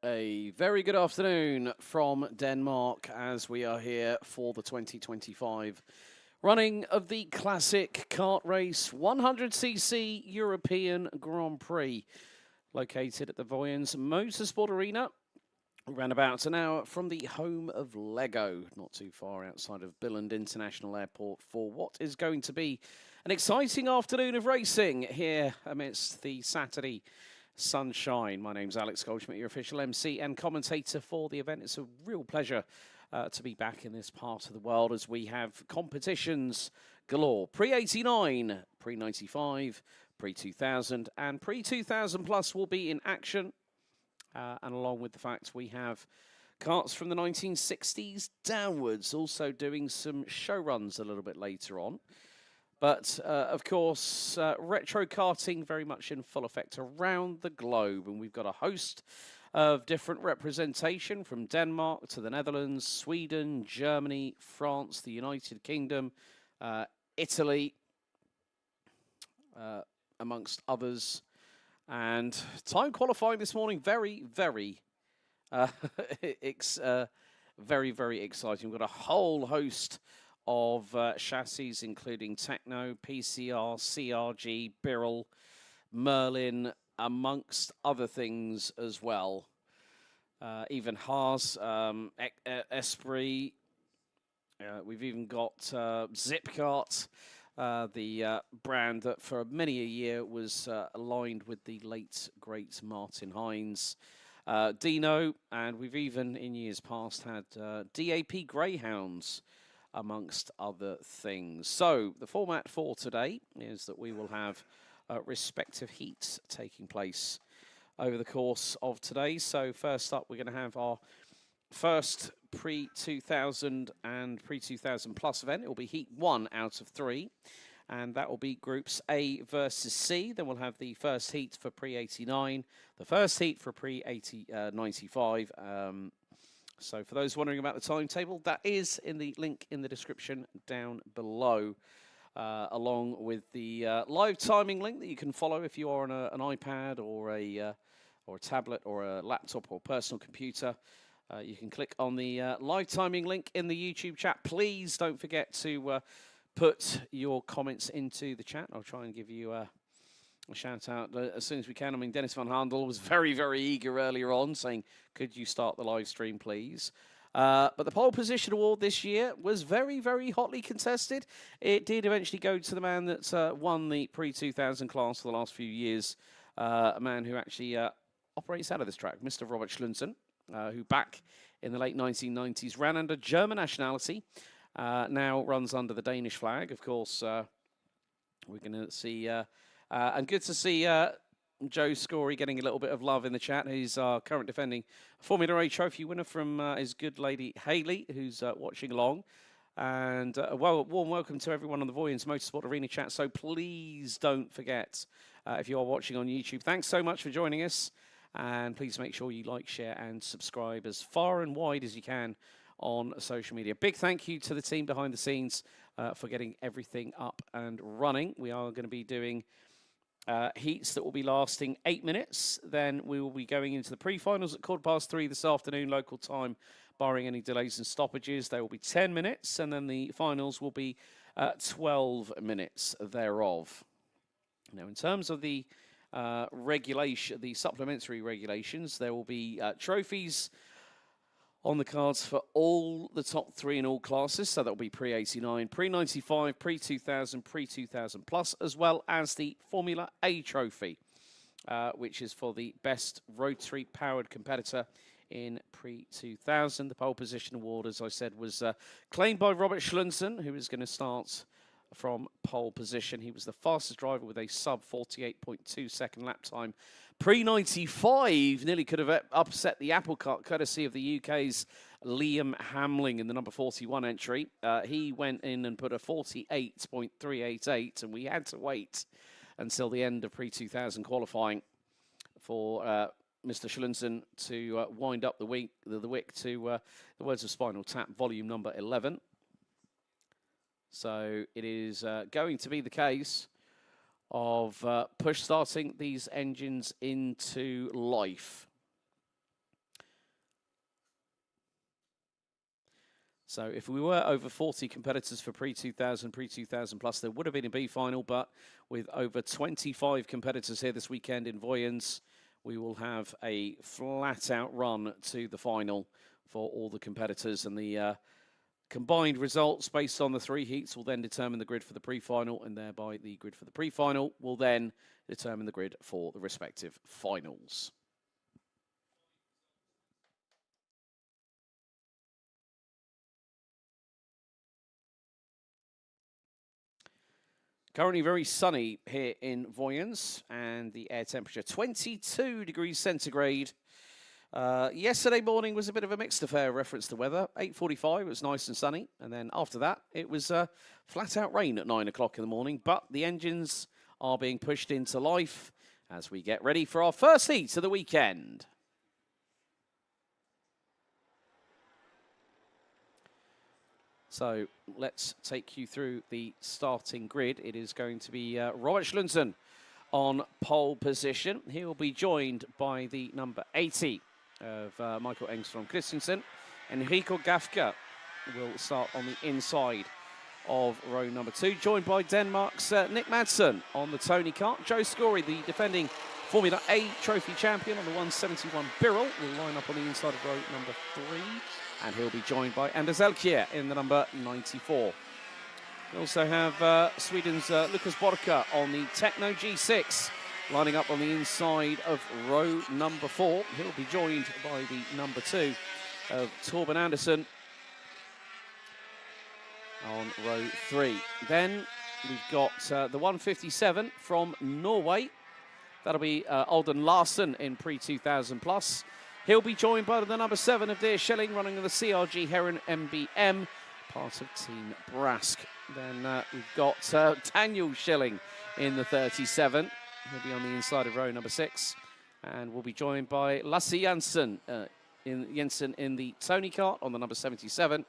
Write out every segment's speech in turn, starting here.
A very good afternoon from Denmark as we are here for the 2025 running of the classic kart race 100cc European Grand Prix, located at the Vojens Motorsport Arena, around about an hour from the home of Lego, not too far outside of Billund International Airport, for what is going to be an exciting afternoon of racing here amidst the Saturday sunshine. My name's Alex Goldschmidt, your official MC and commentator for the event. It's a real pleasure to be back in this part of the world as we have competitions galore. Pre89, Pre95, Pre2000 and Pre2000 PLUS will be in action. And along with the fact we have karts from the 1960s downwards, also doing some show runs a little bit later on. But, of course, retro karting very much in full effect around the globe. And we've got a host of different representation from Denmark to the Netherlands, Sweden, Germany, France, the United Kingdom, Italy, amongst others. And time qualifying this morning, very, very exciting. We've got a whole host of chassis, including Techno, PCR, CRG, Birrell, Merlin, amongst other things as well. Even Haas, Esprit. We've even got Zipkart, the brand that for many a year was aligned with the late, great Martin Hines. Dino, and we've even in years past had DAP Greyhounds, amongst other things. So the format for today is that we will have respective heats taking place over the course of today. So first up, we're going to have our first Pre2000 and Pre2000 PLUS event. It will be Heat 1 out of 3. And that will be Groups A versus C. Then we'll have the first heat for Pre89, the first heat for Pre95. So for those wondering about the timetable, that is in the link in the description down below, along with the live timing link that you can follow if you are on an iPad or a tablet or a laptop or personal computer. You can click on the live timing link in the YouTube chat. Please don't forget to put your comments into the chat. I'll try and give you a shout out as soon as we can. I mean, Dennis van Handel was very, very eager earlier on, saying, could you start the live stream, please? But the pole position award this year was very, very hotly contested. It did eventually go to the man that won the Pre2000 class for the last few years, a man who actually operates out of this track, Mr. Robert Schlunsen, who back in the late 1990s ran under German nationality, now runs under the Danish flag. Of course, we're going to see... and good to see Joe Scory getting a little bit of love in the chat. He's our current defending Formula A trophy winner from his good lady Hayley, who's watching along. And warm welcome to everyone on the Vojens Motorsport Arena chat. So please don't forget, if you are watching on YouTube, thanks so much for joining us. And please make sure you like, share, and subscribe as far and wide as you can on social media. Big thank you to the team behind the scenes for getting everything up and running. We are going to be doing heats that will be lasting 8 minutes. Then we will be going into the pre-finals at 3:15 this afternoon, local time, barring any delays and stoppages. They will be 10 minutes, and then the finals will be 12 minutes thereof. Now, in terms of the the supplementary regulations, there will be trophies on the cards for all the top 3 in all classes. So that will be Pre89, Pre95, Pre2000, Pre2000 PLUS, as well as the Formula A trophy, which is for the best rotary powered competitor in Pre2000. The pole position award, as I said, was claimed by Robert Schlunsen, who is going to start from pole position. He was the fastest driver with a sub 48.2 second lap time. Pre95 nearly could have upset the apple cart, courtesy of the UK's Liam Hamling in the number 41 entry. He went in and put a 48.388, and we had to wait until the end of Pre2000 qualifying for Mr. Schlunsen to wind up the wick to the words of Spinal Tap, volume number 11. So it is going to be the case of push starting these engines into life. So if we were over 40 competitors for Pre-2000, Pre-2000 PLUS, there would have been a B final, but with over 25 competitors here this weekend in Vojens, we will have a flat-out run to the final for all the competitors, and the combined results based on the 3 heats will then determine the grid for the pre-final, and thereby the grid for the pre-final will then determine the grid for the respective finals. Currently very sunny here in Vojens, and the air temperature 22 degrees centigrade. Yesterday morning was a bit of a mixed affair, reference to weather. 8:45, it was nice and sunny, and then after that, it was flat out rain at 9 o'clock in the morning, but the engines are being pushed into life as we get ready for our first heat of the weekend. So let's take you through the starting grid. It is going to be Robert Schlunsen on pole position. He will be joined by the number 80 of Michael Engström Christensen. Enrico Gafka will start on the inside of row number 2, joined by Denmark's Nick Madsen on the Tony kart. Joe Scory, the defending Formula A trophy champion on the 171 Birrell, will line up on the inside of row number 3. And he'll be joined by Anders Elkier in the number 94. We also have Sweden's Lucas Borka on the Techno G6, lining up on the inside of row number 4. He'll be joined by the number 2 of Torben Andersen on row 3. Then we've got the 157 from Norway. That'll be Alden Larsen in Pre2000 PLUS. He'll be joined by the number 7 of Deer Schelling, running in the CRG Heron MBM, part of Team Brask. Then we've got Daniel Schilling in the 37. He'll be on the inside of row number 6. And we'll be joined by Lasse Jensen in the Tony kart on the number 77.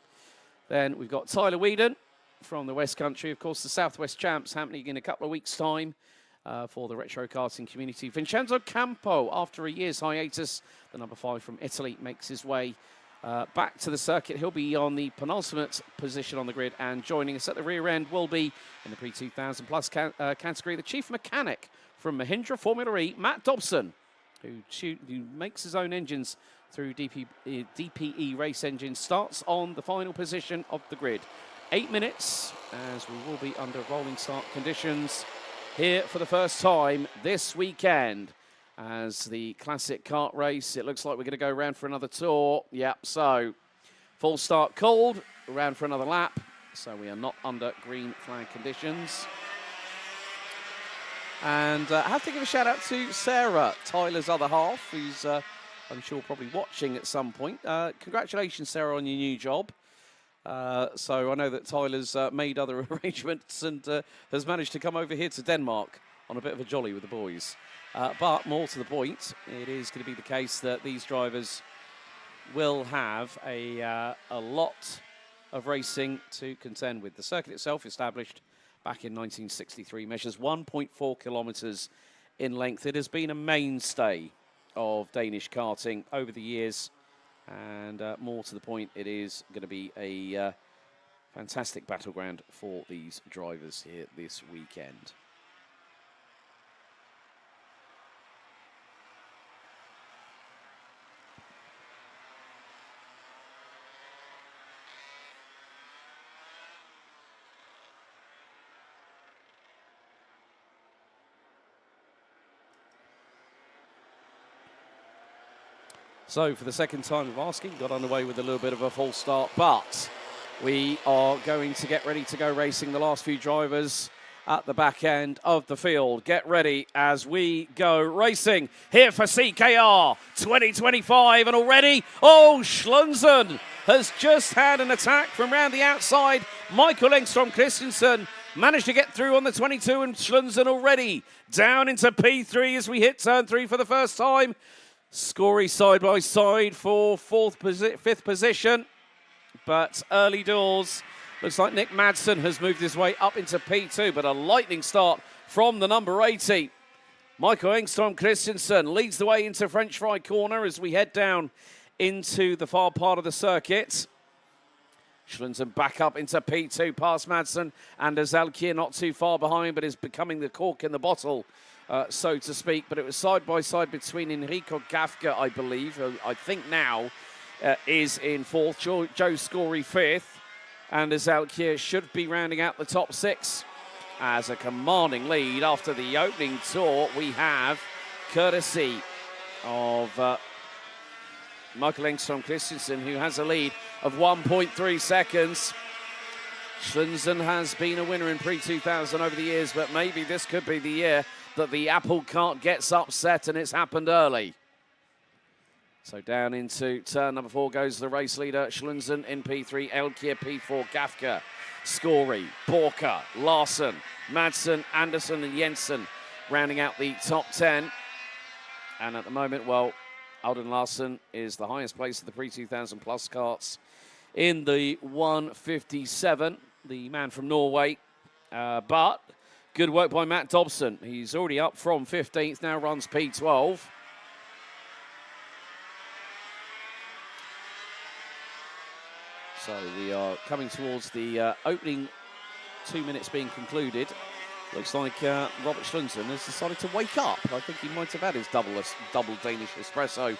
Then we've got Tyler Whedon from the West Country, of course, the Southwest Champs happening in a couple of weeks' time. For the retro karting community. Vincenzo Campo, after a year's hiatus, the number 5 from Italy, makes his way back to the circuit. He'll be on the penultimate position on the grid, and joining us at the rear end will be, in the Pre2000 PLUS category, the chief mechanic from Mahindra Formula E, Matt Dobson, who makes his own engines through DPE race engines, starts on the final position of the grid. 8 minutes, as we will be under rolling start conditions here for the first time this weekend as the classic kart race. It looks like we're going to go around for another tour. Yep, so full start called, around for another lap. So we are not under green flag conditions. And I have to give a shout out to Sarah, Tyler's other half, who's I'm sure probably watching at some point. Congratulations, Sarah, on your new job. So I know that Tyler's made other arrangements and has managed to come over here to Denmark on a bit of a jolly with the boys. But more to the point, it is going to be the case that these drivers will have a lot of racing to contend with. The circuit itself, established back in 1963, measures 1.4 kilometres in length. It has been a mainstay of Danish karting over the years. And more to the point, it is going to be a fantastic battleground for these drivers here this weekend. So for the second time of asking, got underway with a little bit of a false start, but we are going to get ready to go racing. The last few drivers at the back end of the field. Get ready as we go racing here for CKR 2025. And already, Schlunsen has just had an attack from round the outside. Michael Engström Christensen managed to get through on the 22, and Schlunsen already down into P3 as we hit turn 3 for the first time. Scory side by side for fifth position, but early doors. Looks like Nick Madsen has moved his way up into P2, but a lightning start from the number 80. Michael Engström Christensen leads the way into French Fry Corner as we head down into the far part of the circuit. Schlunzen back up into P2 past Madsen. Anders Alkier not too far behind, but is becoming the cork in the bottle, so to speak. But it was side by side between Enrico Gafka, I believe, who I think now is in fourth. Joe Scory fifth. Anders Alkier should be rounding out the top six as a commanding lead after the opening tour. We have, courtesy of Michael Engstrom Christensen, who has a lead of 1.3 seconds. Schlunzen has been a winner in Pre2000 over the years, but maybe this could be the year that the apple cart gets upset, and it's happened early. So down into turn number 4 goes the race leader, Schlunzen in P3, Elkier P4, Gafka, Scory, Borka, Larsen, Madsen, Anderson and Jensen rounding out the top 10. And at the moment, well, Alden Larsen is the highest place of the Pre2000 Plus carts in the 157, the man from Norway. But good work by Matt Dobson. He's already up from 15th, now runs P12. So we are coming towards the opening 2 minutes being concluded. Looks like Robert Schlunzen has decided to wake up. I think he might have had his double Danish espresso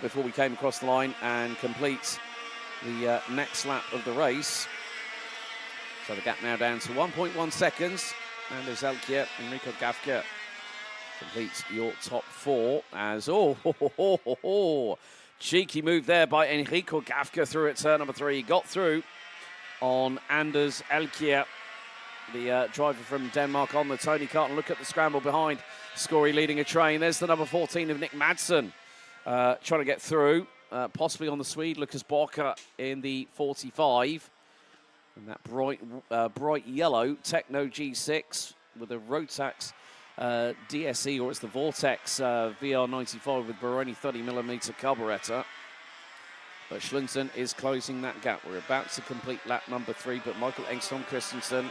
before we came across the line and completes the next lap of the race. So the gap now down to 1.1 seconds. Anders Alkier, Enrico Gafka completes your top 4 as, cheeky move there by Enrico Gafka through at turn number 3. Got through on Anders Alkier, the driver from Denmark on the Tony Kart. And look at the scramble behind. Scory leading a train. There's the number 14 of Nick Madsen trying to get through, possibly on the Swede, Lucas Borka in the 45. And that bright yellow Techno G6 with a Rotax DSE, or it's the Vortex VR95 with Baroni 30mm carburetor. But Schlunzen is closing that gap. We're about to complete lap number 3, but Michael Engstrom Christensen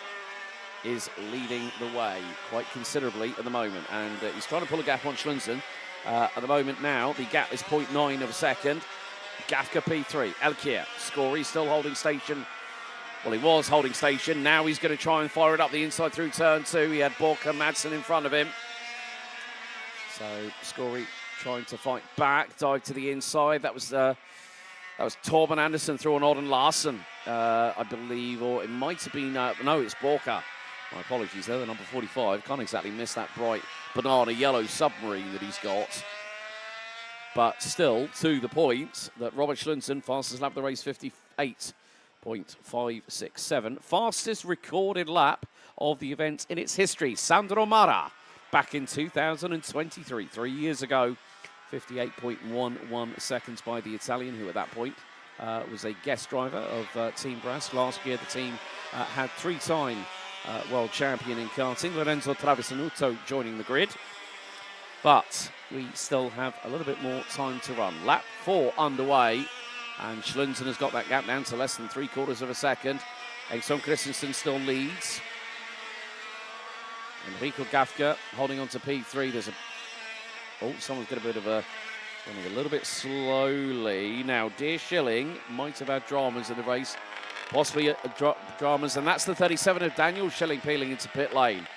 is leading the way quite considerably at the moment. And he's trying to pull a gap on Schlunzen. At the moment now, the gap is 0.9 of a second. Gafka P3, Elkier, Scory still holding station. Well, he was holding station. Now he's going to try and fire it up the inside through turn 2. He had Borka Madsen in front of him. So Scory trying to fight back, dive to the inside. That was Torben Andersen through on Auden Larsen, I believe, or it might have been, no, it's Borka. My apologies there, the number 45. Can't exactly miss that bright banana yellow submarine that he's got. But still, to the point that Robert Schlunzen, fastest lap of the race, 58.567. Fastest recorded lap of the event in its history. Sandro Mara, back in 2023, 3 years ago. 58.11 seconds by the Italian, who at that point was a guest driver of Team Brass. Last year, the team had 3-time world champion in karting, Lorenzo Travisanuto, joining the grid. But we still have a little bit more time to run. Lap 4 underway, and Schlunzen has got that gap down to less than 3/4 of a second. Engstrom Christensen still leads. Enrico Gafka holding on to P3. There's someone's got a bit of running a little bit slowly. Now, Dear Schilling might have had dramas in the race, possibly dramas, and that's the 37 of Daniel Schilling peeling into pit lane.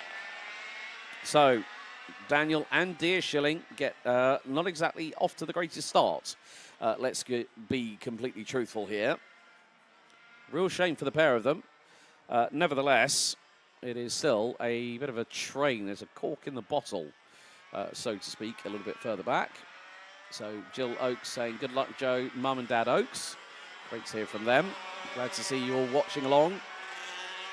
So, Daniel and Dear Schilling get not exactly off to the greatest start. Let's be completely truthful here. Real shame for the pair of them. Nevertheless, it is still a bit of a train. There's a cork in the bottle, so to speak, a little bit further back. So Jill Oakes saying, good luck, Joe, Mum and Dad Oakes. Great to hear from them. Glad to see you all watching along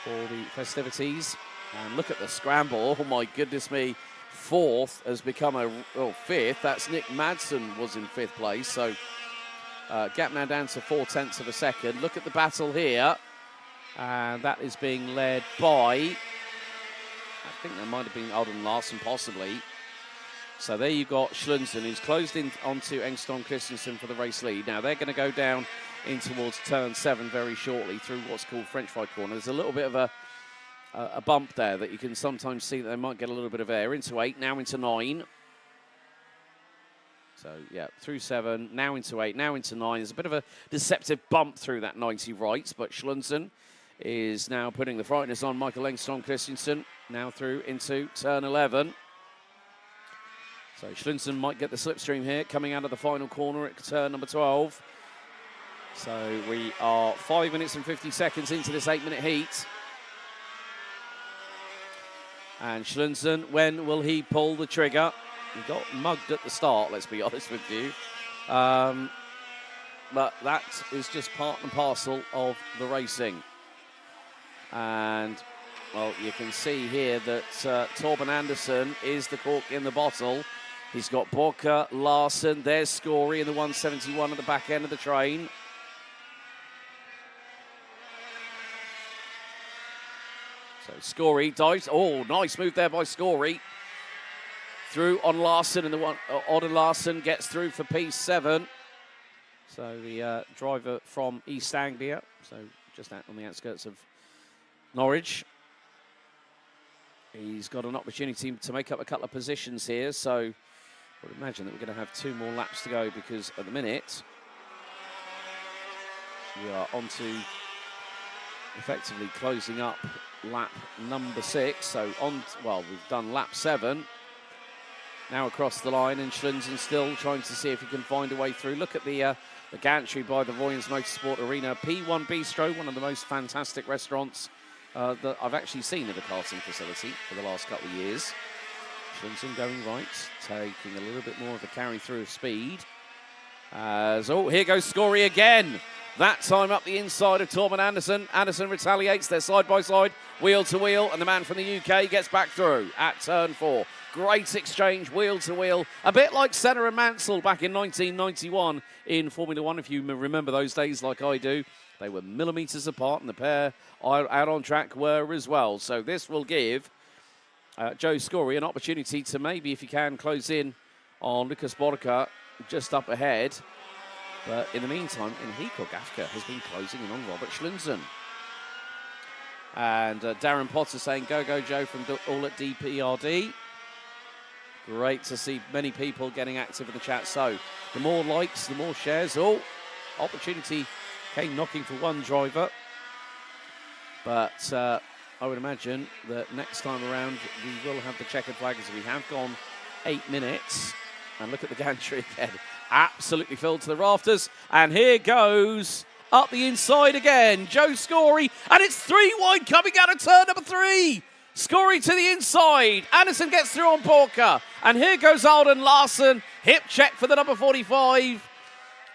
for the festivities. And look at the scramble. Oh, my goodness me. Fourth has become fifth. That's Nick Madsen was in 5th place. So gap now down to 0.4 of a second. Look at the battle here. And that is being led by, I think that might have been Alden Larsen, possibly. So there you've got Schlunzen, who's closed in onto Engstrom Christensen for the race lead. Now they're going to go down in towards turn 7 very shortly through what's called French Fry Corner. There's a little bit of a bump there that you can sometimes see that they might get a little bit of air. Into 8, now into 9. So, yeah, through 7, now into 8, now into 9. There's a bit of a deceptive bump through that 90 right, but Schlunzen is now putting the frighteners on Michael Engstrom Christensen, now through into turn 11. So Schlunzen might get the slipstream here, coming out of the final corner at turn number 12. So we are 5 minutes and 50 seconds into this 8-minute heat. And Schlunzen, when will he pull the trigger? He got mugged at the start, let's be honest with you. But that is just part and parcel of the racing. And, well, you can see here that Torben Andersen is the cork in the bottle. He's got Borka, Larsen, there's Scory in the 171 at the back end of the train. So Scory dives. Oh, nice move there by Scory. Through on Larsen, and the one Odden Larsen gets through for P7. So the driver from East Anglia, so just out on the outskirts of Norwich. He's got an opportunity to make up a couple of positions here, so I would imagine that we're going to have 2 more laps to go, because at the minute we are on to effectively closing up lap number 6. So on, well, we've done lap 7. Now across the line, and Schlunzen still trying to see if he can find a way through. Look at the gantry by the Vojens Motorsport Arena. P1 Bistro, one of the most fantastic restaurants that I've actually seen at a karting facility for the last couple of years. Schlunzen going right, taking a little bit more of a carry through of speed. Oh, here goes Scory again. That time up the inside of Torben Andersen. Andersen retaliates. They're side by side, wheel to wheel, and the man from the UK gets back through at turn 4. Great exchange, wheel to wheel. A bit like Senna and Mansell back in 1991 in Formula 1, if you remember those days like I do. They were millimetres apart, and the pair out on track were as well. So this will give Joe Scory an opportunity to maybe, if he can, close in on Lucas Borka just up ahead. But in the meantime, Enrico Gafka has been closing in on Robert Schlunzen. And Darren Potter saying, go, go, Joe, from all at DPRD. Great to see many people getting active in the chat. So the more likes, the more shares. Oh, opportunity came knocking for one driver. But I would imagine that next time around, we will have the checkered flag, as we have gone 8 minutes. And look at the gantry again. Absolutely filled to the rafters. And here goes up the inside again, Joe Scory. And it's 3 wide coming out of turn number 3. Scory to the inside. Andersen gets through on Borka. And here goes Alden Larsen. Hip check for the number 45.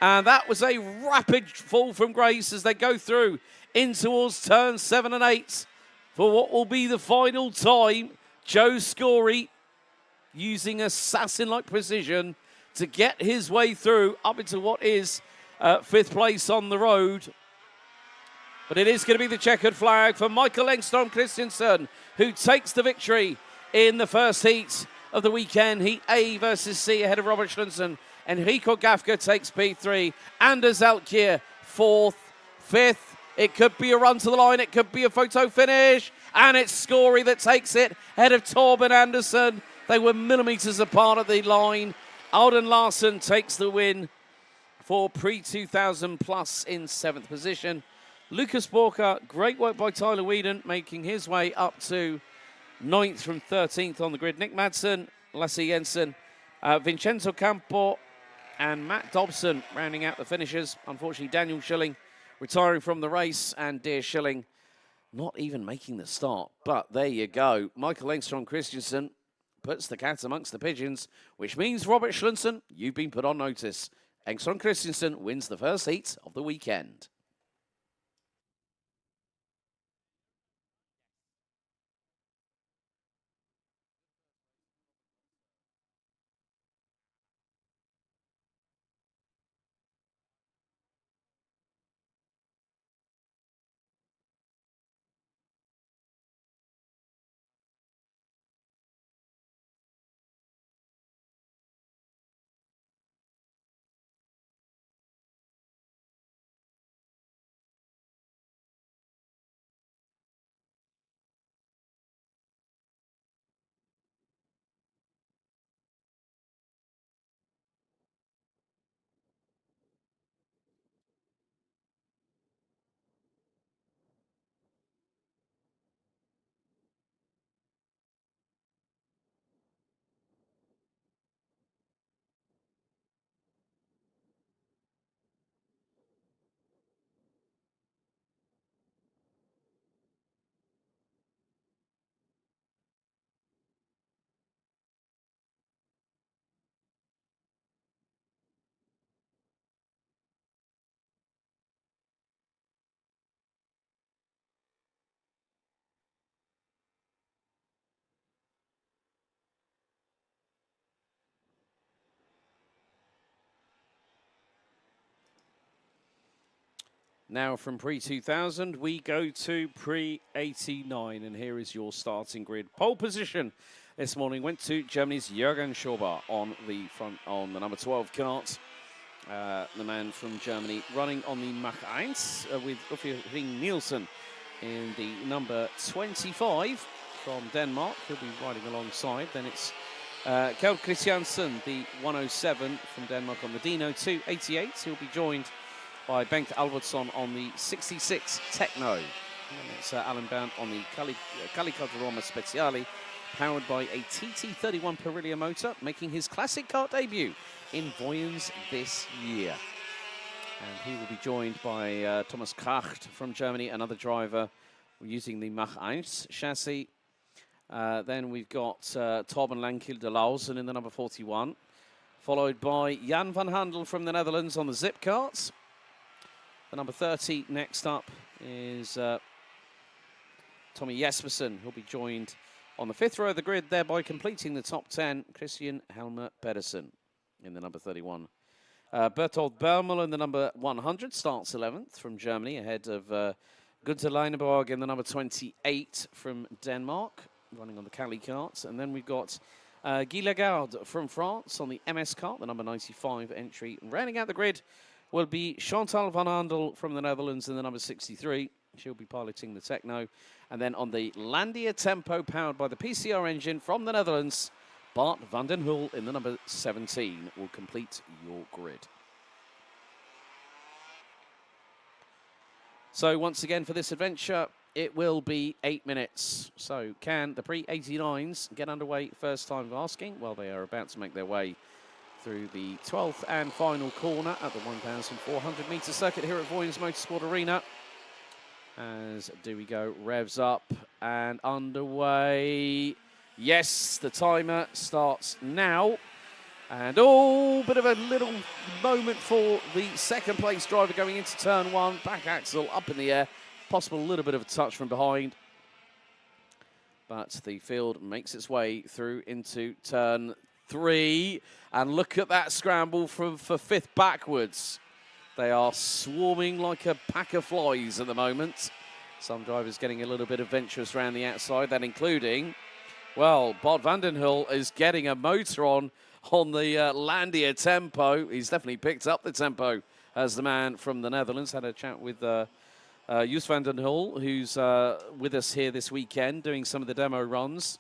And that was a rapid fall from grace as they go through in towards turn 7 and 8 for what will be the final time. Joe Scory using assassin-like precision to get his way through up into what is 5th place on the road. But it is going to be the checkered flag for Michael Engstrom Christensen, who takes the victory in the first heat of the weekend. Heat A versus C ahead of Robert Schlunzen. Enrico Gafka takes P3. Anders Alkier 4th, 5th. It could be a run to the line. It could be a photo finish. And it's Scory that takes it ahead of Torben Andersen. They were millimetres apart at the line. Alden Larsen takes the win for Pre2000 PLUS in 7th position. Lucas Borka, great work by Tyler Whedon, making his way up to 9th from 13th on the grid. Nick Madsen, Lasse Jensen, Vincenzo Campo, and Matt Dobson rounding out the finishers. Unfortunately, Daniel Schilling retiring from the race, and Dear Schilling not even making the start. But there you go. Michael Engstrom Christensen puts the cat amongst the pigeons, which means Robert Schlunzen, you've been put on notice. Engstrom Christensen wins the first heat of the weekend. Now from Pre2000, we go to Pre89, and here is your starting grid. Pole position this morning went to Germany's Jürgen Schober on the front on the number 12 kart. The man from Germany running on the Mach 1 with Uffe Nielsen in the number 25 from Denmark. He'll be riding alongside. Then it's Kjeld Christiansen, the 107 from Denmark on the Dino 288. He'll be joined by Bengt Albertsson on the 66 Techno. And it's Alan Bound on the Roma Speciale, powered by a TT31 Perilia motor, making his classic kart debut in Vojens this year. And he will be joined by Thomas Kracht from Germany, another driver using the Mach 1 chassis. Then we've got Torben Lankil de Lausen in the number 41, followed by Jan van Handel from the Netherlands on the Zip karts. The number 30 next up is Tommy Jespersen. He'll be joined on the 5th row of the grid, thereby completing the top 10. Christian Helmer Pedersen in the number 31. Bertold Bermel in the number 100 starts 11th from Germany, ahead of Gunther Leineborg in the number 28 from Denmark, running on the Cali karts. And then we've got Guy Lagarde from France on the MS kart, the number 95 entry. Rounding out the grid will be Chantal van Andel from the Netherlands in the number 63. She'll be piloting the Techno. And then on the Landia Tempo, powered by the PCR engine from the Netherlands, Bart van den Hul in the number 17 will complete your grid. So once again for this adventure, it will be 8 minutes. So can the Pre89s get underway first time of asking? Well, they are about to make their way through the 12th and final corner at the 1,400 metre circuit here at Vojens Motorsport Arena. As do we go, revs up and underway. Yes, the timer starts now. And bit of a little moment for the second place driver going into turn 1. Back axle up in the air. Possible a little bit of a touch from behind. But the field makes its way through into turn 3. And look at that scramble for 5th backwards. They are swarming like a pack of flies at the moment. Some drivers getting a little bit adventurous around the outside, that including, well, Bart van den Hul is getting a motor on the Landia Tempo. He's definitely picked up the tempo as the man from the Netherlands. Had a chat with Joos van den Hul, who's with us here this weekend doing some of the demo runs.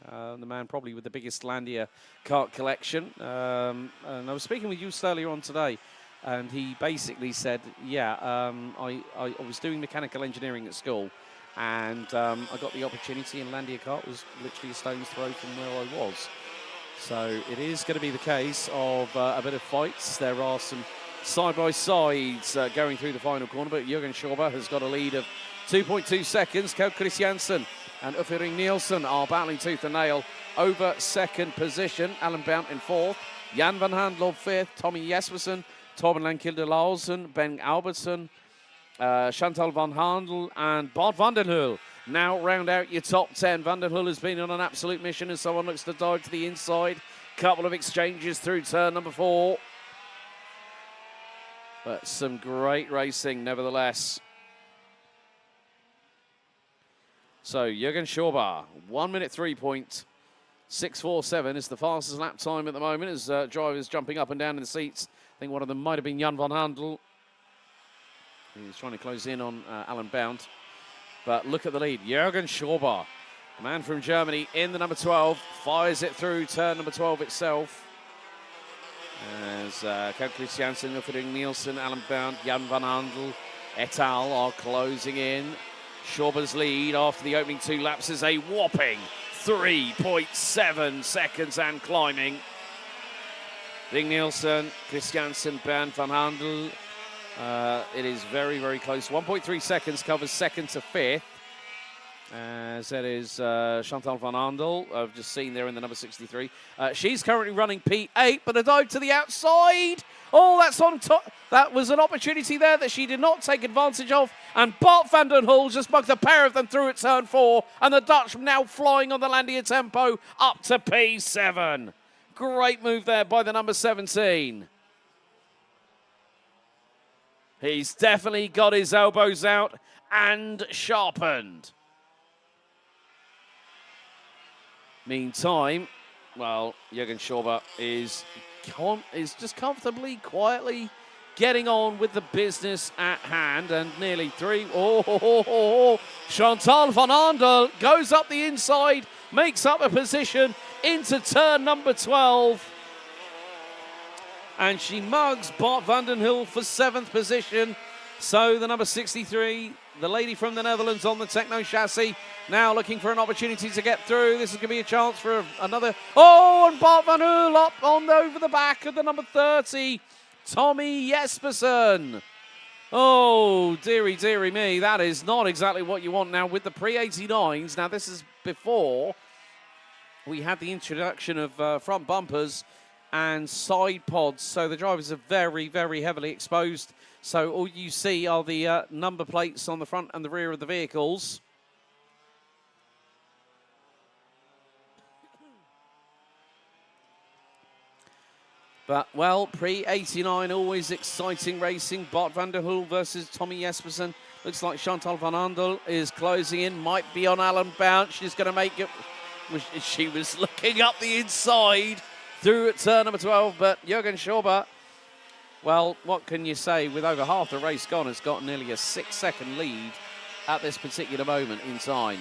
The man probably with the biggest Landia kart collection. And I was speaking with Joos earlier on today, and he basically said, yeah, I was doing mechanical engineering at school, and I got the opportunity, and Landia kart was literally a stone's throw from where I was. So it is going to be the case of a bit of fights. There are some side-by-sides going through the final corner, but Jürgen Schober has got a lead of 2.2 seconds. Kjeld Christiansen and Uffe Nielsen are battling tooth and nail over second position. Alan Bount in 4th. Jan van Handel 5th. Tommy Jespersen, Torben Lankil de Lausen, Ben Albertson, Chantal van Handel and Bart van den Hul. Now round out your top 10. Van den Hul has been on an absolute mission as someone looks to dive to the inside. Couple of exchanges through turn number 4. But some great racing nevertheless. So Jürgen Schober, 1 minute 3.647 is the fastest lap time at the moment as drivers jumping up and down in the seats. I think one of them might have been Jan van Handel. He's trying to close in on Alan Bount. But look at the lead. Jürgen Schober, the man from Germany in the number 12, fires it through turn number 12 itself. As Kjeld Christiansen, Uffe Nielsen, Alan Bount, Jan van Handel et al. Are closing in. Schober's lead after the opening 2 laps is a whopping 3.7 seconds and climbing. Ring Nielsen, Christiansen, Bernd van Handel. It is very, very close. 1.3 seconds covers 2nd to 5th. As that is Chantal van Handel, I've just seen there in the number 63. She's currently running P8, but a dive to the outside. Oh, that's on top. That was an opportunity there that she did not take advantage of. And Bart van den Hul just mugged a pair of them through at turn 4. And the Dutch now flying on the Landia Tempo up to P7. Great move there by the number 17. He's definitely got his elbows out and sharpened. Meantime, well, Jürgen Schauber is just comfortably, quietly getting on with the business at hand, and nearly three. Chantal van Andel goes up the inside, makes up a position into turn number 12. And she mugs Bart van den Hul for 7th position. So the number 63, the lady from the Netherlands on the Techno chassis, now looking for an opportunity to get through. This is going to be a chance for another. Oh, and Bart van Hul up on over the back of the number 30, Tommy Jespersen. Oh, dearie me, that is not exactly what you want now with the Pre89s. Now, this is before we had the introduction of front bumpers and side pods, so the drivers are very, very heavily exposed. So all you see are the number plates on the front and the rear of the vehicles. But, well, Pre89, always exciting racing. Bart van der Hul versus Tommy Jespersen. Looks like Chantal van Andel is closing in. Might be on Alan Bounce. She's going to make it. She was looking up the inside through at turn number 12. But Jürgen Schauber, well, what can you say? With over half the race gone, has got nearly a 6-second lead at this particular moment in time.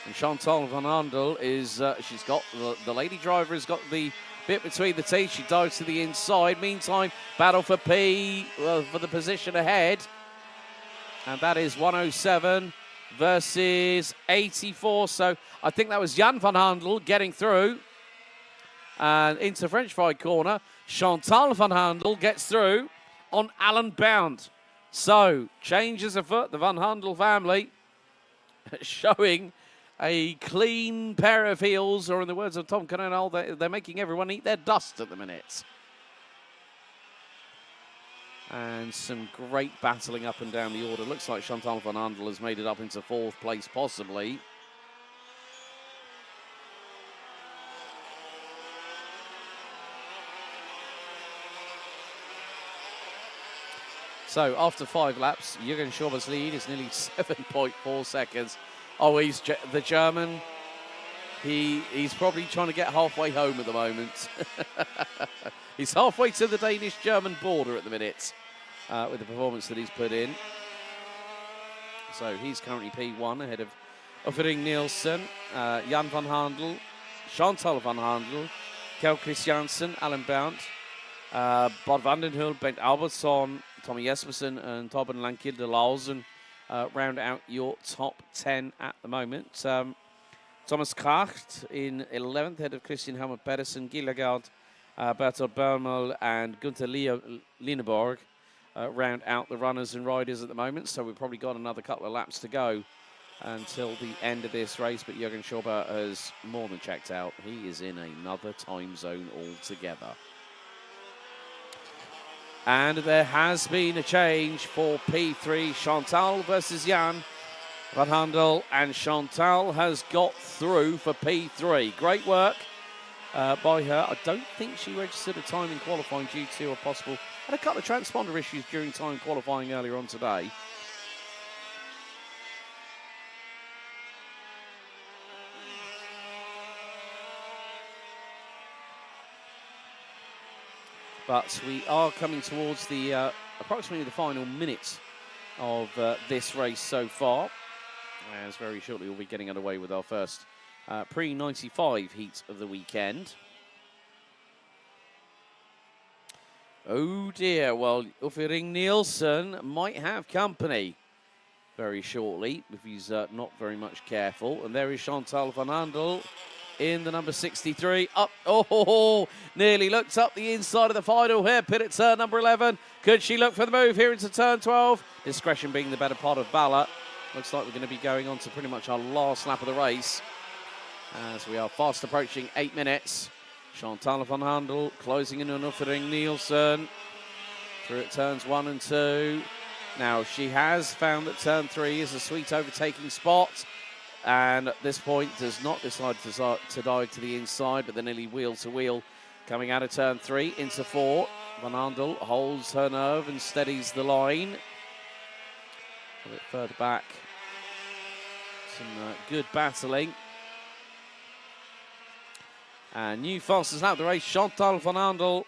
And Chantal van Andel is, she's got, the lady driver has got the bit between the teeth. She dives to the inside. Meantime, battle for P for the position ahead. And that is 107 versus 84. So I think that was Jan van Handel getting through. And into French Fry corner. Chantal van Handel gets through on Alan Bound. So changes afoot. The Van Handel family showing a clean pair of heels, or in the words of Tom Coronel, they're making everyone eat their dust at the minute. And some great battling up and down the order. Looks like Chantal van Andel has made it up into 4th place, possibly. So after 5 laps, Jürgen Schauber's lead is nearly 7.4 seconds. Oh, he's the German. He's probably trying to get halfway home at the moment. He's halfway to the Danish-German border at the minute with the performance that he's put in. So he's currently P1 ahead of Uffering Nielsen, Jan van Handel, Chantal van Handel, Kjell Christiansen, Alan Bound, Bart van den Hul, Bent Albertsson, Tommy Jespersen and Torben Lankilde Larsen round out your top 10 at the moment. Thomas Kracht in 11th, head of Christian Helmut Pedersen, Gillegard, Bertolt Börmel and Gunther Lineborg round out the runners and riders at the moment. So we've probably got another couple of laps to go until the end of this race. But Jürgen Schauber has more than checked out. He is in another time zone altogether. And there has been a change for P3. Chantal versus Jan van Handel. And Chantal has got through for P3. Great work by her. I don't think she registered a time in qualifying due to a possible... Had a couple of transponder issues during time qualifying earlier on today. But we are coming towards the approximately the final minutes of this race so far. As very shortly we'll be getting underway with our first Pre95 heat of the weekend. Oh dear, well, Uffering Nielsen might have company very shortly if he's not very much careful. And there is Chantal van Andel in the number 63. Up, nearly looked up the inside of the final here. Pit at turn number 11. Could she look for the move here into turn 12? Discretion being the better part of valor. Looks like we're going to be going on to pretty much our last lap of the race, as we are fast approaching 8 minutes. Chantal van Handel closing in on Uffering Nielsen through at turns 1 and 2. Now she has found that turn 3 is a sweet overtaking spot, and at this point does not decide to dive to the inside, but they're nearly wheel to wheel coming out of turn 3 into 4. Van Andel holds her nerve and steadies the line. A bit further back. Some good battling. And new fastest lap of the race, Chantal Van Andel.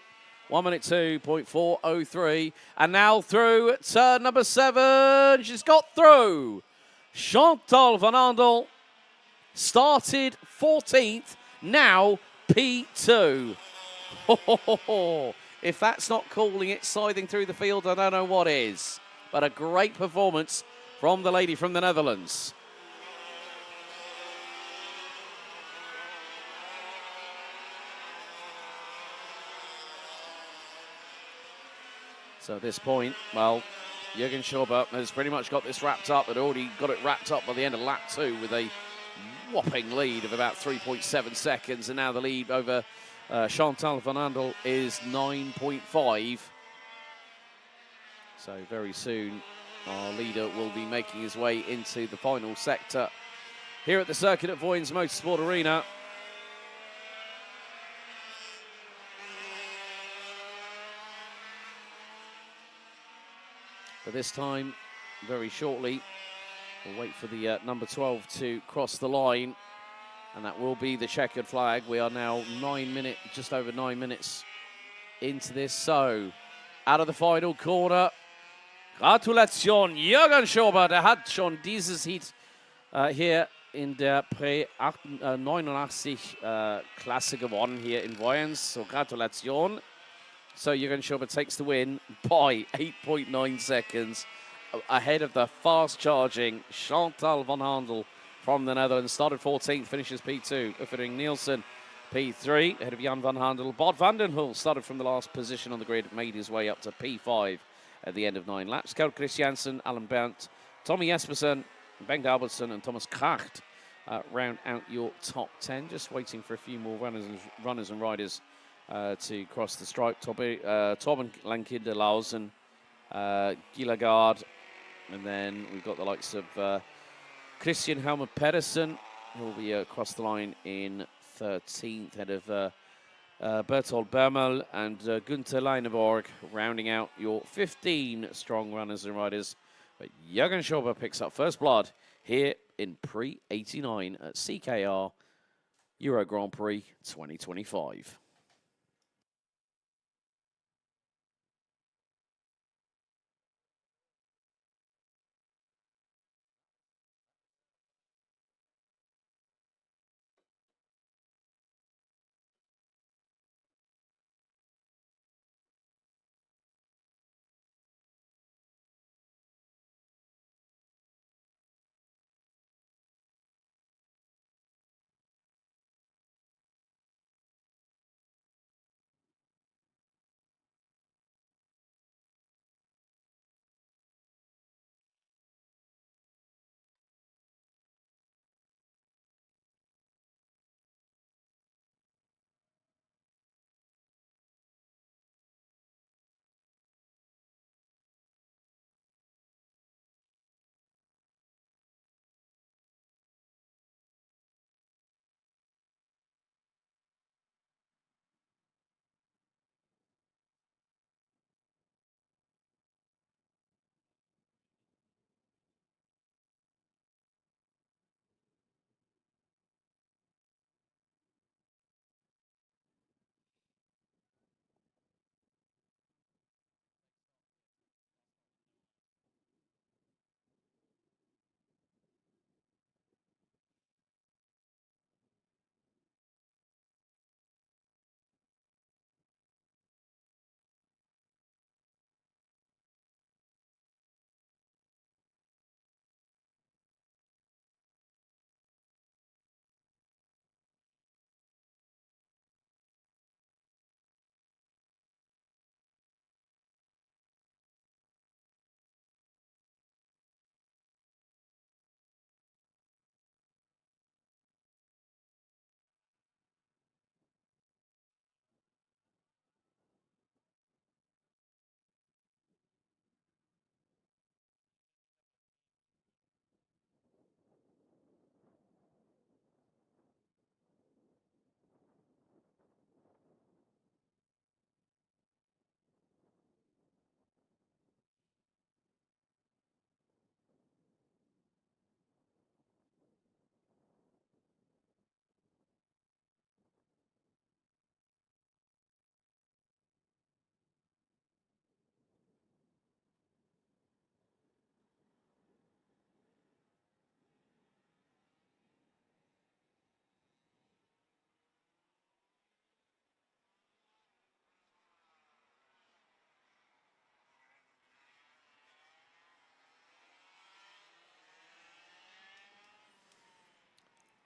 1 minute 2.403. And now through turn number 7. She's got through. Chantal Van Andel started 14th, now P2. If that's not calling it scything through the field, I don't know what is. But a great performance from the lady from the Netherlands. So at this point, well, Jürgen Schauber has pretty much got this wrapped up, but already got it wrapped up by the end of lap 2 with a whopping lead of about 3.7 seconds. And now the lead over Chantal Van Andel is 9.5. So very soon, our leader will be making his way into the final sector here at the circuit at Vojens Motorsport Arena. But this time, very shortly, we'll wait for the number 12 to cross the line, and that will be the checkered flag. We are now just over 9 minutes into this. So, out of the final corner, Gratulation, Jürgen Schauber, der hat schon dieses Heat hier in der Pre89 Klasse gewonnen, hier in Vojens. So, Gratulation. So Jürgen Schauber takes the win by 8.9 seconds ahead of the fast-charging Chantal Van Andel from the Netherlands. Started 14th, finishes P2. Uffering Nielsen, P3, ahead of Jan Van Handel. Bart van den Hul started from the last position on the grid, made his way up to P5 at the end of 9 laps. Kjeld Christiansen, Alan Berndt, Tommy Jespersen, Bengt Albertsen and Thomas Kracht round out your top 10. Just waiting for a few more runners and riders to cross the stripe. Torben Lankinderlausen, Gillagard, and then we've got the likes of Christian Helmer Pedersen, who will be across the line in 13th, ahead of Bertold Bermel and Gunther Leineborg, rounding out your 15 strong runners and riders. But Jürgen Schauber picks up first blood here in Pre89 at CKR Euro Grand Prix 2025.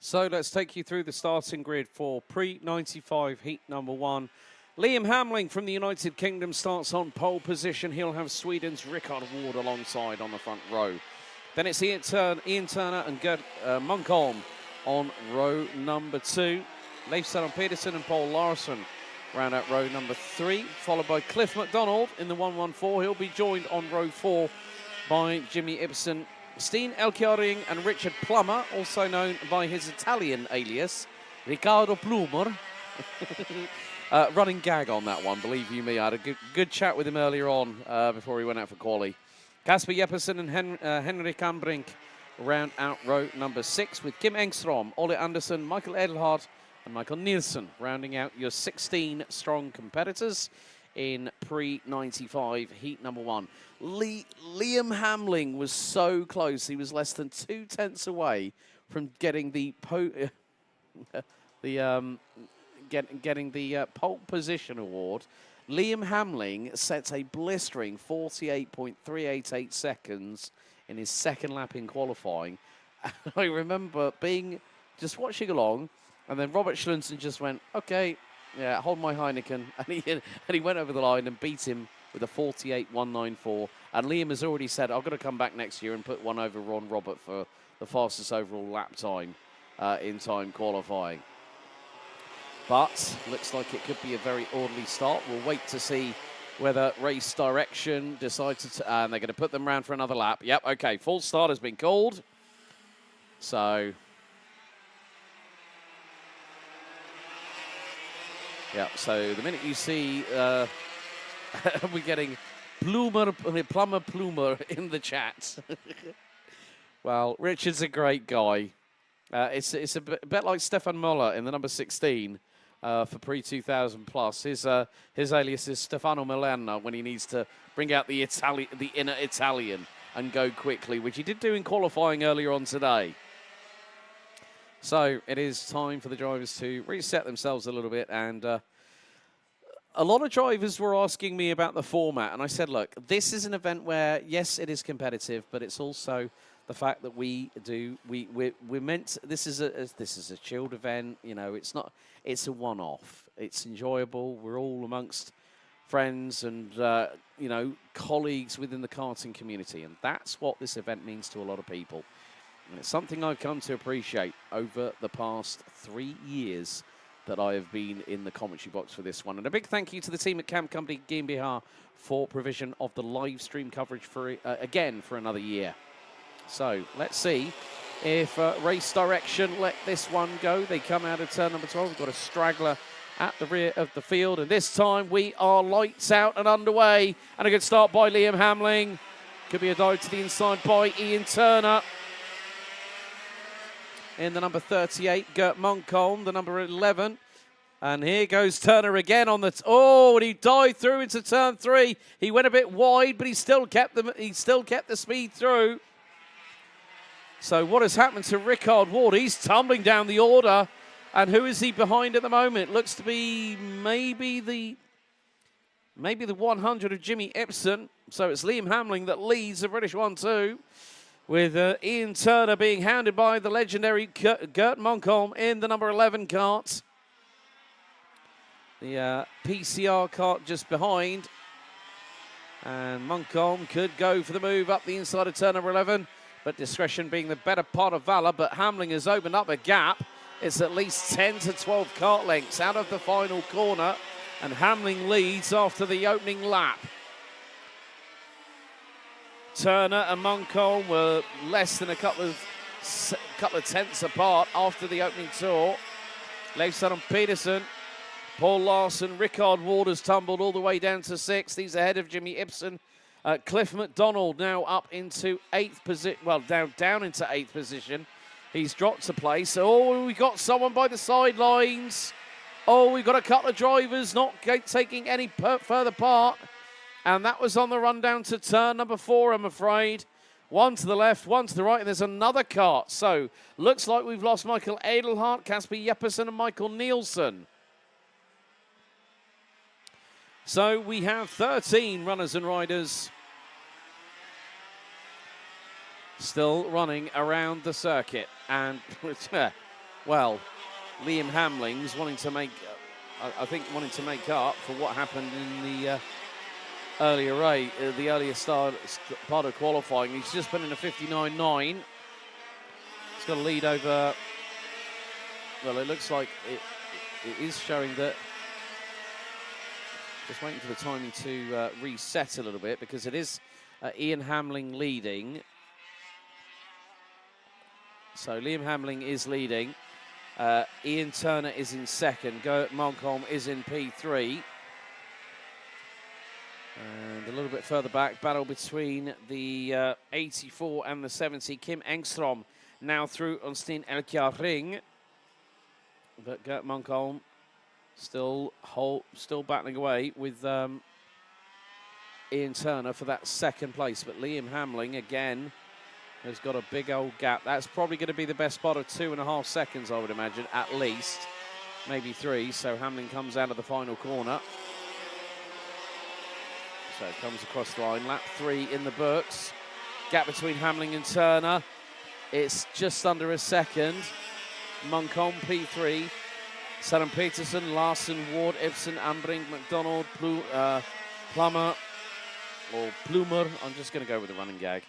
So let's take you through the starting grid for Pre95 Heat number 1. Liam Hamling from the United Kingdom starts on pole position. He'll have Sweden's Rickard Ward alongside on the front row. Then it's Ian Turner and Gerd Munkholm on row number 2. Leif Peterson and Paul Larsson round out row number 3, followed by Cliff McDonald in the 114. He'll be joined on row 4 by Jimmy Ibsen, Steen Elkjaring and Richard Plummer, also known by his Italian alias, Riccardo Plumer. Running gag on that one, believe you me. I had a good chat with him earlier on before he went out for quali. Kasper Jeppesen and Henrik Ambrink round out row number 6 with Kim Engstrom, Ole Andersen, Michael Edelhardt and Michael Nielsen rounding out your 16 strong competitors in Pre95 Heat number 1. Liam Hamling was so close. He was less than 2/10 away from getting the getting the pole position award. Liam Hamling sets a blistering 48.388 seconds in his second lap in qualifying. I remember just watching along, and then Robert Schlunsen just went, okay, yeah, hold my Heineken. And he went over the line and beat him with a 48.194. And Liam has already said, I've got to come back next year and put one over Ron Robert for the fastest overall lap time in time qualifying. But looks like it could be a very orderly start. We'll wait to see whether race direction decides to... and they're going to put them round for another lap. Yep, okay, full start has been called. So... yeah, so the minute you see we're getting Plummer in the chat. Well, Richard's a great guy. It's a bit like Stefan Muller in the number 16 for Pre2000 PLUS. His alias is Stefano Milano when he needs to bring out the inner Italian and go quickly, which he did do in qualifying earlier on today. So it is time for the drivers to reset themselves a little bit. And a lot of drivers were asking me about the format. And I said, look, this is an event where, yes, it is competitive, but it's also the fact that we're meant, this is a chilled event. You know, it's a one-off. It's enjoyable. We're all amongst friends and, you know, colleagues within the karting community. And that's what this event means to a lot of people. And it's something I've come to appreciate over the past 3 years that I have been in the commentary box for this one. And a big thank you to the team at Camp Company GmbH for provision of the live stream coverage for again for another year. So let's see if race direction let this one go. They come out of turn number 12. We've got a straggler at the rear of the field. And this time we are lights out and underway. And a good start by Liam Hamling. Could be a dive to the inside by Ian Turner. In the number 38, Gert Munkholm, the number 11. And here goes Turner again on the... and he dived through into turn 3. He went a bit wide, but he still kept the speed through. So what has happened to Rickard Ward? He's tumbling down the order. And who is he behind at the moment? Looks to be maybe the 100 of Jimmy Ibsen. So it's Liam Hamling that leads the British 1-2. With Ian Turner being hounded by the legendary Gert Munkholm in the number 11 kart. The PCR kart just behind. And Munkholm could go for the move up the inside of turn number 11. But discretion being the better part of valor. But Hamling has opened up a gap. It's at least 10 to 12 kart lengths out of the final corner. And Hamling leads after the opening lap. Turner and Munkholm were less than a couple of tenths apart after the opening tour. Leif Peterson, Paul Larsson, Rickard Ward has tumbled all the way down to 6th. He's ahead of Jimmy Ibsen. Cliff McDonald now up into 8th position. Well, down into 8th position. He's dropped a place. Oh, we got someone by the sidelines. Oh, we've got a couple of drivers not taking any further part. And that was on the run down to turn number 4, I'm afraid. One to the left, one to the right, and there's another kart. So, looks like we've lost Michael Edelhardt, Kasper Jeppesen, and Michael Nielsen. So, we have 13 runners and riders still running around the circuit. And well, Liam Hamling's wanting to make, I think, wanting to make up for what happened in the earlier part of qualifying. He's just been in a 59.9. He's got a lead over, well, it looks like it is showing that, just waiting for the timing to reset a little bit, because it is Ian Hamling leading. So Liam Hamling is leading. Ian Turner is in second. Gert Monkholm is in P3. And a little bit further back, battle between the 84 and the 70. Kim Engstrom now through on Steen Elkjaer Ring. But Gert Monkholm still battling away with Ian Turner for that second place. But Liam Hamling, again, has got a big old gap. That's probably going to be the best spot of 2.5 seconds, I would imagine, at least. Maybe 3. So Hamling comes out of the final corner. So it comes across the line. Lap 3 in the books. Gap between Hamling and Turner. It's just under a second. Munkholm P3. Søren Petersen, Larsen, Ward, Ibsen, Ambrink, McDonald, Plummer, or Plumer. I'm just going to go with the running gag.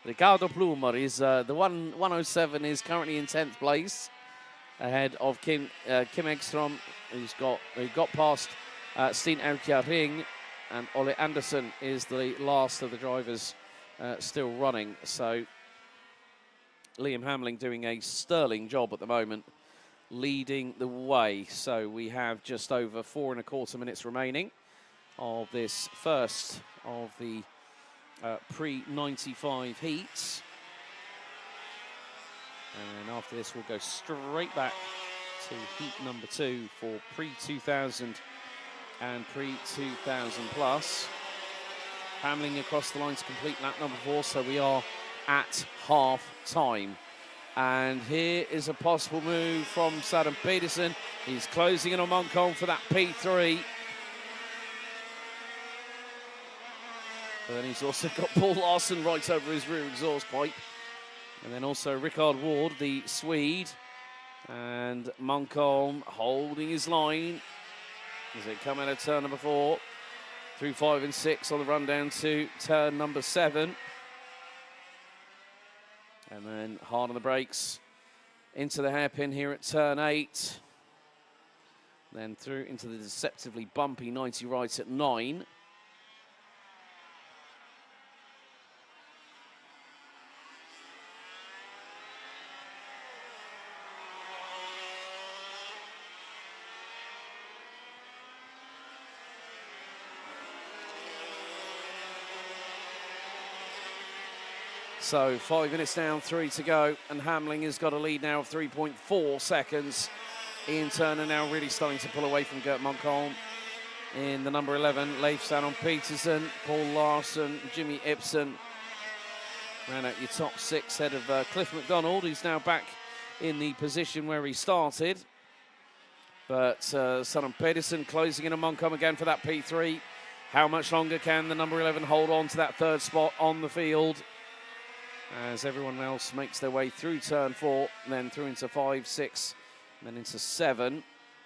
Ricardo Plumer is the 107 is currently in 10th place, ahead of Kim Ekstrom, who got past Steen Elkjaer Ring, and Ole Andersen is the last of the drivers still running. So Liam Hamling doing a sterling job at the moment, leading the way. So we have just over 4.25 minutes remaining of this first of the Pre95 heats. And after this, we'll go straight back to heat number 2 for Pre200 and Pre2000 PLUS. Hamling across the line to complete lap number 4, so we are at half time. And here is a possible move from Søren Petersen. He's closing in on Munkholm for that P3. But then he's also got Paul Larsen right over his rear exhaust pipe. And then also Rickard Ward, the Swede. And Munkholm holding his line as they come out of turn number 4. Through 5 and 6 on the run down to turn number 7. And then hard on the brakes into the hairpin here at turn 8. Then through into the deceptively bumpy 90 right at 9. So 5 minutes down, 3 to go, and Hamling has got a lead now of 3.4 seconds. Ian Turner now really starting to pull away from Gert Monkholm. In the number 11, Leif Sanon Petersen, Paul Larsen, Jimmy Ibsen. Round out your top 6 head of Cliff McDonald, who's now back in the position where he started. But Sanon Petersen closing in on Monkholm again for that P3. How much longer can the number 11 hold on to that 3rd spot on the field, as everyone else makes their way through turn 4, and then through into 5, 6, and then into 7.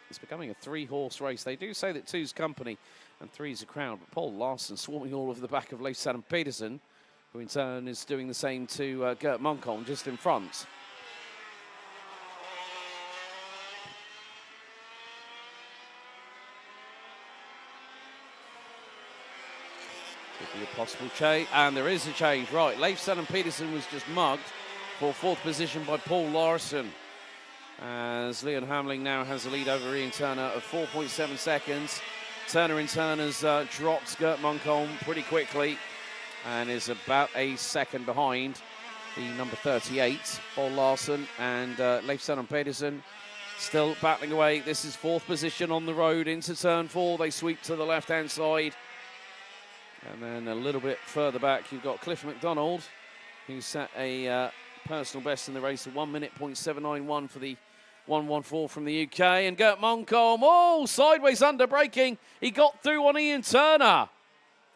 It's becoming a 3-horse race. They do say that 2's company and 3's a crowd, but Paul Larsen swarming all over the back of Leif Sanon Petersen, who in turn is doing the same to Gert Monkholm just in front. Could be a possible change, and there is a change. Right, Leif Sanon Petersen was just mugged for 4th position by Paul Larsen, as Leon Hamling now has a lead over Ian Turner of 4.7 seconds. Turner in turn has dropped Gert Monkholm pretty quickly and is about a second behind the number 38, Paul Larsen, and Leif Sanon Petersen still battling away. This is 4th position on the road into turn 4. They sweep to the left-hand side. And then a little bit further back, you've got Cliff McDonald, who set a personal best in the race of 1 minute .791 for the 114 from the UK. And Gert Monkholm, oh, sideways under braking. He got through on Ian Turner.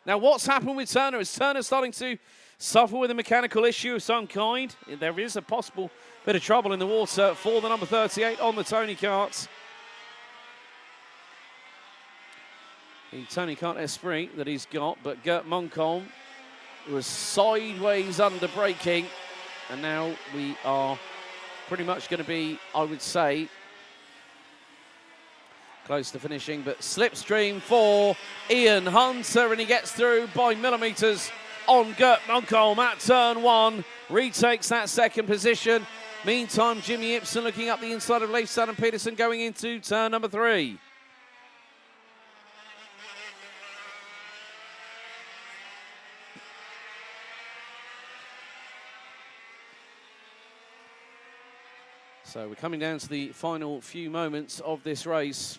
Now, what's happened with Turner? Is Turner starting to suffer with a mechanical issue of some kind. There is a possible bit of trouble in the water for the number 38 on the Tony Kart. The Tony Kart Esprit that he's got, but Gert Moncombe was sideways under braking, and now we are pretty much going to be, I would say, close to finishing, but slipstream for Ian Hunter, and he gets through by millimetres on Gert Moncombe at turn 1, retakes that second position. Meantime, Jimmy Ibsen looking up the inside of Leifstad and Peterson going into turn number 3. So we're coming down to the final few moments of this race.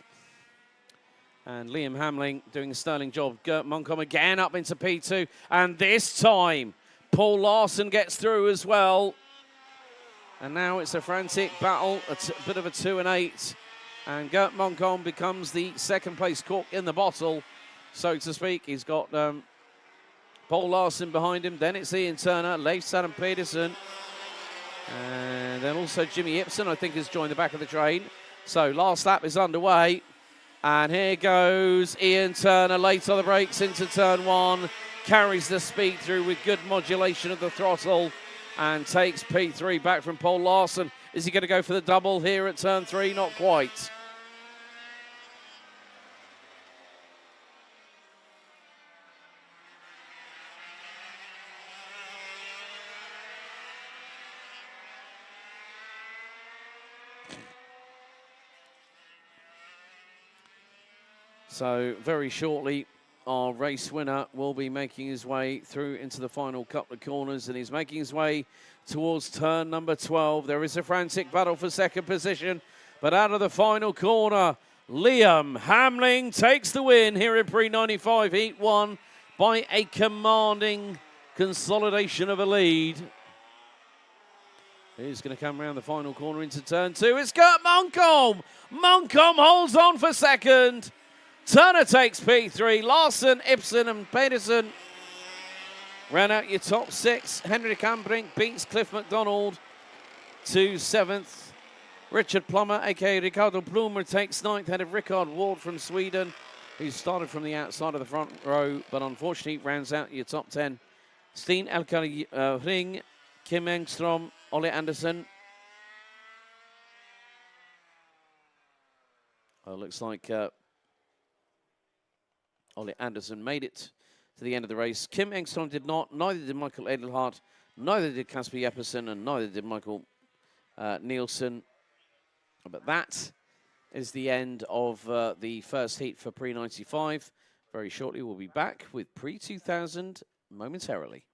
And Liam Hamling doing a sterling job. Gert Moncombe again up into P2. And this time, Paul Larson gets through as well. And now it's a frantic battle, a bit of a 2 and 8. And Gert Moncombe becomes the second place cork in the bottle, so to speak. He's got Paul Larson behind him. Then it's Ian Turner, Leifstad and Peterson. And then also Jimmy Ibsen, I think, has joined the back of the train. So last lap is underway. And here goes Ian Turner, late on the brakes into turn 1. Carries the speed through with good modulation of the throttle. And takes P3 back from Paul Larson. Is he going to go for the double here at turn 3? Not quite. So very shortly, our race winner will be making his way through into the final couple of corners, and he's making his way towards turn number 12. There is a frantic battle for second position, but out of the final corner, Liam Hamling takes the win here in Pre95 Heat 1 by a commanding consolidation of a lead. Who's going to come around the final corner into turn 2? It's Gert Moncombe. Moncombe holds on for second. Turner takes P3. Larson, Ibsen and Pedersen ran out your top 6. Henrik Ambrink beats Cliff McDonald to 7th. Richard Plummer, a.k.a. Ricardo Blumer, takes 9th, ahead of Rickard Ward from Sweden, who started from the outside of the front row, but unfortunately rounds out your top 10. Steen Elkar Ring, Kim Engstrom, Ole Anderson. Oh, looks like Ole Anderson made it to the end of the race. Kim Engstrom did not, neither did Michael Edelhart, neither did Kasper Jeppesen, and neither did Michael Nielsen. But that is the end of the first heat for Pre95. Very shortly, we'll be back with Pre2000 momentarily.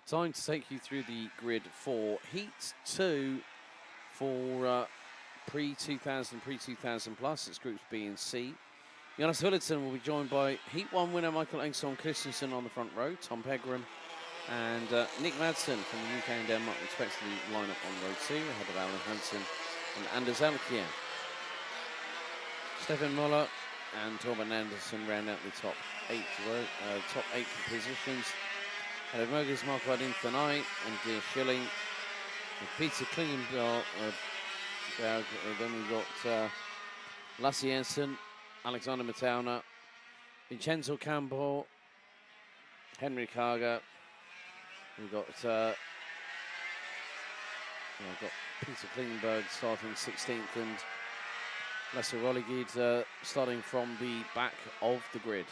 Time to take you through the grid for Heat 2 for Pre-2000, Pre-2000 PLUS. It's groups B and C. Jonas Willitsen will be joined by Heat 1 winner Michael Engstrom Christensen on the front row, Tom Pegram, and Nick Madsen from the UK and Denmark expects to line up on row 2 ahead of Alan Hansen and Anders Alkier. Stefan Muller and Torben Andersen round out the top 8 positions. Ahead of Mogens Marquardt in Thanai and Deer Schilling. With Peter Klingenberg, then we've got Lasse Jensen, Alexander Matauna, Vincenzo Campo, Henry Kaga. We've got Peter Klingenberg starting 16th and Lasse Rolligid starting from the back of the grid.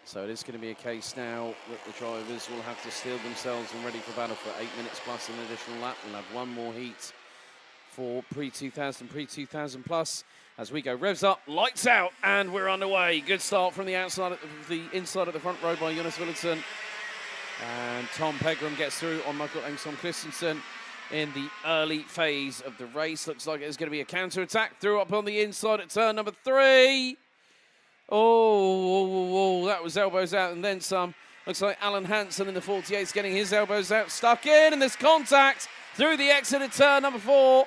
So it is going to be a case now that the drivers will have to steel themselves and ready for battle for 8 minutes plus an additional lap. We'll have one more heat for Pre-2000, Pre-2000 PLUS. As we go, revs up, lights out, and we're underway. Good start from the outside, the inside of the front row by Jonas Willitsen. And Tom Pegram gets through on Michael Engstrom Christensen in the early phase of the race. Looks like it's going to be a counter-attack through up on the inside at turn number 3. Oh, that was elbows out and then some. Looks like Alan Hansen in the 48's getting his elbows out, stuck in, and there's contact through the exit at turn number 4.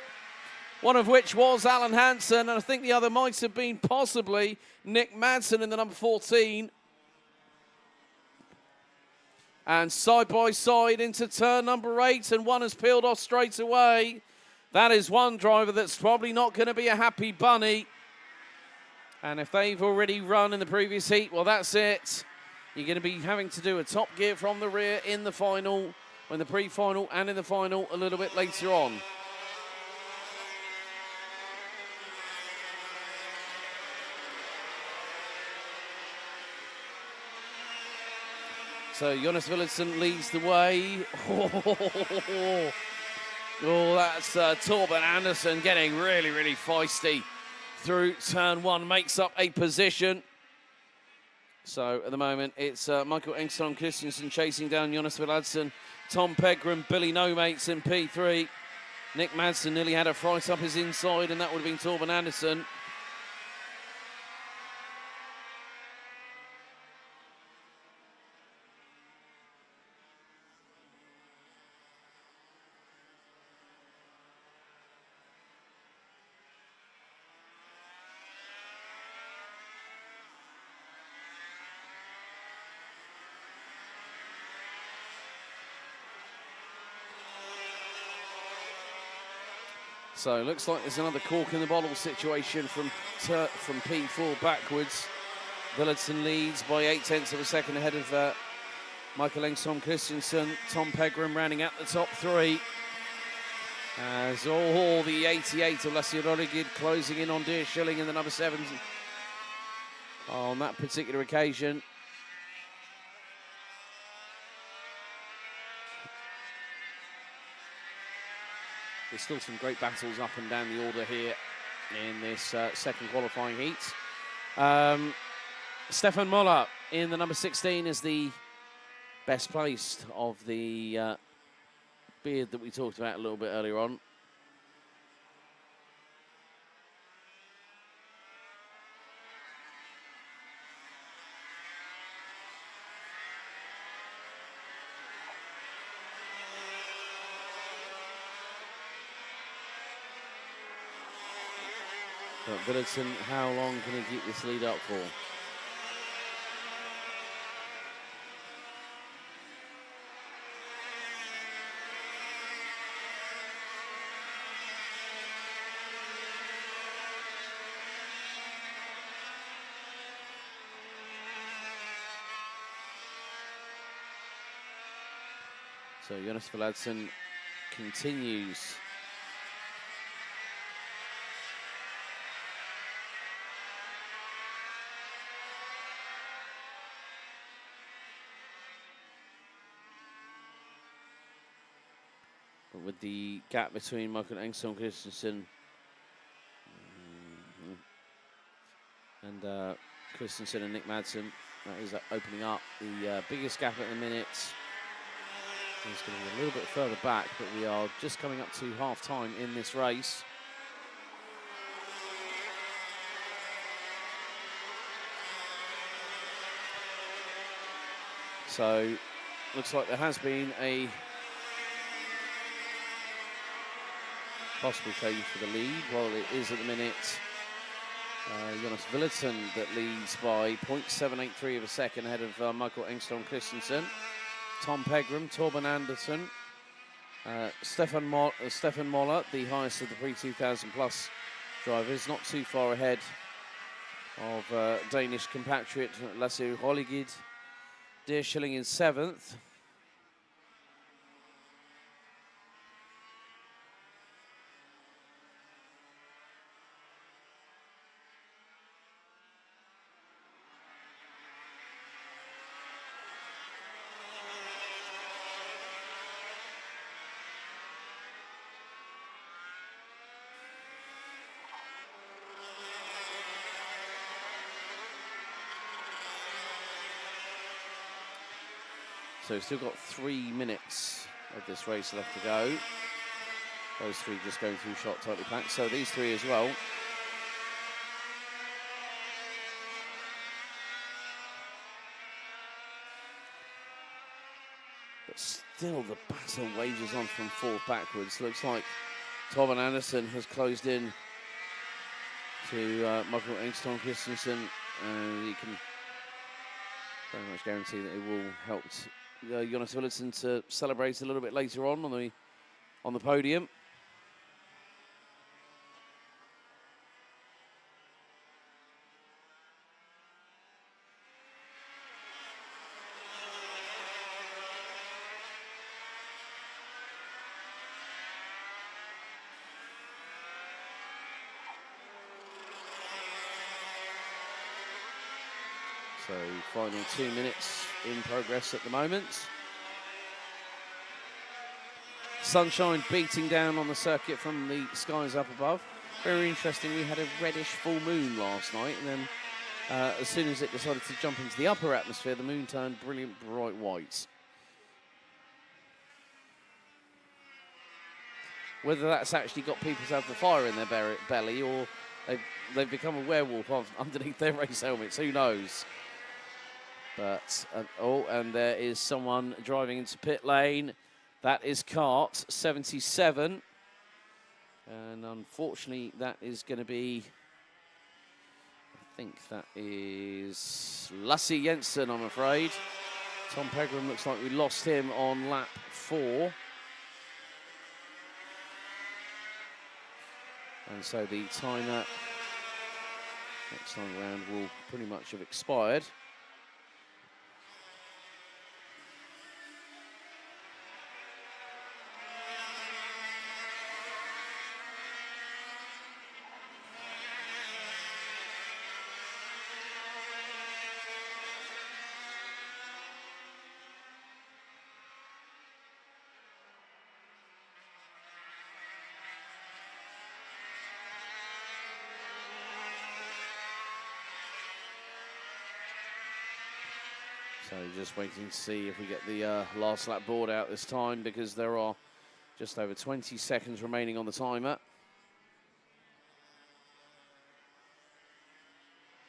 One of which was Alan Hansen, and I think the other might have been possibly Nick Madsen in the number 14. And side by side into turn number 8, and one has peeled off straight away. That is one driver that's probably not going to be a happy bunny. And if they've already run in the previous heat, well, that's it. You're going to be having to do a top gear from the rear in the final, when the pre-final and in the final a little bit later on. So Jonas Willitsen leads the way. Oh, that's Torben Andersen getting really, really feisty through turn 1, makes up a position. So at the moment, it's Michael Engstrom Christensen chasing down Jonas Willitsen, Tom Pegram, Billy Nomates in P3. Nick Madsen nearly had a fright up his inside, and that would have been Torben Andersen. So it looks like there's another cork in the bottle situation from P4 backwards. Willitsen leads by 0.8 of a second ahead of Michael Engstrom Christensen. Tom Pegram rounding out the top 3. As all the 88 of Lasse Rolligid closing in on Deer Schilling in the number 7 on that particular occasion. There's still some great battles up and down the order here in this second qualifying heat. Stefan Muller in the number 16 is the best placed of the beard that we talked about a little bit earlier on. But Willitsen, how long can he keep this lead up for? So Jonas Vladsen continues. But with the gap between Michael Engstrom Christensen and Christensen and Nick Madsen, that is opening up the biggest gap at the minute. It's going to be a little bit further back, but we are just coming up to half-time in this race. So, looks like there has been a possible change for the lead. While it is at the minute Jonas Vladsen that leads by 0.783 of a second ahead of Michael Engstrom Christensen. Tom Pegram, Torben Andersen, Stefan Moller, the highest of the Pre2000 PLUS drivers, not too far ahead of Danish compatriot Lasse Rolligid. Deer Schilling in 7th. So we've still got 3 minutes of this race left to go. Those three just going through shot tightly packed. So these three as well. But still the battle wages on from fourth backwards. Looks like Torben Andersen has closed in to Michael Engstrom Christensen, and he can very much guarantee that it will help Jonas Vladsen to celebrate a little bit later on the podium. So final 2 minutes in progress at the moment. Sunshine beating down on the circuit from the skies up above. Very interesting, we had a reddish full moon last night, and then as soon as it decided to jump into the upper atmosphere, the moon turned brilliant bright white. Whether that's actually got people to have the fire in their belly, or they've become a werewolf underneath their race helmets, who knows? But, and there is someone driving into pit lane. That is Kart 77. And unfortunately, that is going to be, I think that is Lasse Jensen, I'm afraid. Tom Pegram looks like we lost him on lap 4. And so the timer next time around will pretty much have expired. So just waiting to see if we get the last lap board out this time, because there are just over 20 seconds remaining on the timer.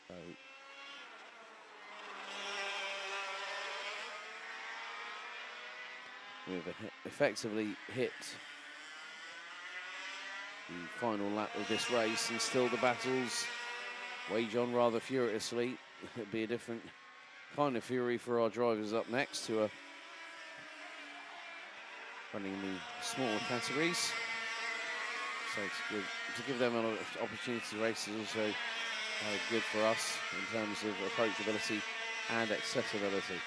So we've effectively hit the final lap of this race, and still the battles wage on rather furiously. It'd be a different kind of fury for our drivers up next, who are running in the smaller categories. So to give them an opportunity to race is also good for us in terms of approachability and accessibility.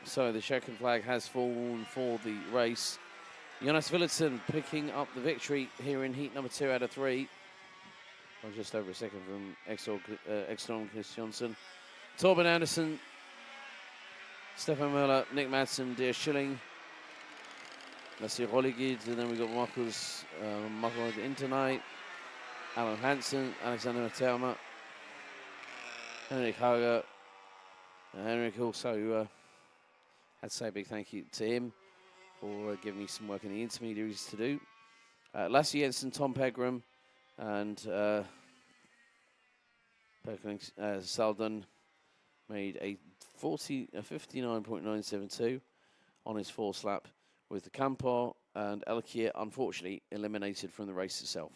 So the checkered flag has fallen for the race. Jonas Villerson picking up the victory here in heat number 2 out of 3. Well, just over a second from Ekström Christiansen. Torben Andersen, Stefan Möller, Nick Madsen, Dear Schilling, Lasse Rolligid, and then we've got Marcus Internight, Alan Hansen, Alexander Materma, Henrik Hager. Henrik also had to say a big thank you to him for giving me some work in the intermediaries to do. Lasse Jensen, Tom Pegram, and Perkins Salden made a 59.972 on his 4th lap, with the Kampar and Elkier unfortunately eliminated from the race itself.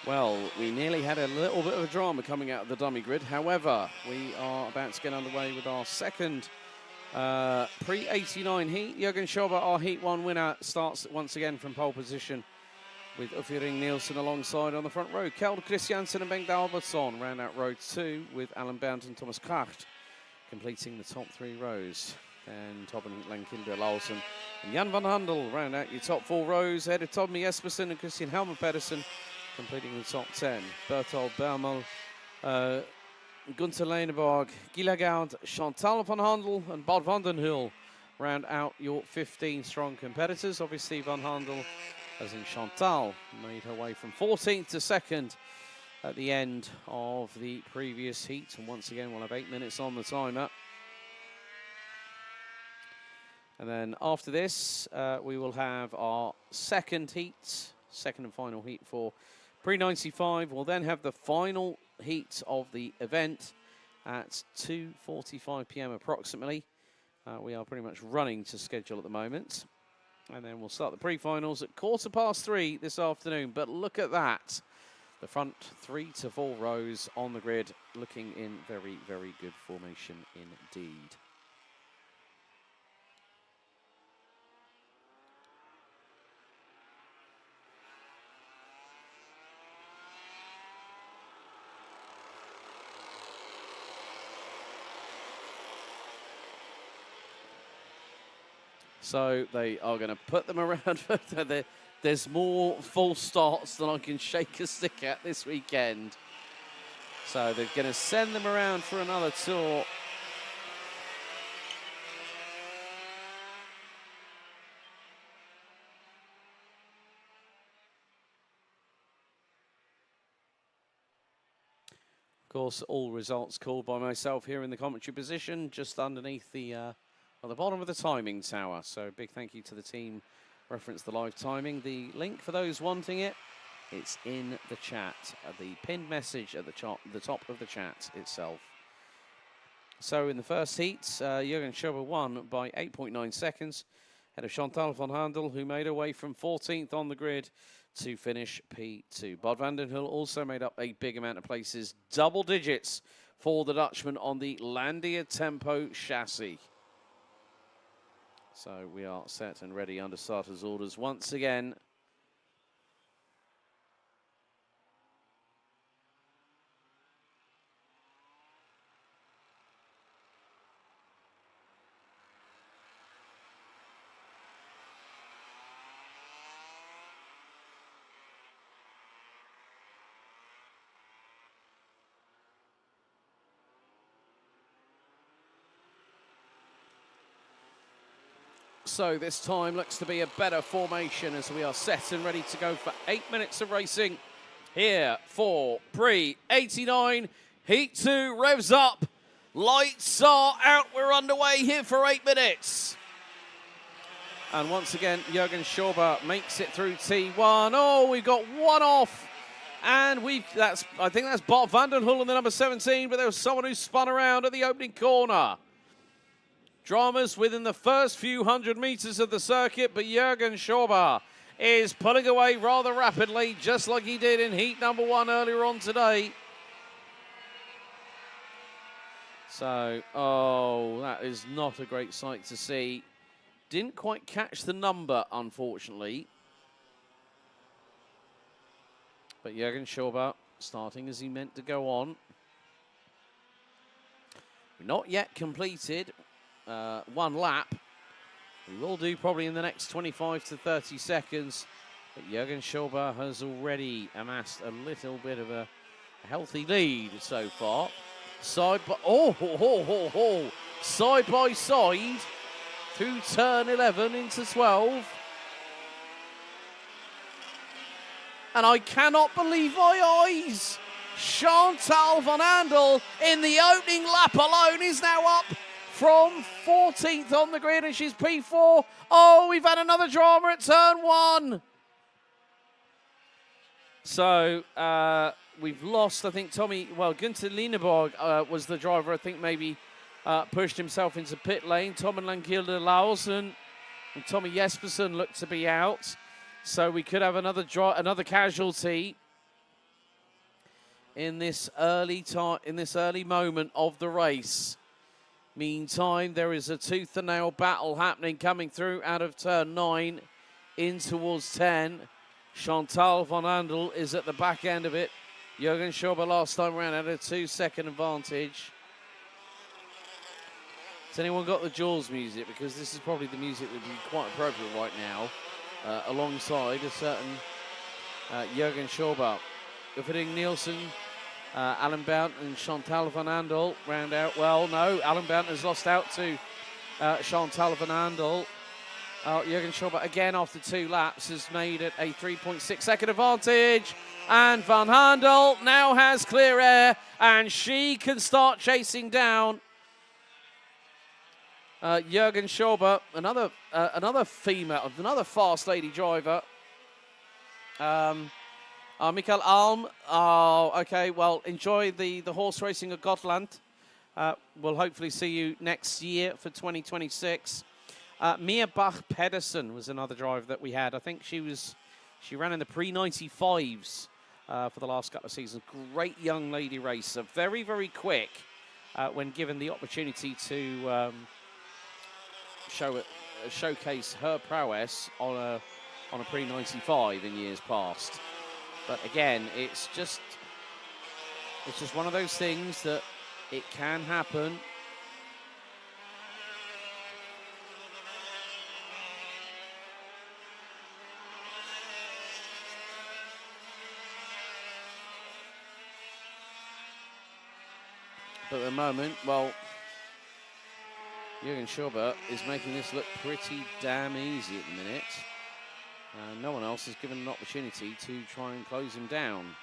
Well, we nearly had a little bit of a drama coming out of the dummy grid. However, we are about to get underway with our second Pre89 Heat. Jürgen Schober, our Heat 1 winner, starts once again from pole position with Uffe Ring Nielsen alongside on the front row. Kjeld Christiansen and Bengt Albertsson round out row 2 with Alan Berndt and Thomas Kracht completing the top 3 rows. And Tobben Lankilde Larsen and Jan van Handel round out your top 4 rows. Ahead of Tommy Espersen and Christian Helmer Pedersen completing the top 10. Bertolt Bermel, Gunther Leineborg, Gila Gaud, Chantal van Handel and Bart van den Hul round out your 15 strong competitors. Obviously Van Handel, as in Chantal, made her way from 14th to 2nd at the end of the previous heat. And once again, we'll have 8 minutes on the timer. And then after this, we will have our second heat, second and final heat for Pre95. We'll then have the final heat of the event at 2:45 p.m. approximately. We are pretty much running to schedule at the moment. And then we'll start the pre-finals at 3:15 this afternoon. But look at that. The front 3 to 4 rows on the grid looking in very, very good formation indeed. So they are going to put them around. There's more false starts than I can shake a stick at this weekend. So they're going to send them around for another tour. Of course, all results called by myself here in the commentary position, just underneath the at the bottom of the timing tower. So big thank you to the team. Reference the live timing. The link for those wanting it, it's in the chat. The pinned message at the top of the chat itself. So in the first heat, Jürgen Schober won by 8.9 seconds. Ahead of Chantal van Handel, who made her way from 14th on the grid to finish P2. Bob van den Hul also made up a big amount of places. Double digits for the Dutchman on the Landia Tempo chassis. So we are set and ready under starters orders once again. So this time looks to be a better formation as we are set and ready to go for 8 minutes of racing here for Pre89 Heat 2. Revs up, lights are out, we're underway here for 8 minutes. And once again, Jürgen Schober makes it through T1. Oh, we've got one off. And I think that's Bob van den Hul in the number 17, but there was someone who spun around at the opening corner. Dramas within the first few 100 meters of the circuit, but Jürgen Schober is pulling away rather rapidly, just like he did in heat number 1 earlier on today. So, oh, that is not a great sight to see. Didn't quite catch the number, unfortunately. But Jürgen Schober starting as he meant to go on. Not yet completed. 1 lap. We will do probably in the next 25 to 30 seconds. But Jürgen Schober has already amassed a little bit of a healthy lead so far. Side by side by side through turn 11 into 12. And I cannot believe my eyes. Chantal van Handel in the opening lap alone is now up from 14th on the grid, and she's P4. Oh, we've had another drama at turn 1. So we've lost, I think, Gunther Lieneborg was the driver, I think maybe pushed himself into pit lane. Tommen Lankilde Lausen and Tommy Jespersen look to be out. So we could have another casualty in this early moment of the race. Meantime, there is a tooth and nail battle happening coming through out of turn 9 in towards 10. Chantal van Handel is at the back end of it. Jürgen Schober last time around had a 2-second advantage. Has anyone got the Jaws music? Because this is probably the music that would be quite appropriate right now, alongside a certain Jürgen Schober. Ufferding Nielsen, Alan Bount and Chantal van Handel round out. Well, no, Alan Bount has lost out to Chantal van Handel. Jürgen Schauber again after 2 laps has made it a 3.6 second advantage. And Van Handel now has clear air and she can start chasing down Jürgen Schauber, another female, another fast lady driver. Michael Alm, okay, well, enjoy the horse racing at Gotland. We'll hopefully see you next year for 2026. Mia Bach-Pedersen was another driver that we had. I think she ran in the Pre95s for the last couple of seasons. Great young lady racer, very, very quick when given the opportunity to showcase her prowess on a Pre95 in years past. But again, it's just one of those things that it can happen. But at the moment, well, Jürgen Schauber is making this look pretty damn easy at the minute. No one else has given an opportunity to try and close him down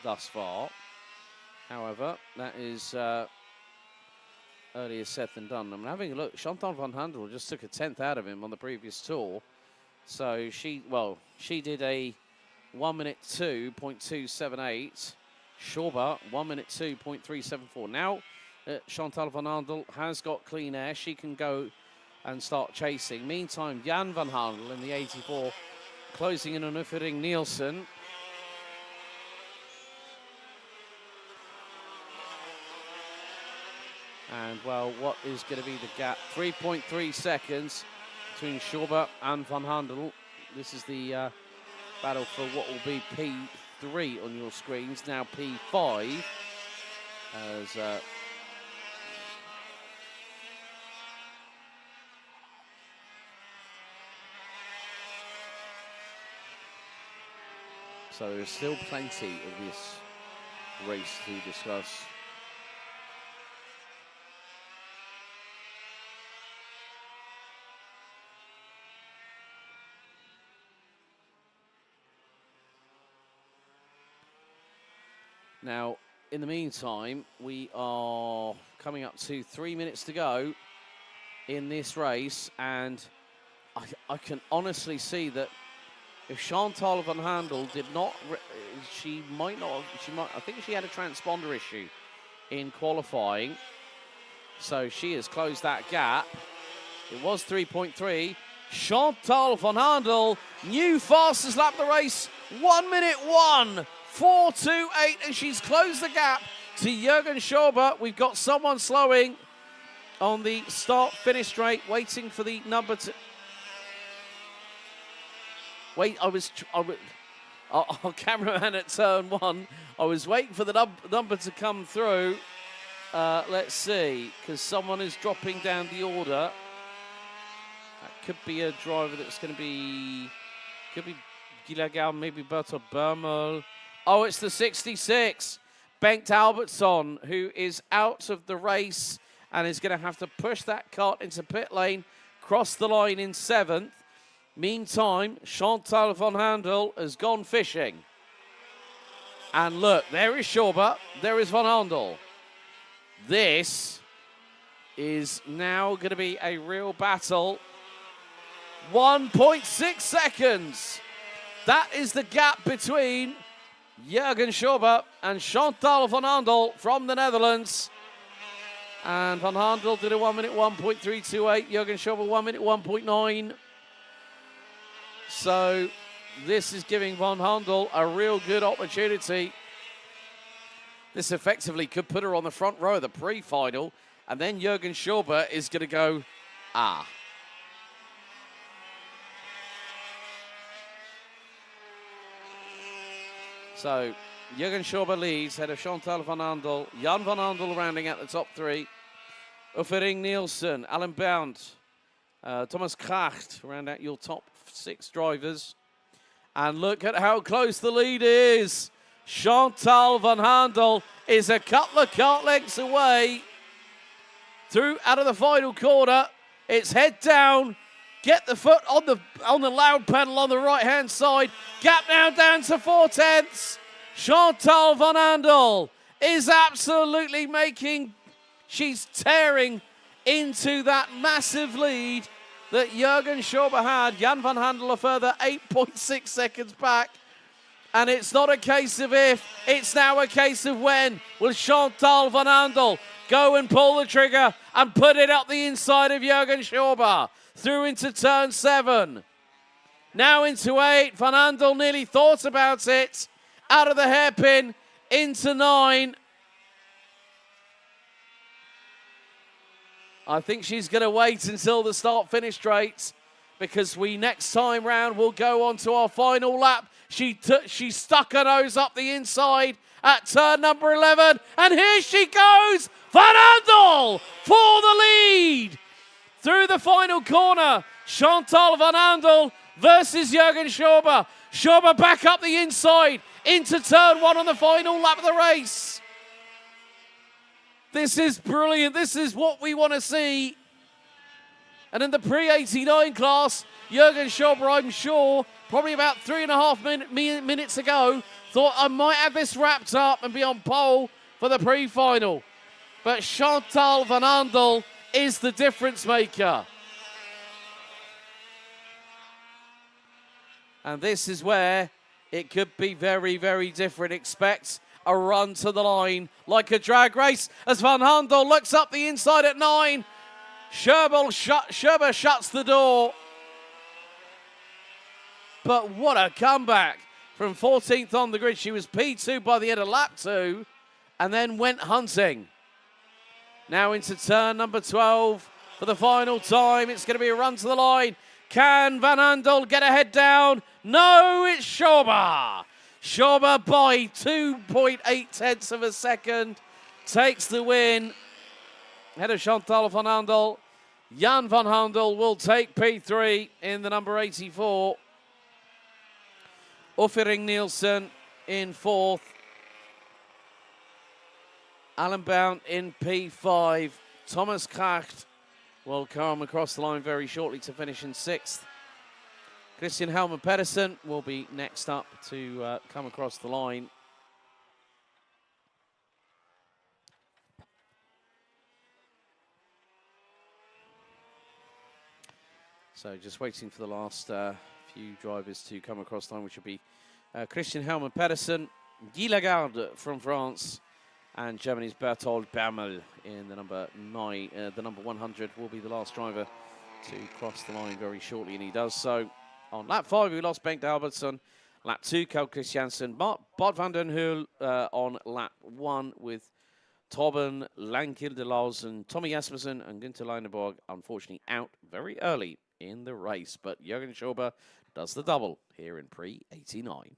thus far. However, that is earlier said than done. I'm having a look. Chantal van Handel just took a 10th out of him on the previous tour. So she did a 1 minute 2.278. Schauber 1 minute 2.374. Now Chantal van Handel has got clean air. She can go and start chasing. Meantime, Jan van Handel in the 84 closing in on Uffering Nielsen. And, well, what is going to be the gap? 3.3 seconds between Schauber and Van Handel. This is the battle for what will be P3 on your screens. Now P5 as... So there's still plenty of this race to discuss. Now, in the meantime, we are coming up to 3 minutes to go in this race, and I can honestly see that if Chantal van Handel did not, I think she had a transponder issue in qualifying. So she has closed that gap. It was 3.3. Chantal van Handel, new fastest lap of the race, 1 minute 1.428, and she's closed the gap to Jürgen Schauber. We've got someone slowing on the start-finish straight, waiting for the number to... Wait, our cameraman at turn 1, I was waiting for the number to come through. Let's see, because someone is dropping down the order. That could be a driver that's going to be, could be Gilligan, maybe Bertha Bermel. Oh, it's the 66, Bengt Albertsson, who is out of the race and is going to have to push that cart into pit lane, cross the line in 7th. Meantime, Chantal van Handel has gone fishing. And look, there is Schauber, there is Van Handel. This is now going to be a real battle. 1.6 seconds. That is the gap between Jürgen Schauber and Chantal van Handel from the Netherlands. And Van Handel did a 1 minute 1.328. Jürgen Schauber 1 minute 1.9. So this is giving Van Handel a real good opportunity. This effectively could put her on the front row of the pre-final, and then Jürgen Schauber is going to go, ah. So Jürgen Schauber leads, ahead of Chantal van Handel. Jan van Handel rounding out the top 3. Uffering Nielsen, Alan Bound, Thomas Kracht round out your top 6 drivers. And look at how close the lead is. Chantal van Handel is a couple of kart lengths away. Through out of the final corner. It's head down Get the foot on the loud pedal on the right-hand side. Gap now down to 4/10. Chantal van Andel is absolutely she's tearing into that massive lead that Jürgen Schauber had. Jan van Handel a further 8.6 seconds back. And it's not a case of if, it's now a case of when. Will Chantal van Andel go and pull the trigger and put it up the inside of Jürgen Schauber? Through into turn 7. Now into 8. Van Andel nearly thought about it. Out of the hairpin into 9. I think she's going to wait until the start-finish straight, because we next time round will go on to our final lap. She stuck her nose up the inside at turn number 11, and here she goes, Van Andel for the lead. Through the final corner, Chantal van Andel versus Jürgen Schauber. Schauber back up the inside into turn 1 on the final lap of the race. This is brilliant. This is what we want to see. And in the Pre89 class, Jürgen Schauber, I'm sure, probably about 3.5 minutes ago, thought I might have this wrapped up and be on pole for the pre-final. But Chantal van Andel is the difference maker. And this is where it could be very, very different. Expect a run to the line like a drag race as Van Handel looks up the inside at 9. Schauber shuts the door. But what a comeback from 14th on the grid. She was P2 by the end of lap 2 and then went hunting. Now into turn number 12 for the final time. It's going to be a run to the line. Can Van Andel get a head down? No, it's Schauber. Schauber by 2.8 tenths of a second takes the win. Ahead of Chantal van Andel. Jan van Handel will take P3 in the number 84. Uffering Nielsen in 4th. Alan Bount in P5. Thomas Kracht will come across the line very shortly to finish in 6th. Christian Helmer Pedersen will be next up to come across the line. So just waiting for the last few drivers to come across the line, which will be Christian Helmer Pedersen, Guy Lagarde from France, and Germany's Berthold Bermel in the number 9. The number 100 will be the last driver to cross the line very shortly, and he does so. On lap 5, we lost Bengt Albertson. Lap 2, Kjell Christiansen. Bart van den Hul on lap 1 with Torben Lankilde Larsen, Tommy Jaspersen, and Günther Leineborg, unfortunately out very early in the race. But Jürgen Schauber does the double here in Pre89.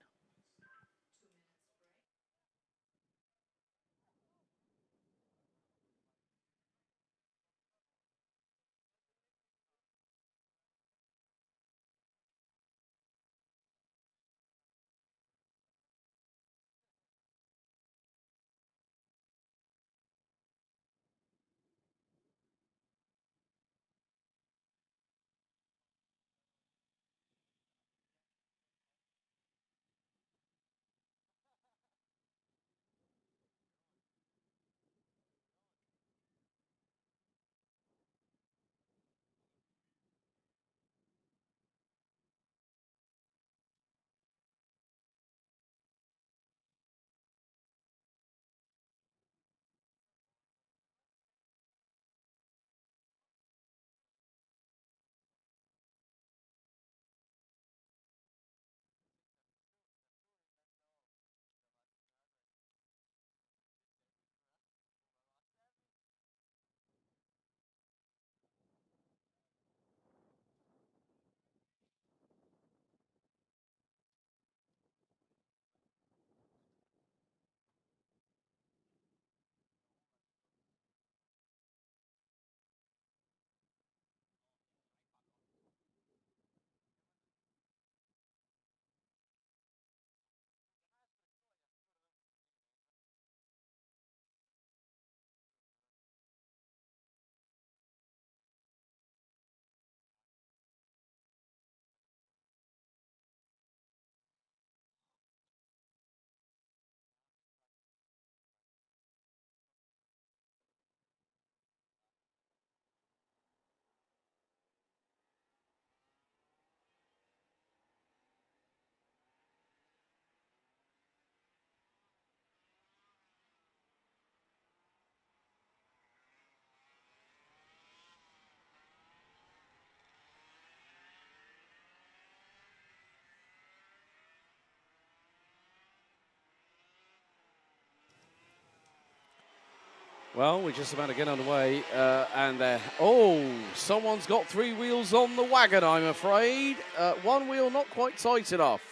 Well, we're just about to get underway, and oh, someone's got 3 wheels on the wagon, I'm afraid. 1 wheel not quite tight enough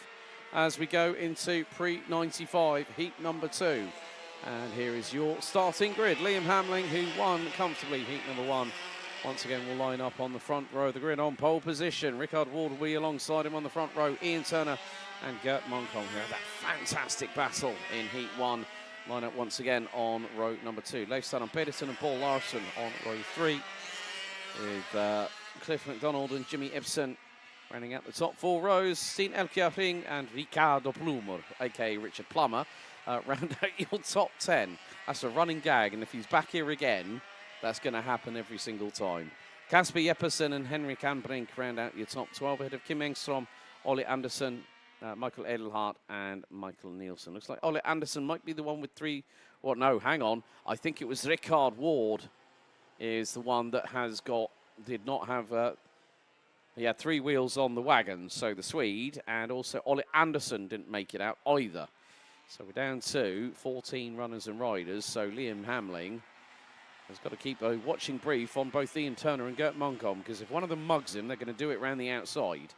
as we go into Pre95 Heat number 2. And here is your starting grid. Liam Hamling, who won comfortably Heat number 1, once again will line up on the front row of the grid on pole position. Rickard Ward will be alongside him on the front row. Ian Turner and Gert Moncomb, who had that fantastic battle in Heat 1. Line up once again on row number 2. Leif Pedersen and Paul Larsson on row 3, with Cliff McDonald and Jimmy Ibsen rounding out the top 4 rows. Steen Elkjæring and Ricardo Plumer, aka Richard Plummer, round out your top 10. That's a running gag, and if he's back here again, that's going to happen every single time. Kasper Jeppesen and Henrik Anbrink round out your top 12 ahead of Kim Engstrom, Ollie Anderson, Michael Edelhart and Michael Nielsen. Looks like Ole Anderson might be the one with 3. Well, no, hang on. I think it was Rickard Ward is the one that did not have, he had 3 wheels on the wagon. So the Swede, and also Ole Anderson didn't make it out either. So we're down to 14 runners and riders. So Liam Hamling has got to keep a watching brief on both Ian Turner and Gert Moncomb, because if one of them mugs him, they're going to do it around the outside.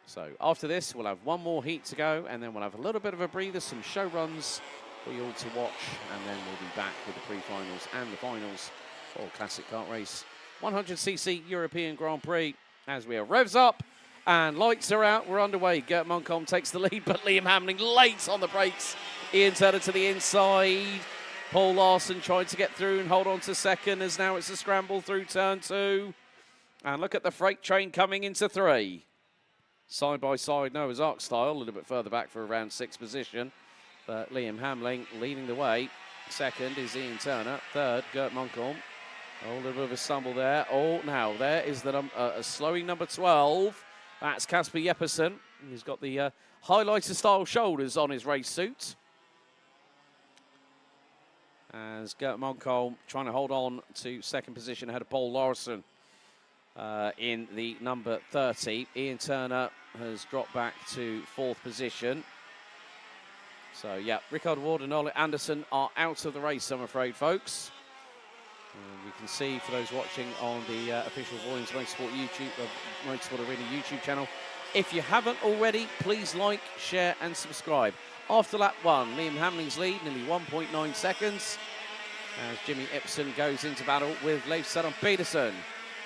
So after this, we'll have 1 more heat to go, and then we'll have a little bit of a breather, some show runs for you all to watch, and then we'll be back with the pre-finals and the finals for classic kart race 100cc European Grand Prix as we are revs up and lights are out. We're underway. Gert Moncomb takes the lead, but Liam Hamling late on the brakes. Ian Turner to the inside. Paul Larsson tried to get through and hold on to second, as now it's a scramble through turn 2. And look at the freight train coming into 3. Side by side, Noah's Ark style, a little bit further back for around 6th position. But Liam Hamling leading the way. Second is Ian Turner. Third, Gert Moncomb. Oh, a little bit of a stumble there. Oh, now there is a slowing number 12. That's Kasper Jeppesen. He's got the highlighter style shoulders on his race suit. As Gert Moncomb trying to hold on to 2nd position ahead of Paul Larsson. In the number 30. Ian Turner has dropped back to 4th position. So, yeah, Rickard Ward and Ole Anderson are out of the race, I'm afraid, folks. And you can see, for those watching on the official Vojens Motorsport Motorsport Arena YouTube channel, if you haven't already, please like, share and subscribe. After lap 1, Liam Hamling's lead, nearly 1.9 seconds, as Jimmy Ibsen goes into battle with Leif Pedersen.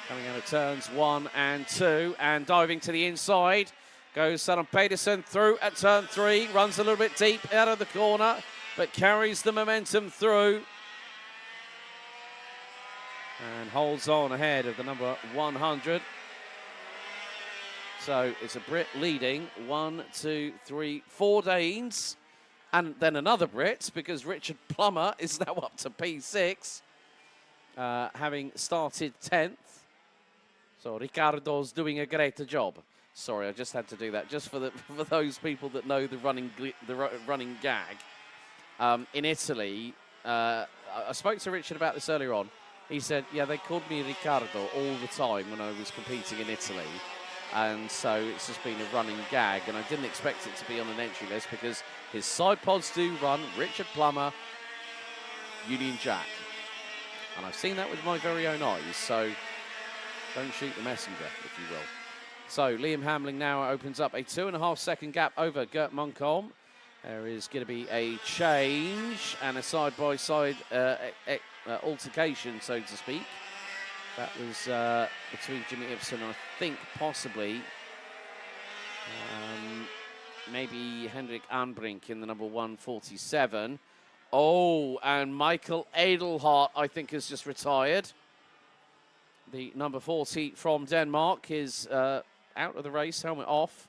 Coming out of turns 1 and 2, and diving to the inside goes Søren Pedersen through at turn 3, runs a little bit deep out of the corner, but carries the momentum through and holds on ahead of the number 100. So it's a Brit leading 1, 2, 3, 4 Danes, and then another Brit, because Richard Plummer is now up to P6, having started 10th. So Ricardo's doing a great job. Sorry, I just had to do that, just for those people that know the running gag. In Italy, I spoke to Richard about this earlier on. He said, yeah, they called me Ricardo all the time when I was competing in Italy. And so it's just been a running gag, and I didn't expect it to be on an entry list, because his side pods do run Richard Plummer, Union Jack. And I've seen that with my very own eyes, so don't shoot the messenger, if you will. So Liam Hamling now opens up a 2.5 second gap over Gert Moncomb. There is going to be a change and a side-by-side altercation, so to speak. That was between Jimmy Ibsen and I think possibly maybe Henrik Anbrink in the number 147. Oh, and Michael Edelhart, I think, has just retired. The number 40 from Denmark is out of the race, helmet off,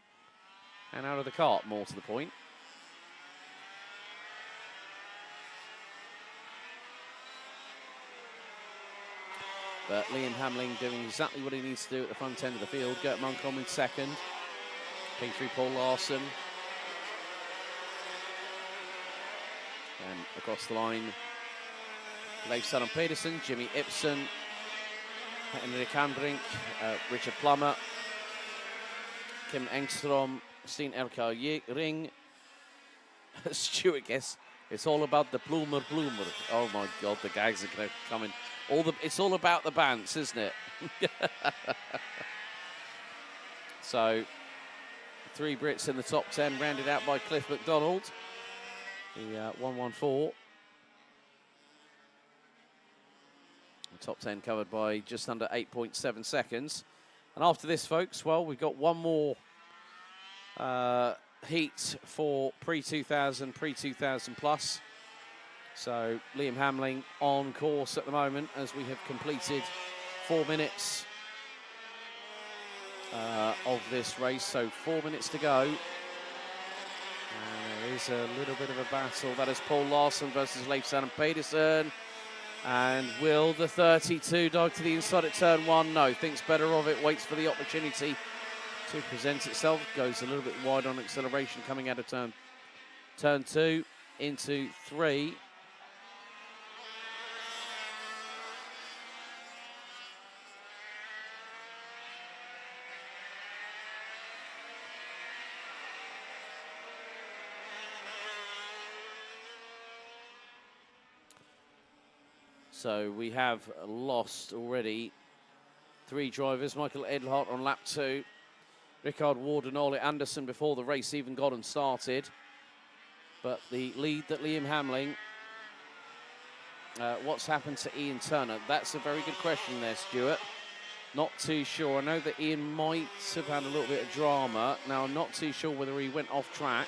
and out of the kart, more to the point. But Liam Hamling doing exactly what he needs to do at the front end of the field. Gert Moncomb in 2nd. P3 Paul Larsson. And across the line, Leif Pedersen, Jimmy Ibsen, Henrik Anbrink, Richard Plummer, Kim Engstrom, Steen Elkjæring, Stuart guess it's all about the plumer. Oh my God, the gags are going to come in. It's all about the bants, isn't it? So, 3 Brits in the top 10, rounded out by Cliff McDonald, the 114. The top 10 covered by just under 8.7 seconds. And after this, folks, well, we've got one more heat for Pre200, Pre2000 PLUS. So Liam Hamling on course at the moment as we have completed 4 minutes of this race. So 4 minutes to go. There is a little bit of a battle. That is Paul Larson versus Leif Sand Pedersen. And will the 32 dive to the inside at turn 1? No, thinks better of it, waits for the opportunity to present itself. Goes a little bit wide on acceleration coming out of turn 2 into 3. So we have lost already 3 drivers. Michael Edlhart on lap 2. Rickard Ward and Ole Anderson before the race even got and started. But the lead that Liam Hamling, what's happened to Ian Turner? That's a very good question there, Stuart. Not too sure. I know that Ian might have had a little bit of drama. Now, I'm not too sure whether he went off track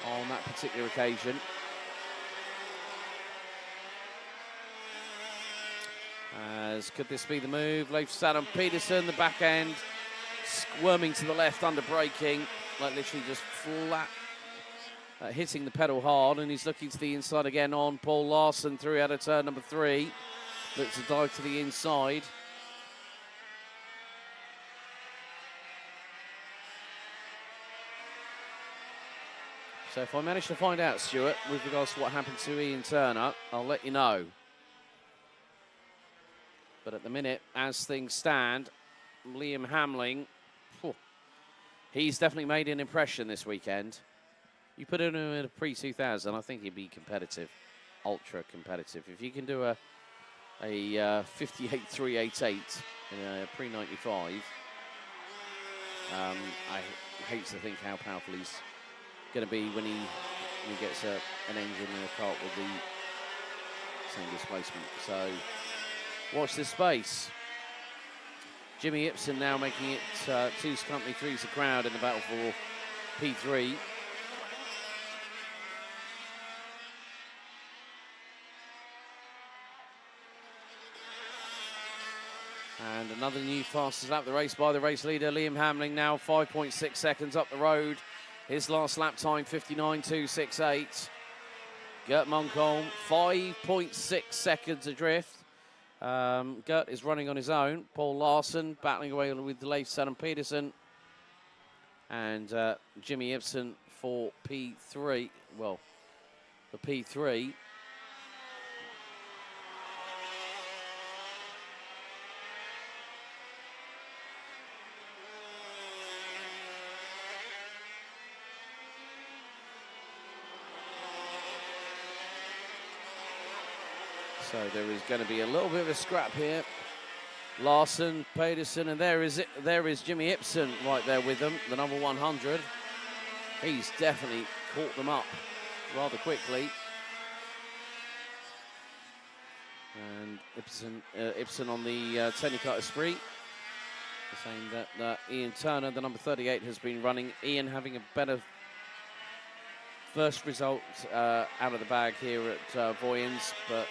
on that particular occasion. As could this be the move? Leif Sand Pedersen, the back end, squirming to the left under braking, like literally just flat, hitting the pedal hard, and he's looking to the inside again on Paul Larson through out of turn number 3. Looks to dive to the inside. So if I manage to find out, Stuart, with regards to what happened to Ian Turner, I'll let you know. But at the minute, as things stand, Liam Hamling, he's definitely made an impression this weekend. You put him in a Pre-2000, I think he'd be competitive, ultra competitive. If you can do a 58.388 in a Pre95, I hate to think how powerful he's going to be when he gets an engine and a cart with the same displacement. So watch this space. Jimmy Ipsen now making it 2 company, 3's the crowd in the battle for P3. And another new fastest lap of the race by the race leader, Liam Hamling, now 5.6 seconds up the road. His last lap time, 59.268. Gert Munkholm, 5.6 seconds adrift. Gert is running on his own. Paul Larson battling away with Leif Sand Pedersen. And Jimmy Ipsen for P3. Well, for P3. So there is going to be a little bit of a scrap here. Larson, Pedersen, and there is Jimmy Ipsen right there with them, the number 100. He's definitely caught them up rather quickly. And Ipsen on the Technical Esprit, saying that Ian Turner, the number 38, has been running. Ian having a better first result out of the bag here at Vojens, but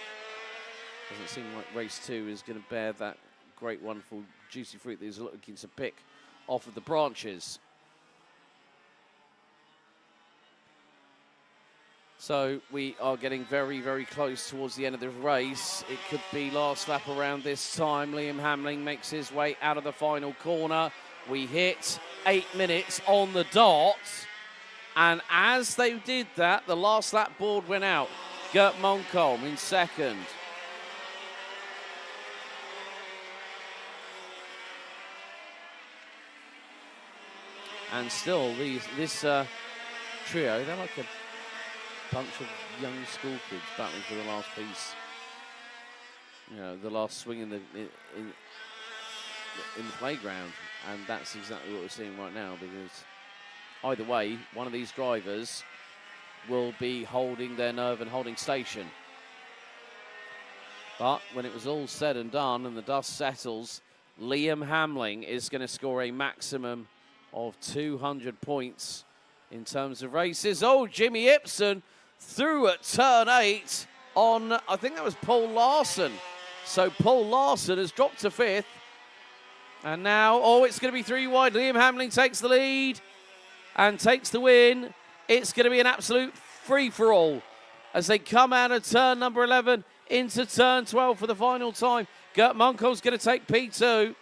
doesn't seem like race 2 is going to bear that great, wonderful, juicy fruit that he's looking to pick off of the branches. So we are getting very, very close towards the end of the race. It could be last lap around this time. Liam Hamling makes his way out of the final corner. We hit 8 minutes on the dot. And as they did that, the last lap board went out. Gert Munkholm in second. And still, this trio, they're like bunch of young school kids battling for the last piece. You know, the last swing in the playground, and that's exactly what we're seeing right now. Because either way, one of these drivers will be holding their nerve and holding station. But when it was all said and done and the dust settles, Liam Hamling is going to score a maximum of 200 points in terms of races. Oh, Jimmy Ibsen through at turn 8 on, I think that was Paul Larson. So Paul Larson has dropped to 5th. And now, oh, it's going to be 3 wide. Liam Hamling takes the lead and takes the win. It's going to be an absolute free-for-all as they come out of turn number 11 into turn 12 for the final time. Gert Munkel's going to take P2.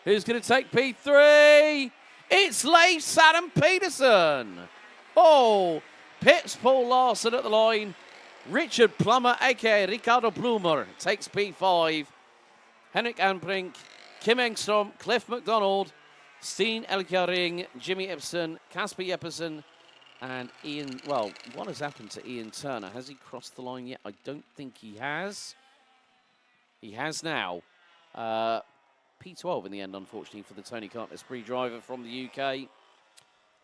Who's going to take P3? It's Leif Saddam Peterson. Oh, pips Paul Larson at the line. Richard Plummer, a.k.a. Ricardo Blumer, takes P5. Henrik Anbrink, Kim Engstrom, Cliff McDonald, Steen Elkjaring, Jimmy Ibsen, Casper Jeppesen, and Ian. Well, what has happened to Ian Turner? Has he crossed the line yet? I don't think he has. He has now. P12 in the end, unfortunately, for the Tony Kart Esprit driver from the UK.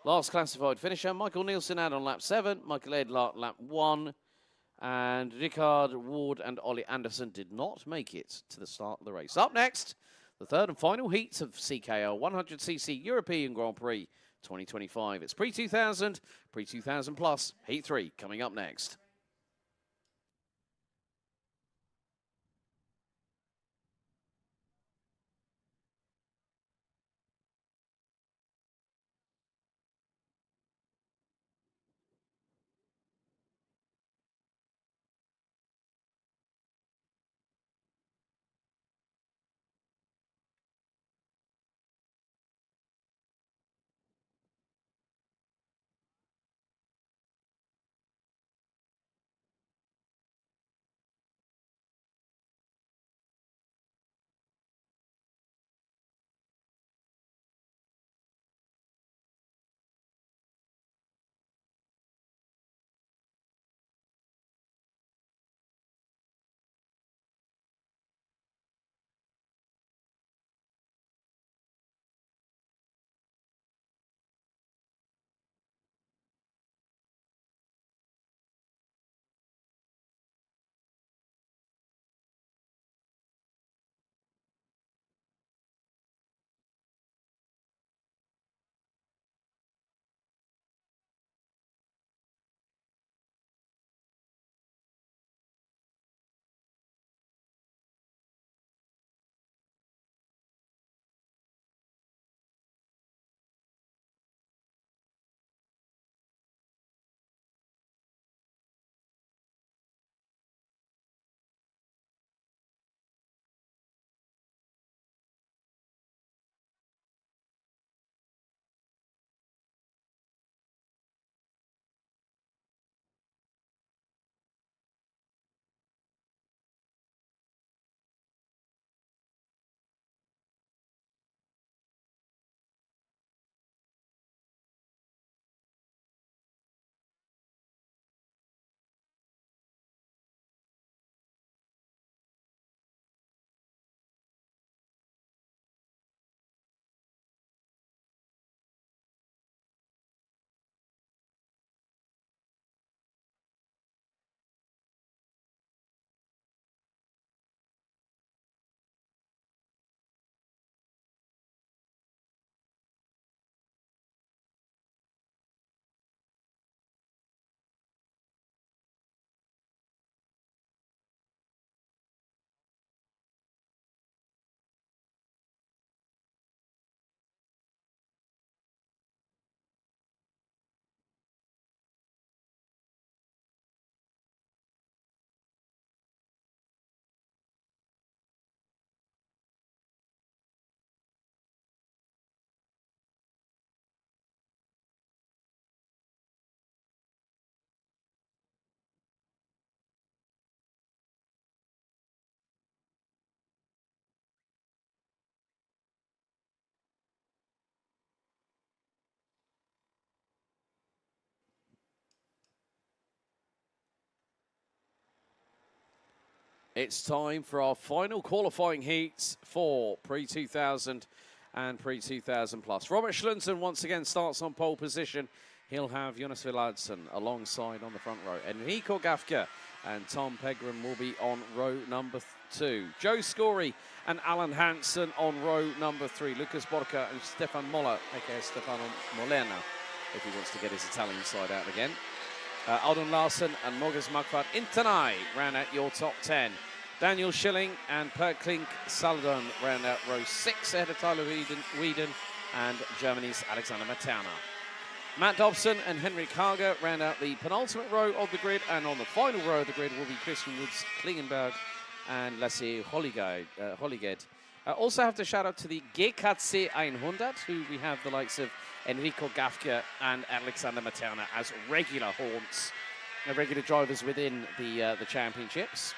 Last classified finisher, Michael Nielsen out on lap 7, Michael Edlart lap 1, and Rickard Ward and Ollie Anderson did not make it to the start of the race. Up next, the third and final heats of CKR 100cc European Grand Prix 2025. It's Pre2000, Pre2000 PLUS, Heat 3 coming up next. It's time for our final qualifying heats for Pre2000 and Pre2000 PLUS. Robert Schlunsen once again starts on pole position. He'll have Jonas Villadsen alongside on the front row. Enrico Gafka and Tom Pegram will be on row number 2. Joe Scory and Alan Hansen on row number 3. Lucas Borca and Stefan Moller, aka Stefano Molena, if he wants to get his Italian side out again. Aldon Larsen and Mogens Magfart Internai round out your top 10. Daniel Schilling and Per Klink Saladon round out row 6 ahead of Tyler Whedon and Germany's Alexander Materna. Matt Dobson and Henrik Hager round out the penultimate row of the grid, and on the final row of the grid will be Christian Woods Klingenberg and Lasse Holliged. Also have to shout out to the GKC 100, who we have the likes of Enrico Gafka and Alexander Materna as regular haunts, regular drivers within the championships.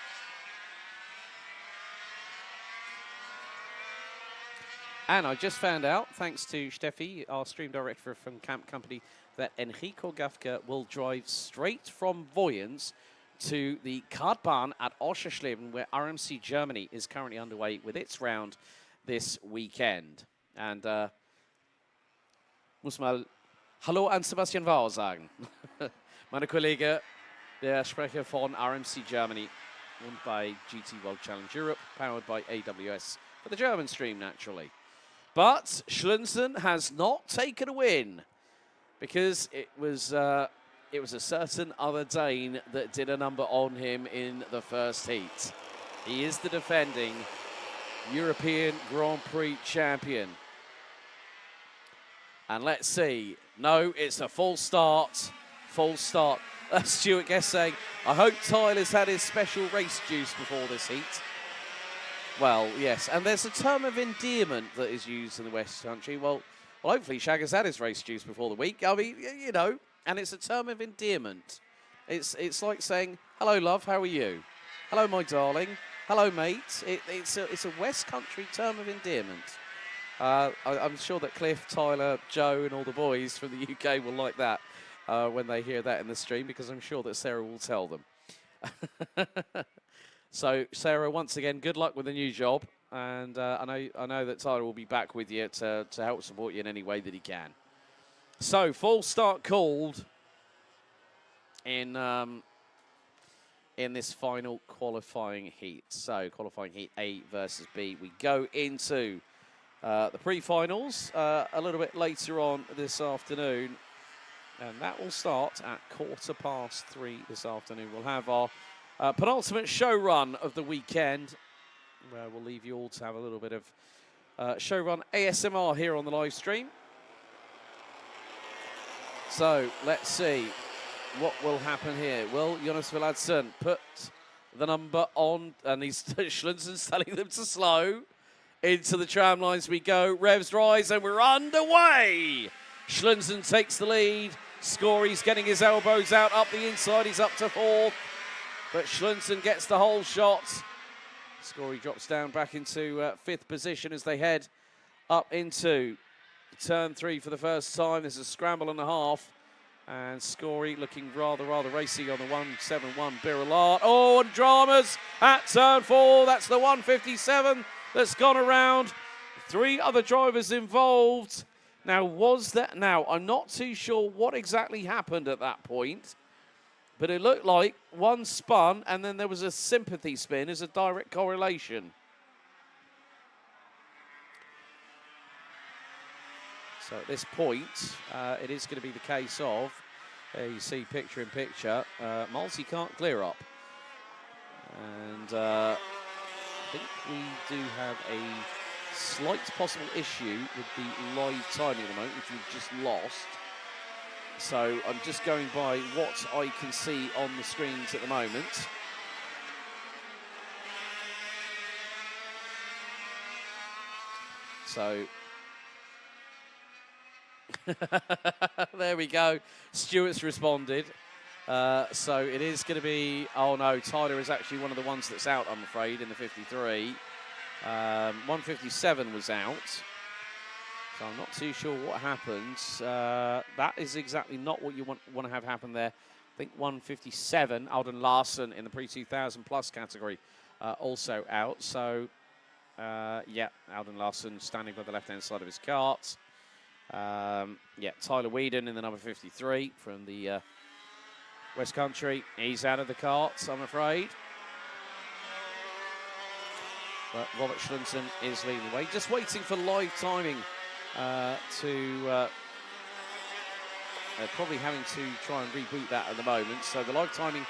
And I just found out, thanks to Steffi, our stream director from Camp Company, that Enrico Gafka will drive straight from Vojens to the Kartbahn at Oschersleben, where RMC Germany is currently underway with its round this weekend. And muss mal Hallo an Sebastian Vauer sagen. Meine Kollege, der Sprecher von RMC Germany und bei GT World Challenge Europe, powered by AWS, for the German stream, naturally. But Schlunsen has not taken a win, because it was a certain other Dane that did a number on him in the first heat. He is the defending European Grand Prix champion. And let's see. No, it's a full start. Full start. Stuart Guest saying, I hope Tyler's had his special race juice before this heat. Well, yes, and there's a term of endearment that is used in the West Country. Well, hopefully Shagger's had his race juice before the week. I mean, you know, and it's a term of endearment. It's like saying, hello, love, how are you? Hello, my darling. Hello, mate. It's a West Country term of endearment. I'm sure that Cliff, Tyler, Joe, and all the boys from the UK will like that when they hear that in the stream, because I'm sure that Sarah will tell them. So, Sarah, once again, good luck with the new job. And I know that Tyler will be back with you to help support you in any way that he can. So, full start called in this final qualifying heat. So, qualifying heat A versus B. We go into the pre-finals a little bit later on this afternoon. And that will start at 3:15 this afternoon. We'll have our penultimate show run of the weekend, where we'll leave you all to have a little bit of show run ASMR here on the live stream. So let's see what will happen here. Will Jonas Villadsen put the number on, and he's Schlunsen's telling them to slow. Into the tram lines we go, revs rise, and we're underway. Schlunsen takes the lead. Scory's getting his elbows out up the inside. He's up to 4th. But Schlunsen gets the whole shot. Scory drops down back into 5th position as they head up into turn 3 for the first time. There's a scramble and a half. And Scory looking rather racy on the 171 Birillard. Oh, and dramas at turn 4. That's the 157 that's gone around. 3 other drivers involved. Now, I'm not too sure what exactly happened at that point. But it looked like one spun, and then there was a sympathy spin as a direct correlation. So at this point, it is going to be the case of, there you see picture in picture, Malty can't clear up. And I think we do have a slight possible issue with the live timing at the moment, which we've just lost. So I'm just going by what I can see on the screens at the moment. So there we go. Stuart's responded. So it is going to be, oh no, Tyler is actually one of the ones that's out, I'm afraid, in the 53. 157 was out. So I'm not too sure what happens. That is exactly not what you want to have happen there. I think 157, Alden Larsen in the Pre2000 PLUS category, also out. So, yeah, Alden Larson standing by the left-hand side of his kart. Yeah, Tyler Whedon in the number 53 from the West Country. He's out of the karts, I'm afraid. But Robert Schlunsen is leading the way. Just waiting for live timing to... probably having to try and reboot that at the moment. So the live timing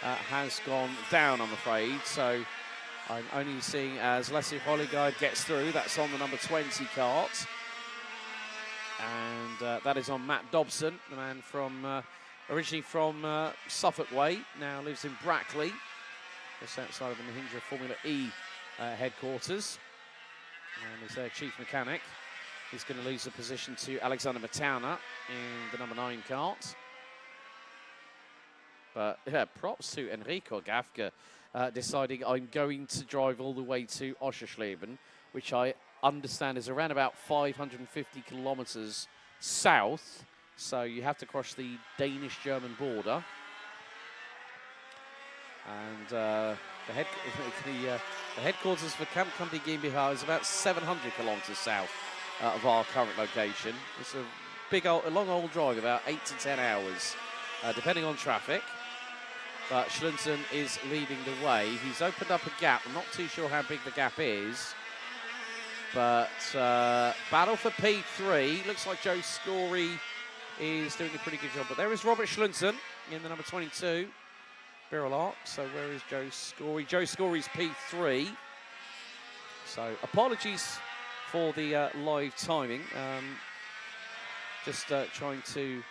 has gone down, I'm afraid. So I'm only seeing as Leslie Hollyguide gets through. That's on the number 20 kart. And that is on Matt Dobson, the man from originally from Suffolk Way, now lives in Brackley, just outside of the Mahindra Formula E headquarters. And is their chief mechanic. He's going to lose the position to Alexander Matauna in the number 9 kart. But yeah, props to Enrico Gafka deciding I'm going to drive all the way to Oschersleben, which I understand is around about 550 kilometers south. So you have to cross the Danish-German border. And the headquarters for Camp Company GmbH is about 700 kilometers south of our current location. It's a big, a long old drive, about 8 to 10 hours, depending on traffic. But Schlunsen is leading the way. He's opened up a gap. I'm not too sure how big the gap is. But battle for P3. Looks like Joe Scory is doing a pretty good job. But there is Robert Schlunsen in the number 22. Birrell Arc. So where is Joe Scory? Joe Scory's P3. So apologies for the live timing. Just trying to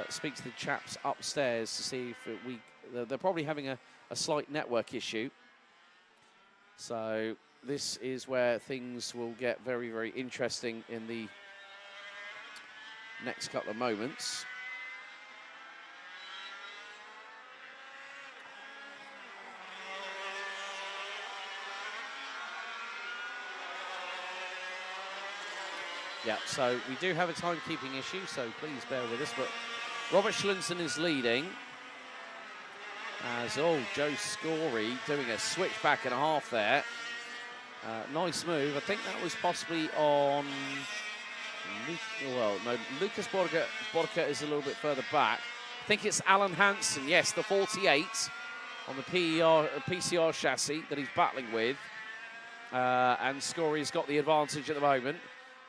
speak to the chaps upstairs to see if they're probably having a slight network issue. So this is where things will get very, very interesting in the next couple of moments. Yeah, so we do have a timekeeping issue, so please bear with us. But Robert Schlunsen is leading. As, Joe Scory doing a switchback and a half there. Nice move. I think that was possibly on... Well, no, Lucas Bodka is a little bit further back. I think it's Alan Hansen, yes, the 48 on the PCR chassis that he's battling with. And Scory's got the advantage at the moment.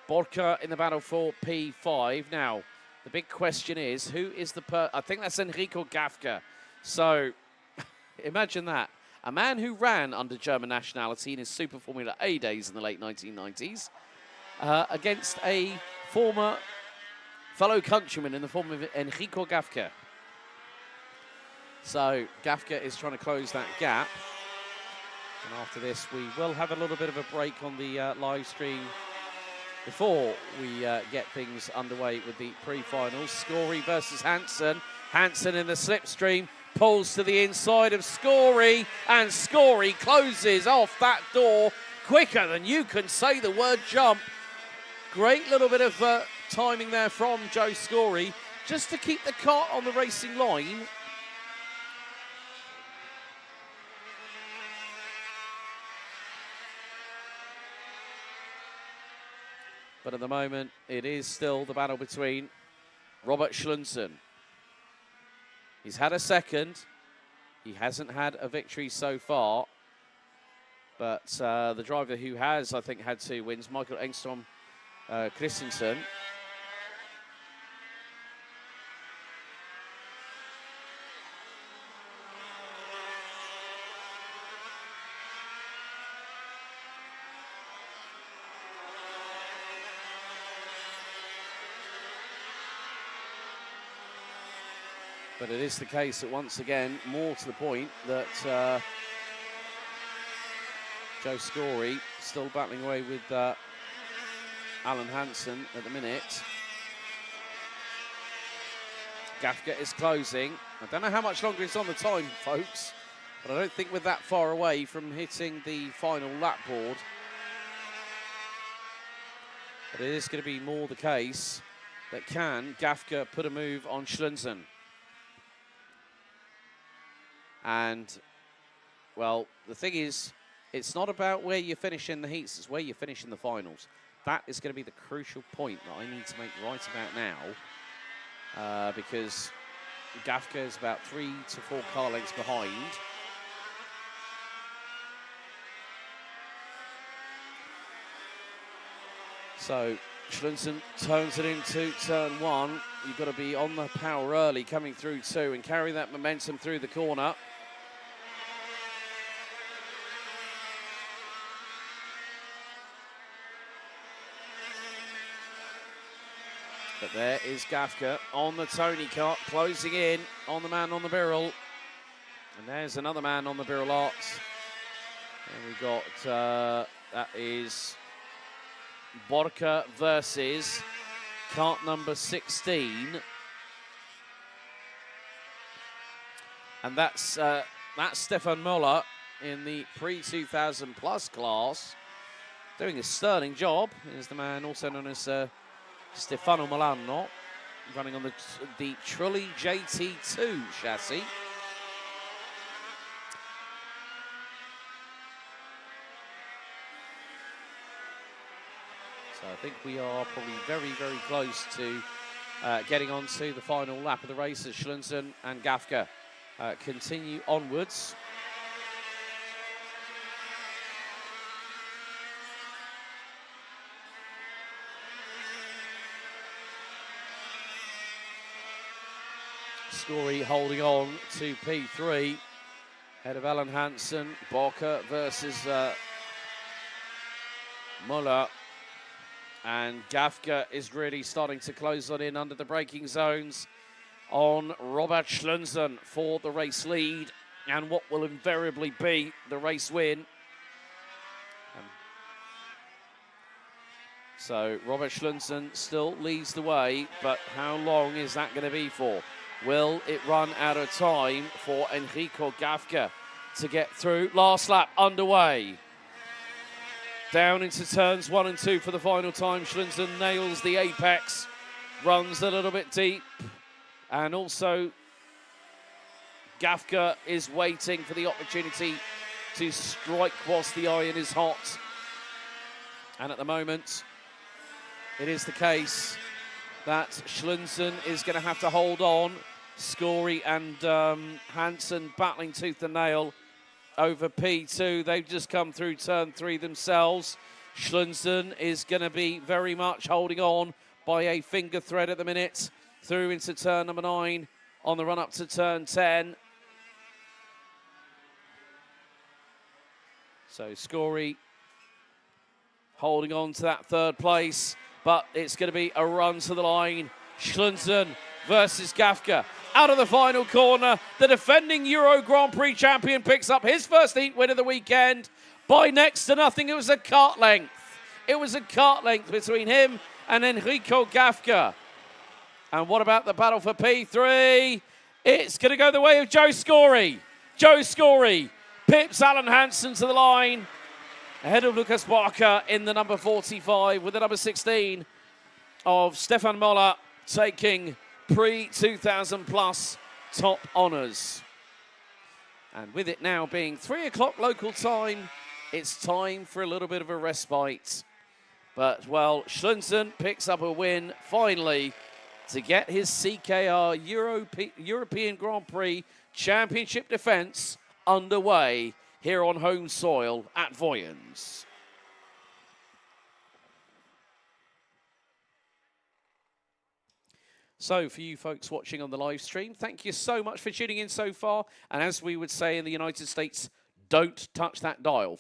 Bodka in the battle for P5. Now, the big question is, who is the I think that's Enrico Gafka. So, imagine that. A man who ran under German nationality in his Super Formula A days in the late 1990s against a former fellow countryman in the form of Enrico Gafka. So, Gafka is trying to close that gap. And after this, we will have a little bit of a break on the live stream before we get things underway with the pre-finals. Scory versus Hansen. Hansen in the slipstream pulls to the inside of Scory, and Scory closes off that door quicker than you can say the word jump. Great little bit of timing there from Joe Scory, just to keep the kart on the racing line. But at the moment, it is still the battle between Robert Schlunsen. He's had a second. He hasn't had a victory so far. But the driver who has, I think, had 2 wins, Michael Engstrom Christensen. But it is the case that, once again, more to the point, that Joe Scory still battling away with Alan Hansen at the minute. Gafka is closing. I don't know how much longer it's on the time, folks, but I don't think we're that far away from hitting the final lap board. But it is going to be more the case that can Gafka put a move on Schlunsen. And well, the thing is, it's not about where you finish in the heats, it's where you finish in the finals. That is going to be the crucial point that I need to make right about now, because Gafka is about 3 to 4 car lengths behind. So Schlunzen turns it into turn 1. You've got to be on the power early coming through 2 and carry that momentum through the corner. But there is Gafka on the Tony kart, closing in on the man on the Birrell. And there's another man on the Birrell Arts. And we got, that is Borka versus kart number 16. And that's Stefan Möller in the Pre2000 PLUS class, doing a sterling job. Is the man also known as Stefano Milano, running on the Trulli JT2 chassis. So I think we are probably very, very close to getting on to the final lap of the race as Schlunzen and Gafka continue onwards. Scory holding on to P3, ahead of Alan Hansen. Borka versus Muller. And Gafka is really starting to close on in under the braking zones on Robert Schlunzen for the race lead and what will invariably be the race win. So Robert Schlunzen still leads the way, but how long is that going to be for? Will it run out of time for Enrico Gafka to get through? Last lap underway. Down into turns 1 and 2 for the final time. Schlunzen nails the apex, runs a little bit deep, and also Gafka is waiting for the opportunity to strike whilst the iron is hot. And at the moment, it is the case that Schlunzen is going to have to hold on. Scory and Hansen battling tooth and nail over P2. They've just come through turn 3 themselves. Schlunzen is going to be very much holding on by a finger thread at the minute. Through into turn number 9 on the run up to turn 10. So Scory holding on to that 3rd place, but it's going to be a run to the line. Schlunzen versus Gafka. Out of the final corner, the defending Euro Grand Prix champion picks up his first heat win of the weekend by next to nothing. It was a kart length. It was a kart length between him and Enrico Gafka. And what about the battle for P3? It's going to go the way of Joe Scory. Joe Scory pips Alan Hansen to the line, ahead of Lucas Barker in the number 45, with the number 16 of Stefan Möller taking Pre2000 PLUS top honours. And with it now being 3 o'clock local time, it's time for a little bit of a respite. But, well, Schlunzen picks up a win, finally, to get his CKR European Grand Prix Championship defence underway here on home soil at Vojens. So for you folks watching on the live stream, thank you so much for tuning in so far. And as we would say in the United States, don't touch that dial.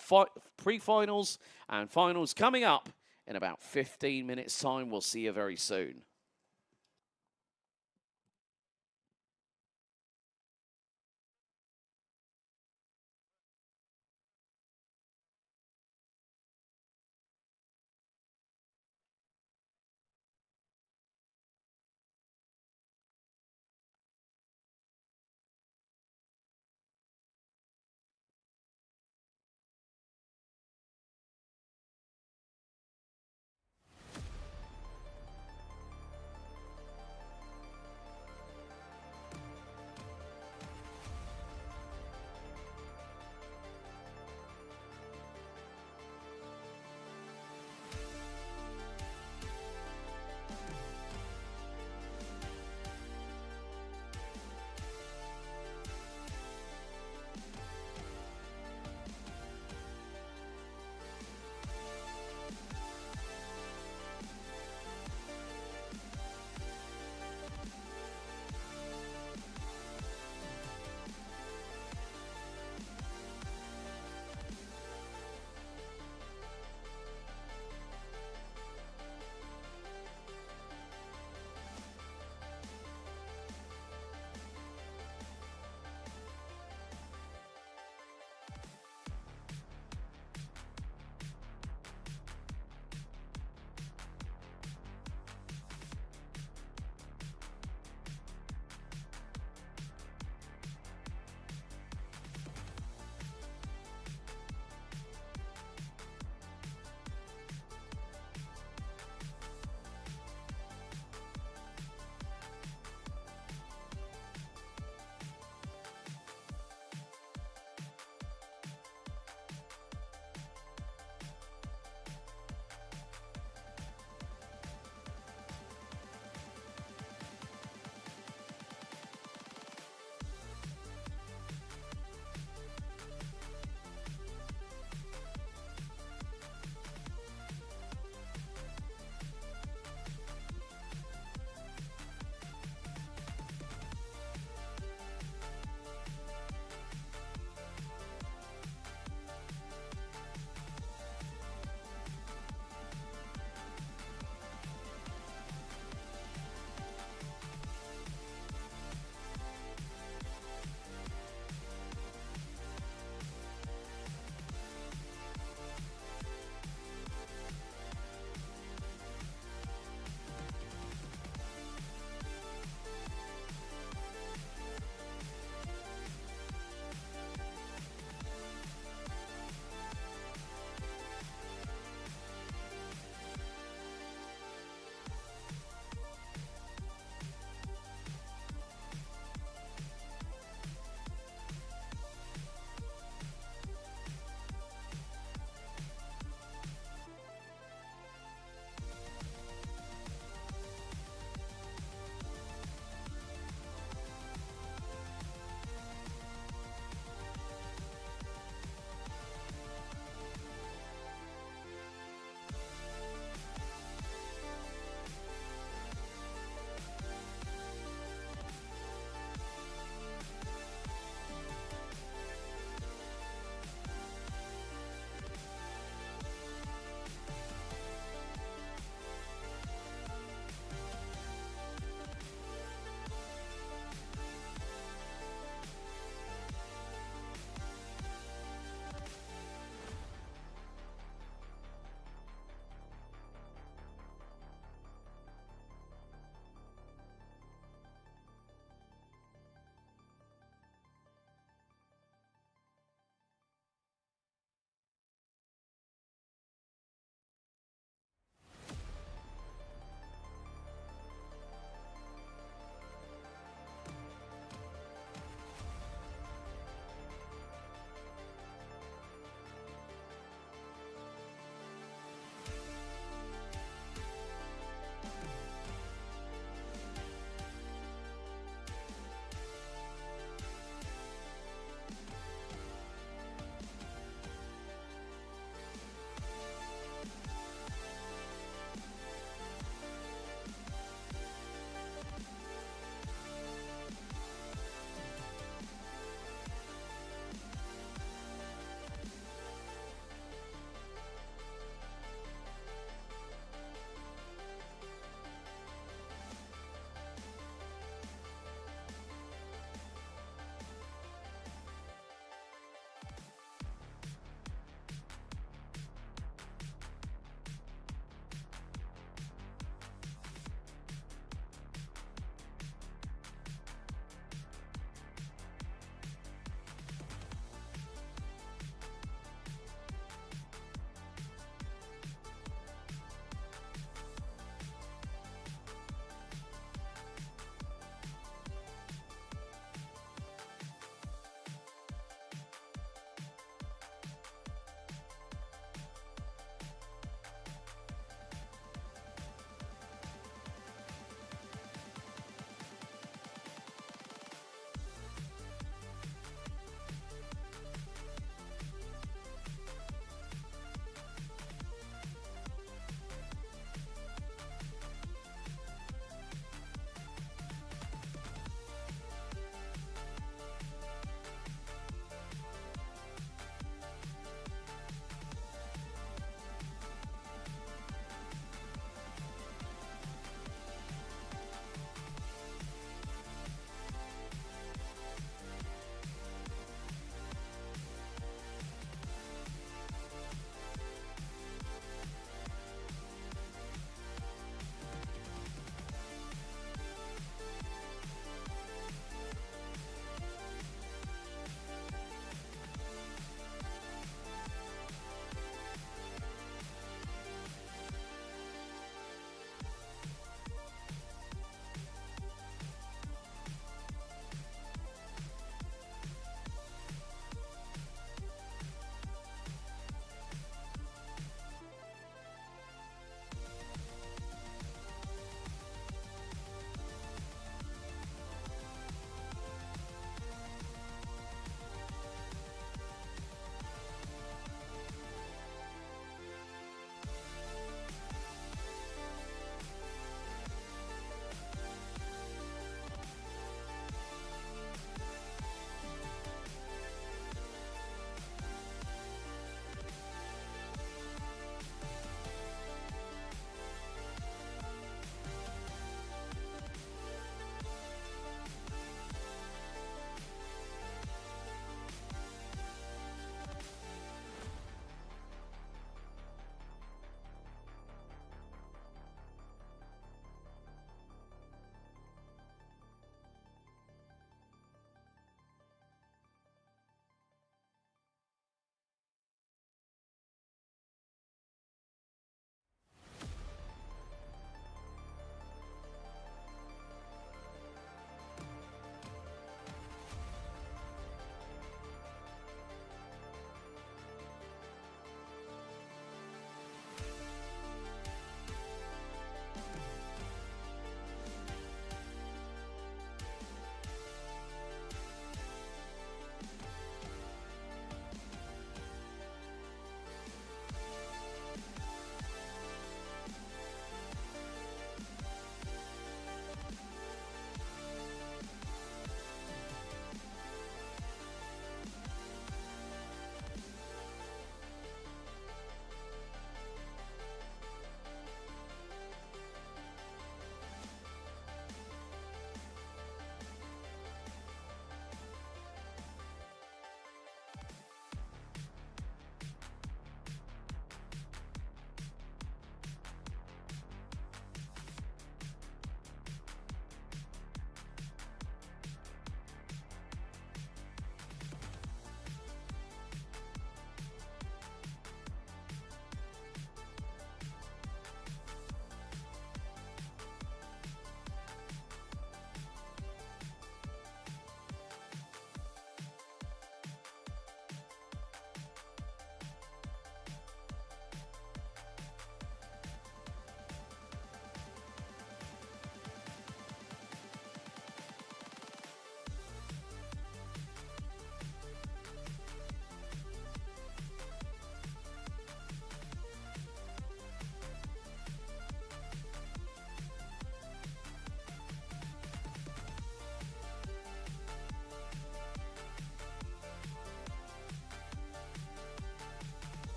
Pre-finals and finals coming up in about 15 minutes time. We'll see you very soon.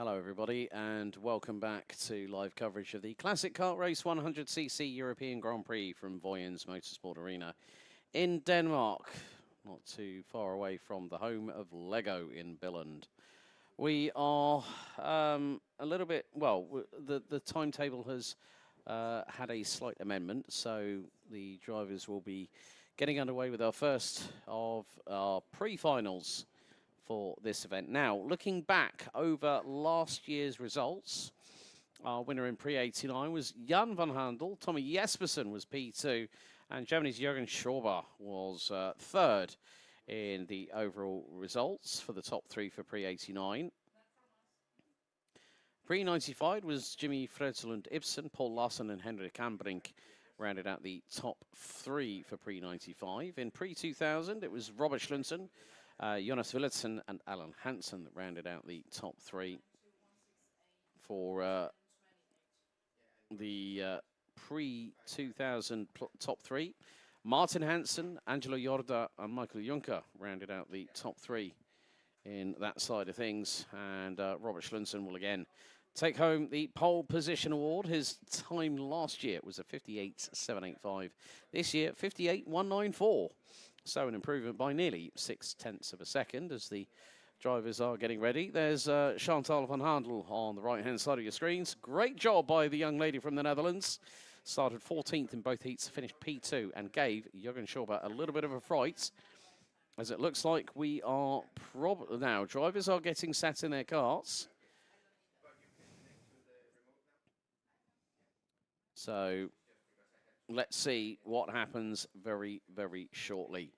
Hello everybody and welcome back to live coverage of the Classic Kart Race 100cc European Grand Prix from Vojens Motorsport Arena in Denmark, not too far away from the home of Lego in Billund. We are a little bit, well, the timetable has had a slight amendment, so the drivers will be getting underway with our first of our pre-finals for this event. Now, looking back over last year's results, our winner in Pre89 was Jan van Handel, Tommy Jespersen was P2, and Germany's Jürgen Schorber was third in the overall results for the top three for Pre89. Pre95 was Jimmy Fredzel and Ibsen, Paul Larsen and Henrik Kambrink rounded out the top three for Pre95. In Pre2000, it was Robert Schlunsen, Jonas Willitsen and Alan Hansen that rounded out the top three for the Pre2000 top three. Martin Hansen, Angelo Jorda and Michael Juncker rounded out the top three in that side of things. And Robert Schlunsen will again take home the pole position award. His time last year was a 58.785. This year, 58.194. So an improvement by nearly 0.6 of a second as the drivers are getting ready. There's Chantal van Handel on the right-hand side of your screens. Great job by the young lady from the Netherlands. Started 14th in both heats, finished P2 and gave Jürgen Schorber a little bit of a fright. As it looks like we are now, drivers are getting sat in their karts. So let's see what happens very, very shortly.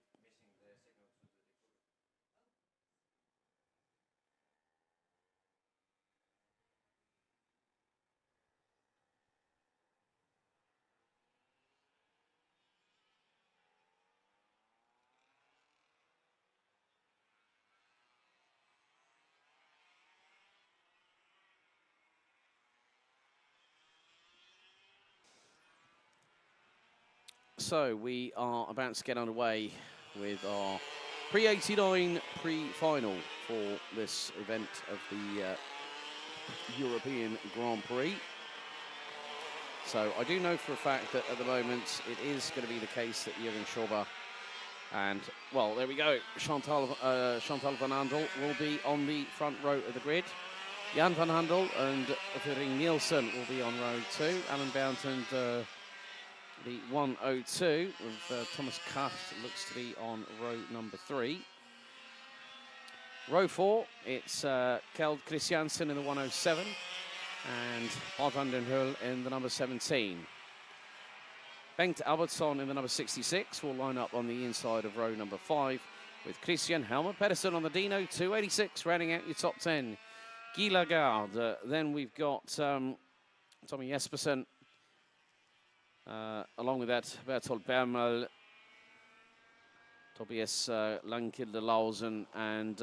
So we are about to get underway with our Pre89 Pre-final for this event of the European Grand Prix. So I do know for a fact that at the moment it is going to be the case that Jürgen Schorber and, well, there we go, Chantal van Handel will be on the front row of the grid. Jan van Handel and Vering Nielsen will be on row 2. Alan Bount and the 102 with Thomas Kraft looks to be on row number 3. Row 4, it's Kjeld Christiansen in the 107 and Bob van den Hul in the number 17. Bengt Albertsson in the number 66 will line up on the inside of row number 5 with Christian Helmer Pedersen on the Dino 286 rounding out your top 10. Guy Lagarde, then we've got Tommy Jespersen. Along with that, Bertolt Bermal, Tobias Lankilde Lausen, and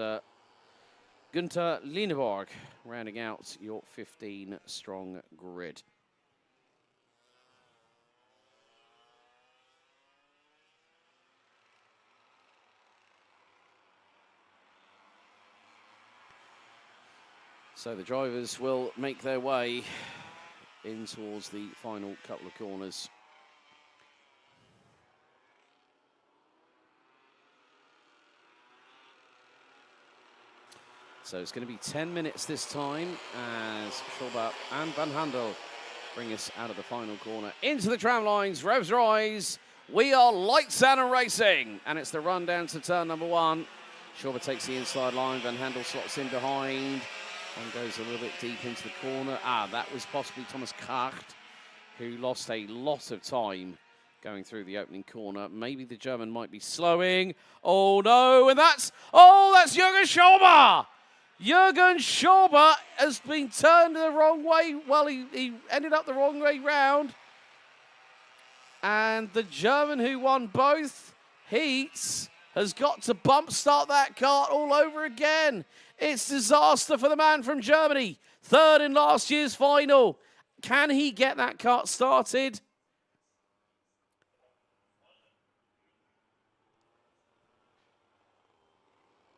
Günther Lineborg rounding out your 15-strong grid. So the drivers will make their way in towards the final couple of corners. So it's going to be 10 minutes this time as Schorber and Van Handel bring us out of the final corner. Into the tram lines, revs rise. We are lights out and racing. And it's the run down to turn number 1. Schorber takes the inside line. Van Handel slots in behind and goes a little bit deep into the corner. That was possibly Thomas Kracht, who lost a lot of time going through the opening corner. Maybe the German might be slowing. Oh, no, and that's Jürgen Schorber! Jürgen Schorber has been turned the wrong way. Well, he ended up the wrong way round. And the German who won both heats has got to bump start that kart all over again. It's disaster for the man from Germany. Third in last year's final. Can he get that kart started?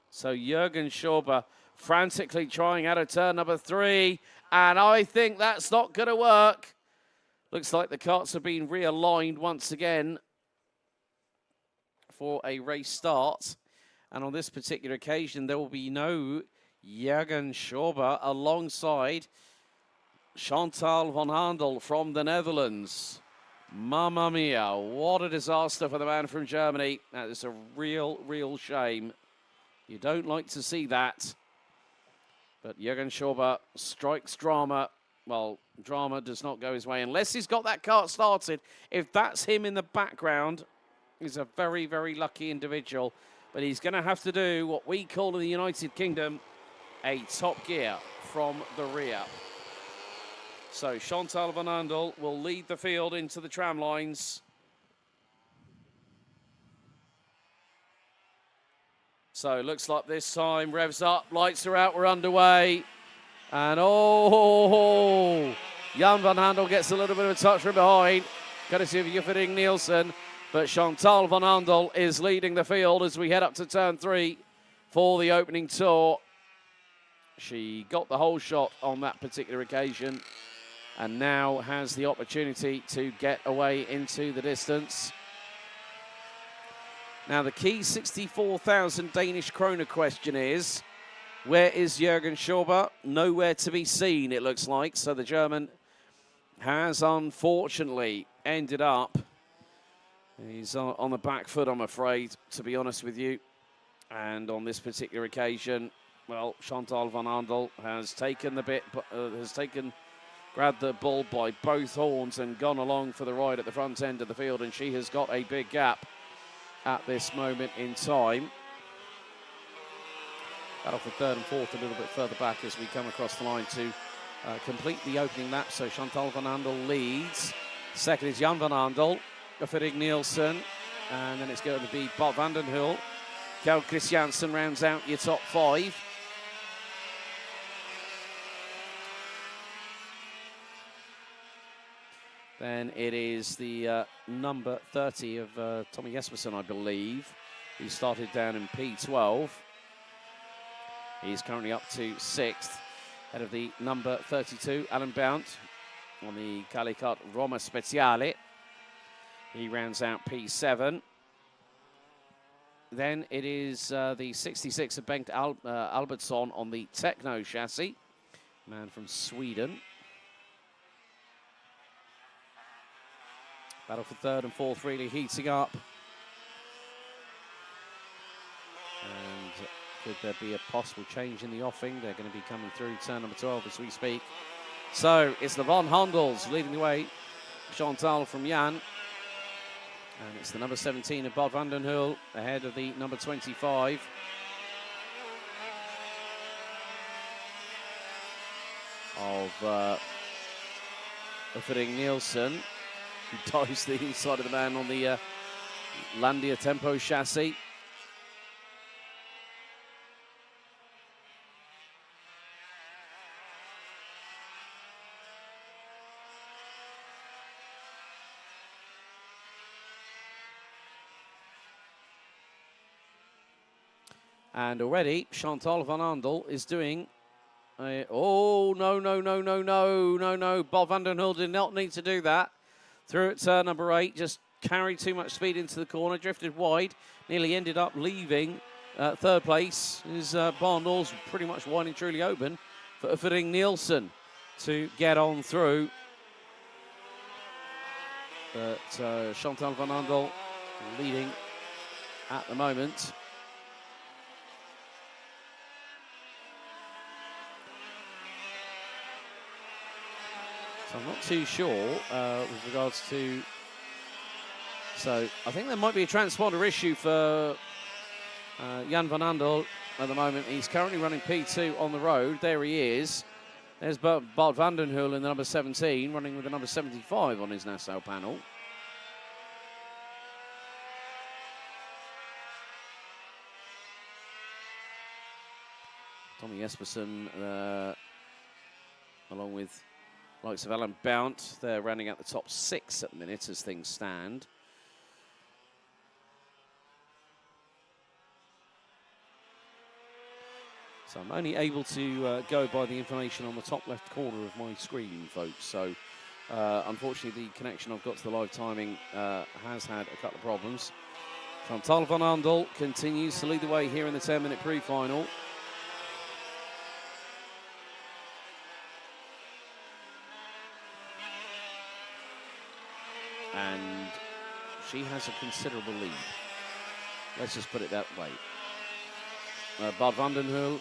So Jürgen Schorber frantically trying out of turn number 3. And I think that's not going to work. Looks like the karts have been realigned once again for a race start. And on this particular occasion, there will be no Jürgen Schorber alongside Chantal van Handel from the Netherlands. Mamma mia, what a disaster for the man from Germany. That is a real shame. You don't like to see that. But Jürgen Schorber strikes drama. Well, drama does not go his way unless he's got that kart started. If that's him in the background, he's a very lucky individual. But he's going to have to do what we call in the United Kingdom a top gear from the rear. So Chantal van Handel will lead the field into the tram lines. So it looks like this time, revs up, lights are out, we're underway. And oh, Jan van Handel gets a little bit of a touch from behind, courtesy of Juffering Nielsen. But Chantal van Handel is leading the field as we head up to turn 3 for the opening tour. She got the whole shot on that particular occasion and now has the opportunity to get away into the distance. Now the key 64,000 Danish kroner question is, where is Jürgen Schorber? Nowhere to be seen, it looks like. So the German has unfortunately ended up, he's on the back foot, I'm afraid, to be honest with you. And on this particular occasion, well, Chantal van Handel has taken the bit, grabbed the bull by both horns and gone along for the ride at the front end of the field. And she has got a big gap at this moment in time. Battle for third and fourth a little bit further back as we come across the line to complete the opening lap. So Chantal van Handel leads. Second is Jan van Handel, Juffering Nielsen, and then it's going to be Bob van den Hul. Kjell Christiansen rounds out your top 5. Then it is the number 30 of Tommy Jespersen, I believe. He started down in P12. He's currently up to 6th, ahead of the number 32, Alan Bount, on the Calicut Roma Speciale. He rounds out P7. Then it is the 66 of Bengt Albertsson on the Techno chassis, man from Sweden. Battle for third and fourth really heating up. And could there be a possible change in the offing? They're going to be coming through turn number 12 as we speak. So it's the Van Handels leading the way. Chantal from Jan. And it's the number 17 of Bob van den Hul ahead of the number 25. Of Juffering Nielsen, who dives the inside of the man on the Landia Tempo chassis. And already Chantal van Handel is doing oh, no. Bob van den Hul did not need to do that. Through at turn number 8, just carried too much speed into the corner, drifted wide, nearly ended up leaving third place. His barn doors pretty much wide and truly open for Juffering Nielsen to get on through. But Chantal van Handel leading at the moment. So I'm not too sure with regards to... So I think there might be a transponder issue for Jan van Handel at the moment. He's currently running P2 on the road. There he is. There's Bart van den Hul in the number 17, running with the number 75 on his Nassau panel. Tommy Jespersen, along with likes of Alan Bount, they're running at the top 6 at the minute as things stand. So I'm only able to go by the information on the top left corner of my screen, folks. So unfortunately, the connection I've got to the live timing has had a couple of problems. Chantal van Andel continues to lead the way here in the 10-minute pre-final. And she has a considerable lead. Let's just put it that way. Bart van den Hul,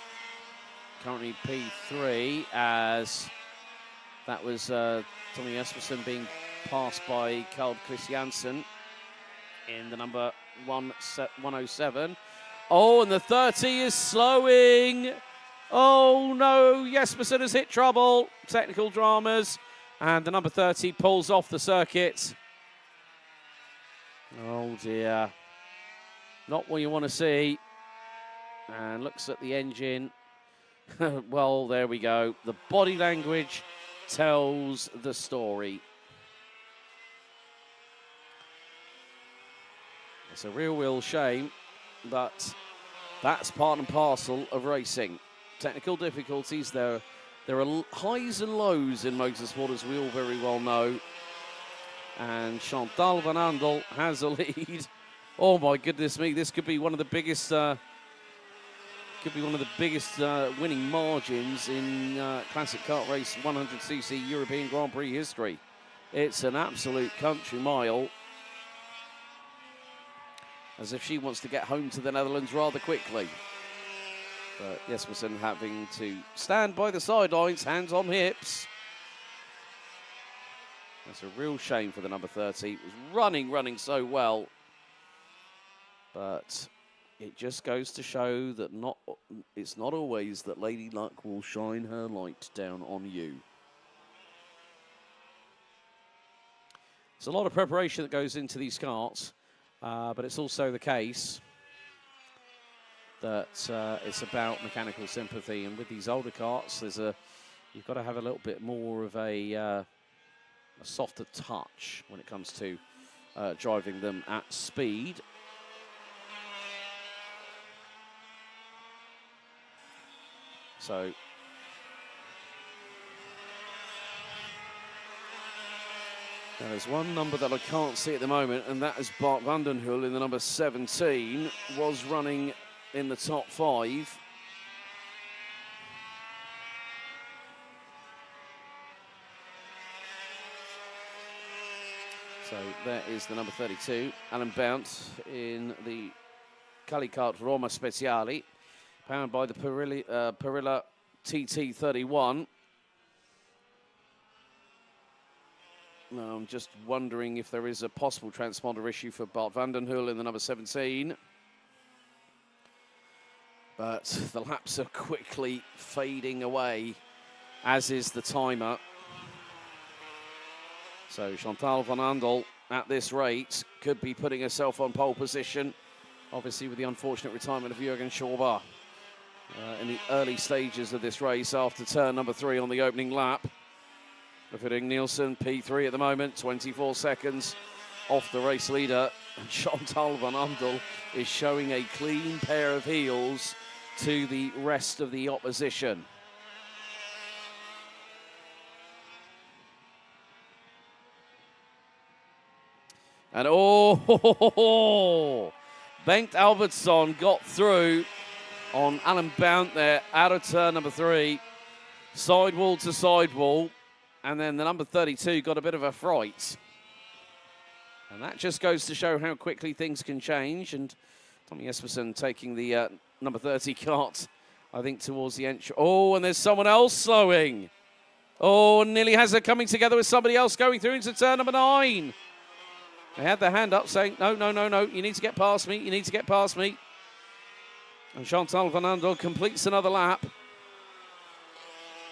currently P3, as that was Tommy Jespersen being passed by Carl Christiansen in the number 107. Oh, and the 30 is slowing. Oh no, Jespersen has hit trouble. Technical dramas. And the number 30 pulls off the circuit. Oh dear. Not what you want to see. And looks at the engine. Well, there we go. The body language tells the story. It's a real shame, but that's part and parcel of racing. Technical difficulties, there are highs and lows in motorsport, as we all very well know. And Chantal van Andel has a lead. Oh my goodness me, this could be one of the biggest winning margins in classic kart race 100cc European Grand Prix history. It's an absolute country mile. As if she wants to get home to the Netherlands rather quickly. But Jespersen having to stand by the sidelines, hands on hips. That's a real shame for the number 30. It was running so well. But it just goes to show that it's not always that Lady Luck will shine her light down on you. There's a lot of preparation that goes into these karts. But it's also the case that it's about mechanical sympathy, and with these older karts, you've got to have a little bit more of a softer touch when it comes to driving them at speed. So now, there's one number that I can't see at the moment, and that is Bart van den Hul in the number 17, was running in the top 5. So there is the number 32, Alan Bount in the Calicart Roma Speciale, powered by the Perilla TT31. Now, I'm just wondering if there is a possible transponder issue for Bart van den Hul in the number 17. But the laps are quickly fading away, as is the timer. So Chantal van Andel at this rate could be putting herself on pole position, obviously with the unfortunate retirement of Jürgen Schauber in the early stages of this race after turn number 3 on the opening lap. Befitting Nielsen, P3 at the moment, 24 seconds off the race leader. And Chantal van Andel is showing a clean pair of heels to the rest of the opposition. And Bengt Albertsson got through on Alan Bount there out of turn number 3. Sidewall to sidewall. And then the number 32 got a bit of a fright. And that just goes to show how quickly things can change. And Tommy Jespersen taking the number 30 kart, I think, towards the entry. Oh, and there's someone else slowing. Oh, nearly has it coming together with somebody else going through into turn number 9. They had their hand up saying, no, you need to get past me, you need to get past me. And Chantal van Andel completes another lap.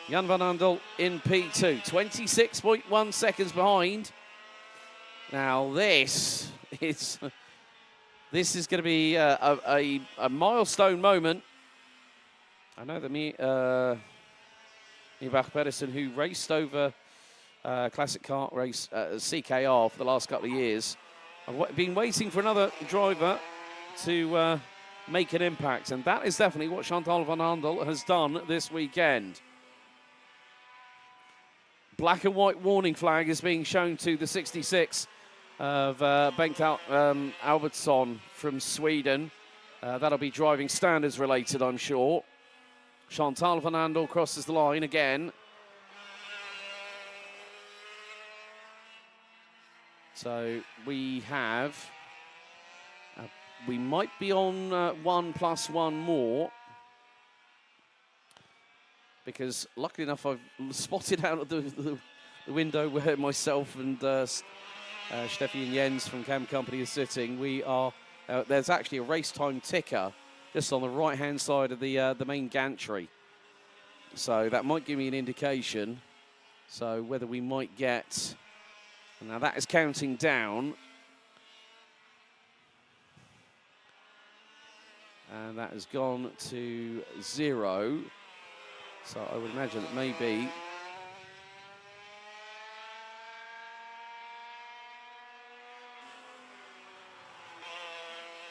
Jan van Andel in P2, 26.1 seconds behind. Now this is going to be a milestone moment. I know that Bach Pedersen, who raced over classic kart race CKR for the last couple of years, I've been waiting for another driver to make an impact. And that is definitely what Chantal van Andel has done this weekend. Black and white warning flag is being shown to the 66 of Bengt Albertsson from Sweden. That'll be driving standards related, I'm sure. Chantal van Andel crosses the line again. So we have, we might be on 1+1 more, because luckily enough I've spotted out of the window where myself and Steffi and Jens from Cam Company are sitting. We are, there's actually a race time ticker just on the right-hand side of the main gantry. So that might give me an indication. So whether we might get, now that is counting down. And that has gone to 0. So I would imagine that maybe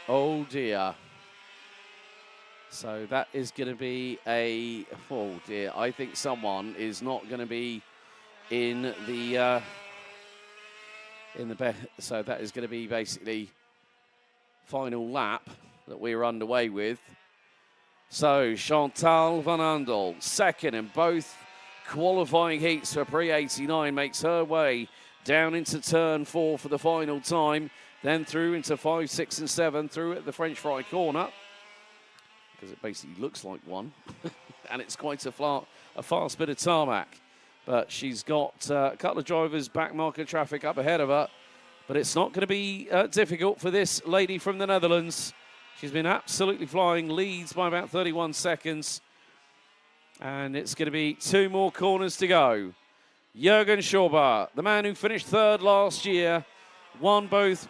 oh dear. So that is going to be a, oh dear, I think someone is not going to be in the so that is going to be basically final lap that we're underway with. So Chantal van Andel, second in both qualifying heats for Pre89, makes her way down into turn 4 for the final time, then through into 5, 6 and 7, through at the French fry corner, because it basically looks like one, and it's quite a fast bit of tarmac. But she's got a couple of drivers back market traffic up ahead of her, but it's not going to be difficult for this lady from the Netherlands. She's been absolutely flying, leads by about 31 seconds. And it's going to be 2 more corners to go. Jürgen Schauber, the man who finished 3rd last year, won both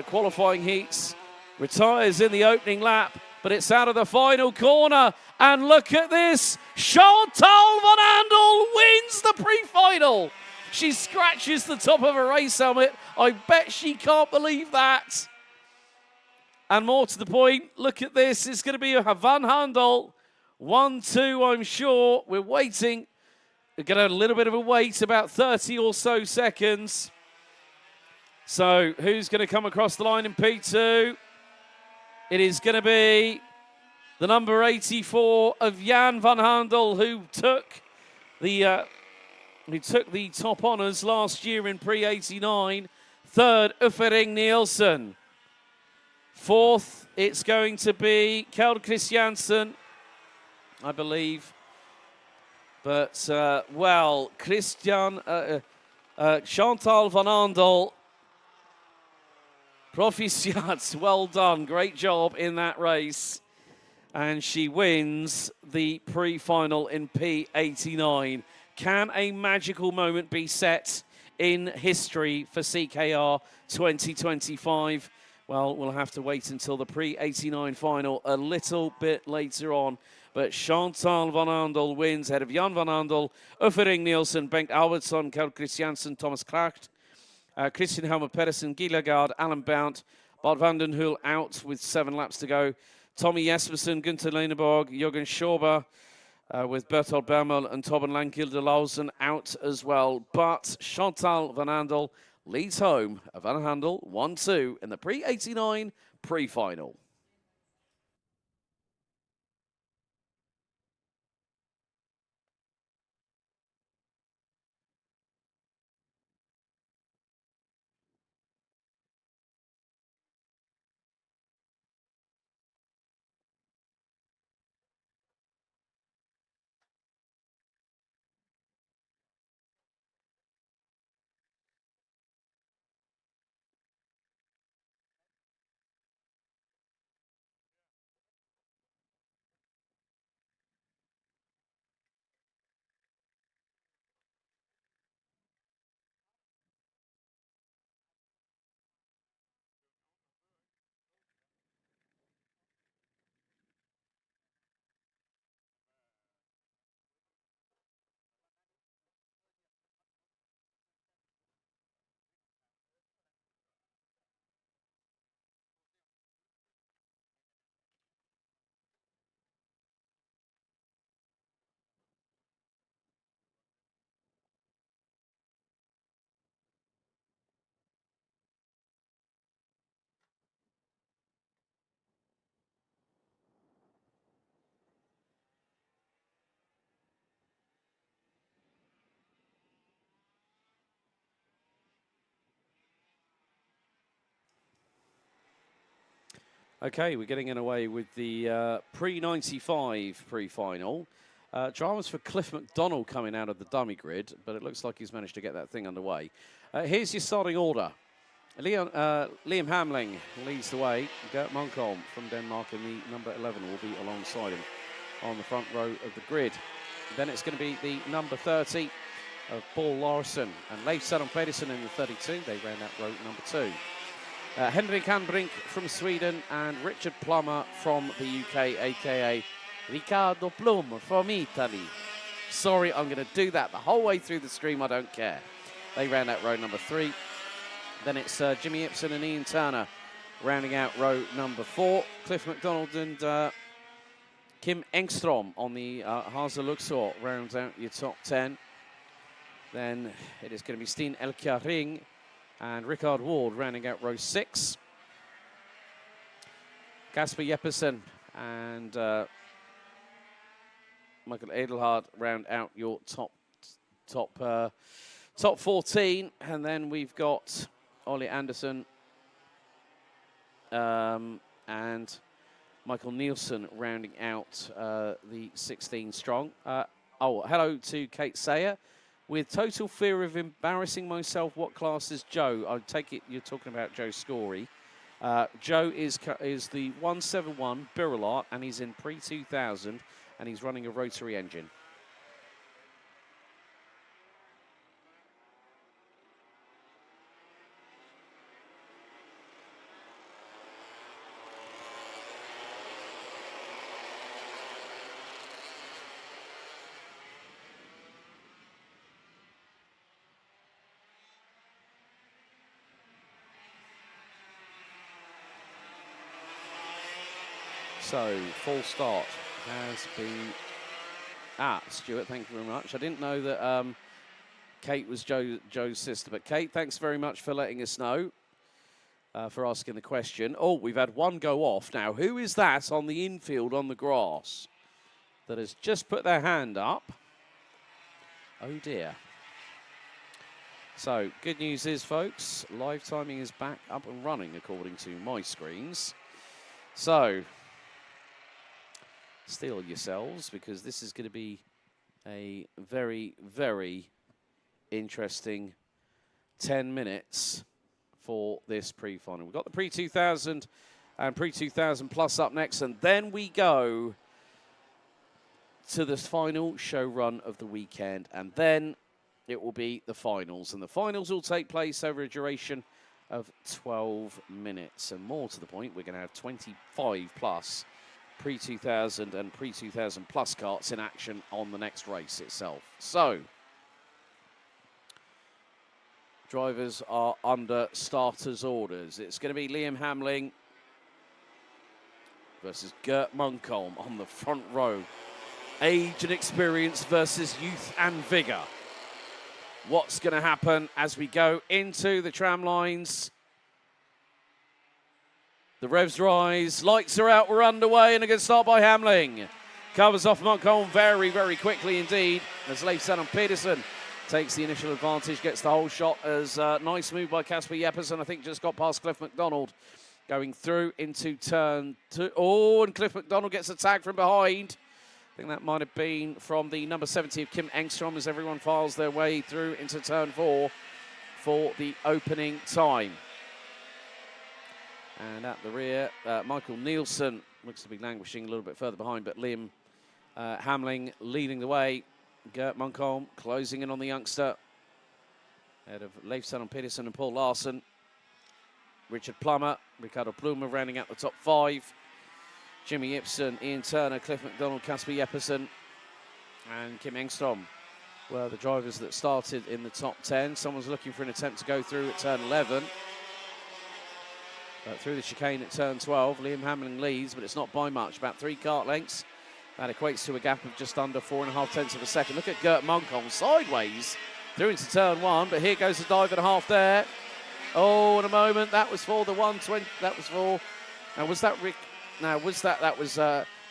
qualifying heats, retires in the opening lap, but it's out of the final corner. And look at this, Chantal van Andel wins the pre-final. She scratches the top of her race helmet. I bet she can't believe that. And more to the point, look at this. It's going to be a Van Andel 1-2, I'm sure. We're waiting. We're going to have a little bit of a wait, about 30 or so seconds. So who's going to come across the line in P2? It is going to be the number 84 of Jan van Andel, who took the top honours last year in Pre89. 3rd, Uffering Nielsen. 4th, it's going to be Kjeld Christiansen, I believe. But, well, Chantal van Andel, proficiat, well done, great job in that race. And she wins the pre-final in P89. Can a magical moment be set in history for CKR 2025? Well, we'll have to wait until the Pre89 final a little bit later on. But Chantal van Andel wins ahead of Jan van Andel, Uffering Nielsen, Bengt Albertsson, Kjeld Christiansen, Thomas Kracht, Christian Helmer Pedersen, Guy Lagarde, Alan Bount, Bart van den Hul out with 7 laps to go. Tommy Jespersen, Gunther Leneborg, Jürgen Schauber with Bertolt Bermel and Tobben Lankilde Lausen out as well. But Chantal van Andel leads home. Van Andel 1-2 in the Pre89 Pre-final. Okay, we're getting in away with the Pre95 Pre-final. Dramas for Cliff McDonald coming out of the dummy grid, but it looks like he's managed to get that thing underway. Here's your starting order. Liam Hamling leads the way. Gert Munkholm from Denmark in the number 11 will be alongside him on the front row of the grid. Then it's going to be the number 30 of Paul Larsen and Leif Søren Pedersen in the 32. They ran that row number 2. Henrik Handbrink from Sweden and Richard Plummer from the UK, a.k.a. Riccardo Plum from Italy. Sorry, I'm going to do that the whole way through the stream. I don't care. They ran out row number 3. Then it's Jimmy Ibsen and Ian Turner rounding out row number 4. Cliff McDonald and Kim Engstrom on the Haase Luxor rounds out your top 10. Then it is going to be Steen Elkjaering and Rickard Ward rounding out row 6. Kasper Jeppesen and Michael Edelhard round out your top 14. And then we've got Ollie Anderson and Michael Nielsen rounding out the 16 strong. Hello to Kate Sayer. With total fear of embarrassing myself, what class is Joe? I take it you're talking about Joe Scory. Joe is the 171 Birrell Art, and he's in Pre2000, and he's running a rotary engine. So, full start has been... Stuart, thank you very much. I didn't know that Kate was Joe's sister, but Kate, thanks very much for letting us know, for asking the question. Oh, we've had one go off. Now, who is that on the infield on the grass that has just put their hand up? Oh, dear. So, good news is, folks, live timing is back up and running, according to my screens. So... steel yourselves, because this is going to be a very, very interesting 10 minutes for this pre-final. We've got the Pre2000 and Pre2000 PLUS up next, and then we go to the final show run of the weekend, and then it will be the finals. And the finals will take place over a duration of 12 minutes. And more to the point, we're going to have 25 plus Pre2000 and Pre2000 PLUS karts in action on the next race itself. So, drivers are under starters' orders. It's going to be Liam Hamling versus Gert Munkholm on the front row. Age and experience versus youth and vigour. What's going to happen as we go into the tram lines? The revs rise, lights are out, we're underway, and a good start by Hamling. Covers off Munkholm very, very quickly indeed, as Leif Søren Pedersen takes the initial advantage, gets the whole shot as nice move by Kasper Jeppesen. I think just got past Cliff McDonald, going through into turn 2. Oh, and Cliff McDonald gets a tag from behind. I think that might have been from the number 70 of Kim Engstrom, as everyone files their way through into turn 4 for the opening time. And at the rear, Michael Nielsen looks to be languishing a little bit further behind, but Liam Hamling leading the way. Gert Munkholm closing in on the youngster. Ahead of Leif Søren Pedersen and Paul Larsen. Richard Plummer, Ricardo Plummer rounding out the top 5. Jimmy Ibsen, Ian Turner, Cliff McDonald, Kasper Jeppesen, and Kim Engstrom were the drivers that started in the top 10. Someone's looking for an attempt to go through at turn 11. Through the chicane at turn 12, Liam Hamling leads, but it's not by much, about 3 kart lengths. That equates to a gap of just under 4.5 tenths of a second. Look at Gert Munkholm sideways through into turn 1, but here goes the dive and a half there. Oh, in a moment, that was for the 120, that was for, now was that Rick, now was that was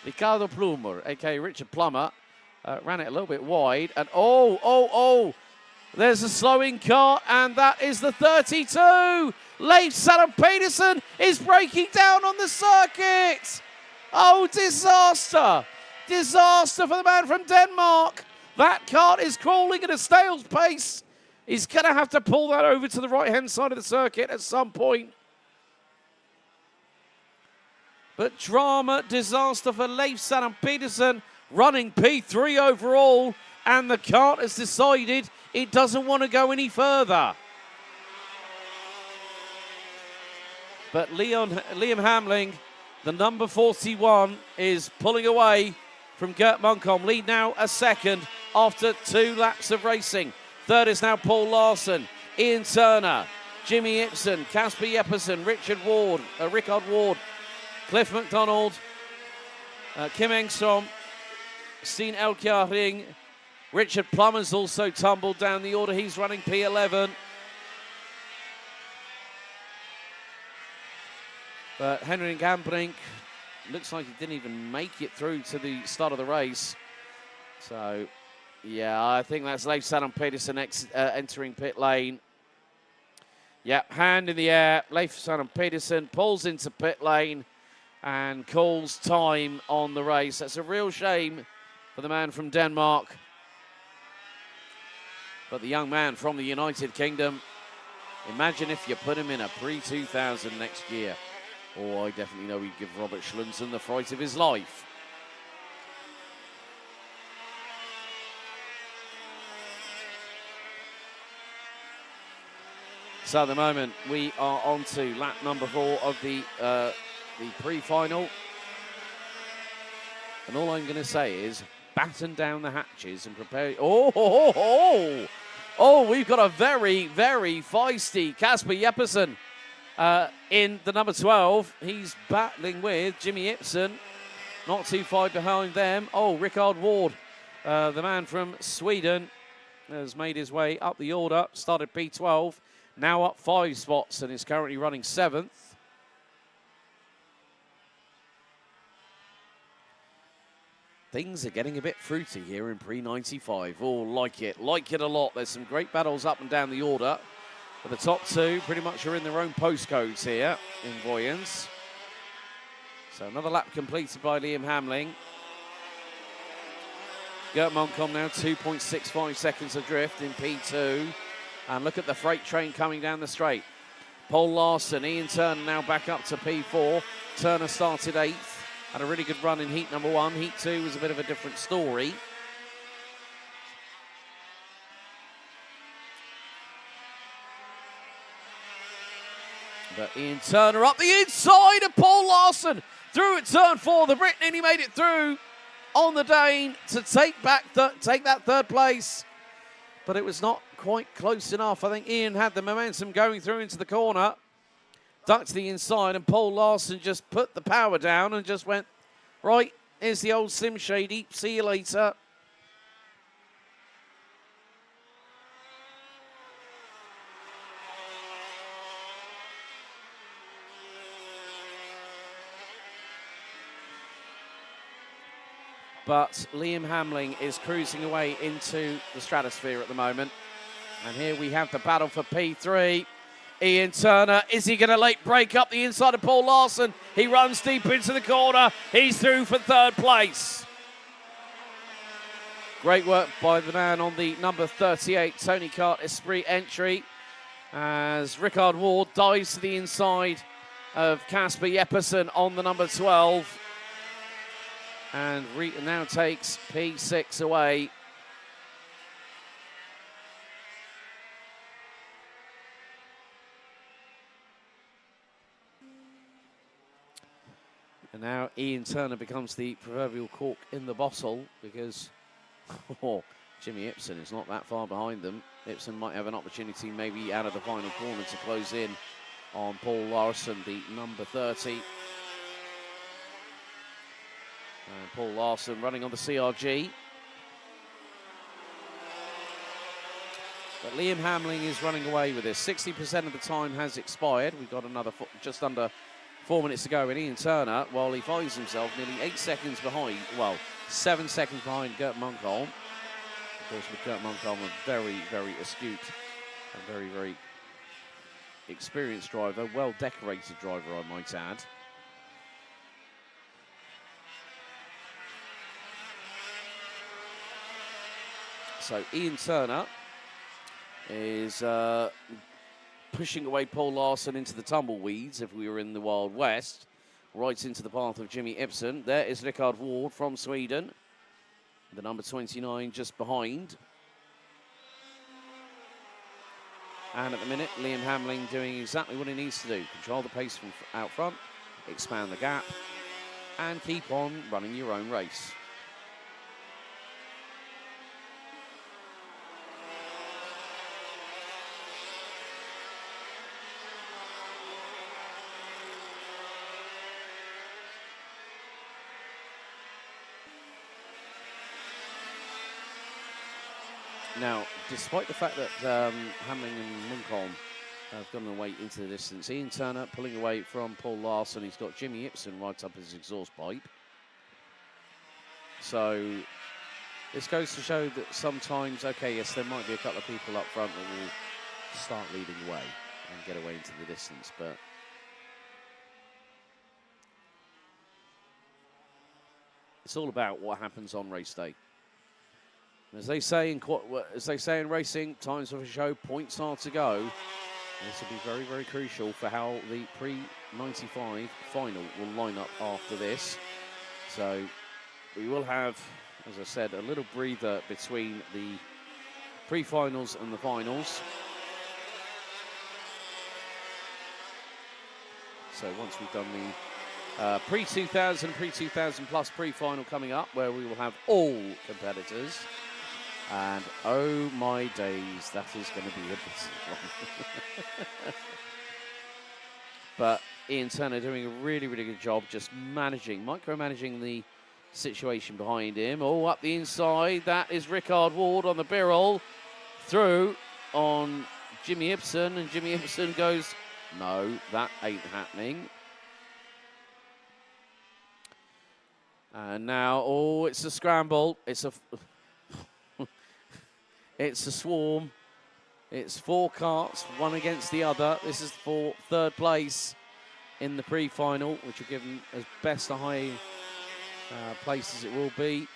Ricardo Plummer, aka Richard Plummer, ran it a little bit wide, and There's a slowing car, and that is the 32. Leif Sander Petersen is breaking down on the circuit. Oh, disaster. Disaster for the man from Denmark. That kart is crawling at a snail's pace. He's going to have to pull that over to the right-hand side of the circuit at some point. But drama, disaster for Leif Sander Petersen, running P3 overall, and the kart has decided it doesn't want to go any further. But Liam Hamling, the number 41, is pulling away from Gert Munkholm. Lead now a second after 2 laps of racing. Third is now Paul Larson, Ian Turner, Jimmy Ibsen, Casper Jeppesen, Rickard Ward, Cliff McDonald, Kim Engstrom, Steen Elkjaring. Richard Plummer's also tumbled down the order. He's running P11. But Henrik Gambrink looks like he didn't even make it through to the start of the race. So, yeah, I think that's Leif Sander Petersen entering pit lane. Yeah, hand in the air. Leif Sander Petersen pulls into pit lane and calls time on the race. That's a real shame for the man from Denmark. But the young man from the United Kingdom, imagine if you put him in a Pre2000 next year. Oh, I definitely know he'd give Robert Schlunsen the fright of his life. So at the moment, we are on to lap number 4 of the pre-final. And all I'm going to say is batten down the hatches and prepare. Oh, we've got a very, very feisty Casper Jeppesen in the number 12. He's battling with Jimmy Ibsen, not too far behind them. Oh, Rickard Ward, the man from Sweden, has made his way up the order, started P12, now up 5 spots and is currently running 7th. Things are getting a bit fruity here in Pre95. Oh, like it a lot. There's some great battles up and down the order. But the top 2 pretty much are in their own postcodes here in Vojens. So another lap completed by Liam Hamling. Gert Munkholm now 2.65 seconds adrift in P2. And look at the freight train coming down the straight. Paul Larson, Ian Turner now back up to P4. Turner started 8th. Had a really good run in heat number 1. Heat 2 was a bit of a different story. But Ian Turner up the inside of Paul Larson. Through at turn 4. The Brit nearly made it through on the Dane to take that 3rd place. But it was not quite close enough. I think Ian had the momentum going through into the corner. Ducked to the inside, and Paul Larson just put the power down and just went, right, here's the old Slim Shady, see you later. But Liam Hamling is cruising away into the stratosphere at the moment. And here we have the battle for P3. Ian Turner, is he going to late break up the inside of Paul Larson? He runs deep into the corner. He's through for 3rd place. Great work by the man on the number 38, Tony Kart Esprit entry, as Rickard Ward dives to the inside of Casper Jeppesen on the number 12. And Rita now takes P6 away. And now Ian Turner becomes the proverbial cork in the bottle because Jimmy Ibsen is not that far behind them. Ibsen might have an opportunity maybe out of the final corner to close in on Paul Larson, the number 30. And Paul Larson running on the CRG. But Liam Hamling is running away with this. 60% of the time has expired. We've got another just under 4 minutes to go, and Ian Turner, while he finds himself nearly 8 seconds behind, well, 7 seconds behind Gert Munkholm, Of course, with Kurt Munkholm, a very, very astute and very, very experienced driver, well-decorated driver, I might add. So Ian Turner is pushing away Paul Larson into the tumbleweeds, if we were in the Wild West, right into the path of Jimmy Ibsen. There is Rickard Ward from Sweden, the number 29 just behind. And at the minute, Liam Hamling doing exactly what he needs to do. Control the pace from out front, expand the gap, and keep on running your own race. Now, despite the fact that Hamling and Munkholm have gone away into the distance, Ian Turner pulling away from Paul Larson. He's got Jimmy Ibsen right up his exhaust pipe. So this goes to show that sometimes, okay, yes, there might be a couple of people up front that will start leading the way and get away into the distance, but it's all about what happens on race day. As they say in racing, times of a show, points are to go. This will be very, very crucial for how the Pre95 Final will line up after this. So we will have, as I said, a little breather between the pre-finals and the finals. So once we've done the Pre200 Pre2000 PLUS Pre-final coming up, where we will have all competitors. And oh my days, that is going to be a busy one. But Ian Turner doing a really, really good job just micromanaging the situation behind him. Oh, up the inside, that is Rickard Ward on the Birrell. Through on Jimmy Ibsen, and Jimmy Ibsen goes, no, that ain't happening. And now, oh, it's a scramble. It's a swarm. It's 4 karts, one against the other. This is for 3rd place in the pre-final, which will give them as best a high place as it will be.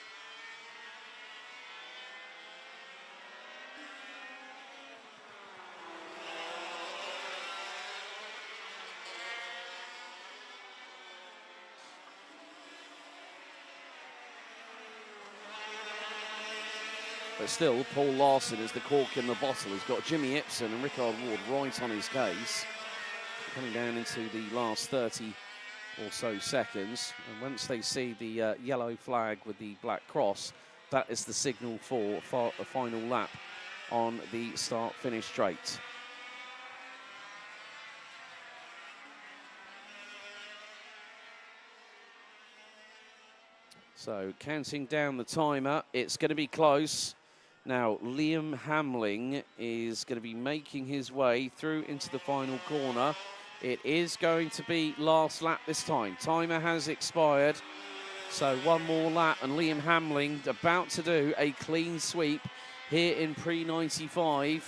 But still, Paul Larson is the cork in the bottle. He's got Jimmy Ibsen and Rickard Ward right on his case. Coming down into the last 30 or so seconds. And once they see the yellow flag with the black cross, that is the signal for a final lap on the start-finish straight. So counting down the timer, it's going to be close. Now, Liam Hamling is going to be making his way through into the final corner. It is going to be last lap this time. Timer has expired. So one more lap, and Liam Hamling about to do a clean sweep here in Pre95.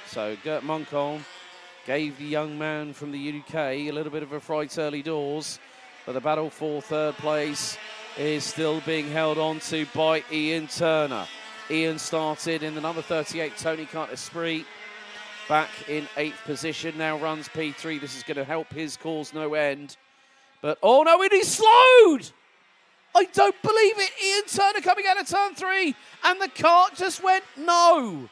So Gert Munkholm gave the young man from the UK a little bit of a fright early doors, but the battle for 3rd place is still being held on to by Ian Turner. Ian started in the number 38 Tony Kart Esprit, back in 8th position, now runs P3. This is going to help his cause no end. But, oh no, it is slowed! I don't believe it! Ian Turner coming out of turn 3, and the kart just went no!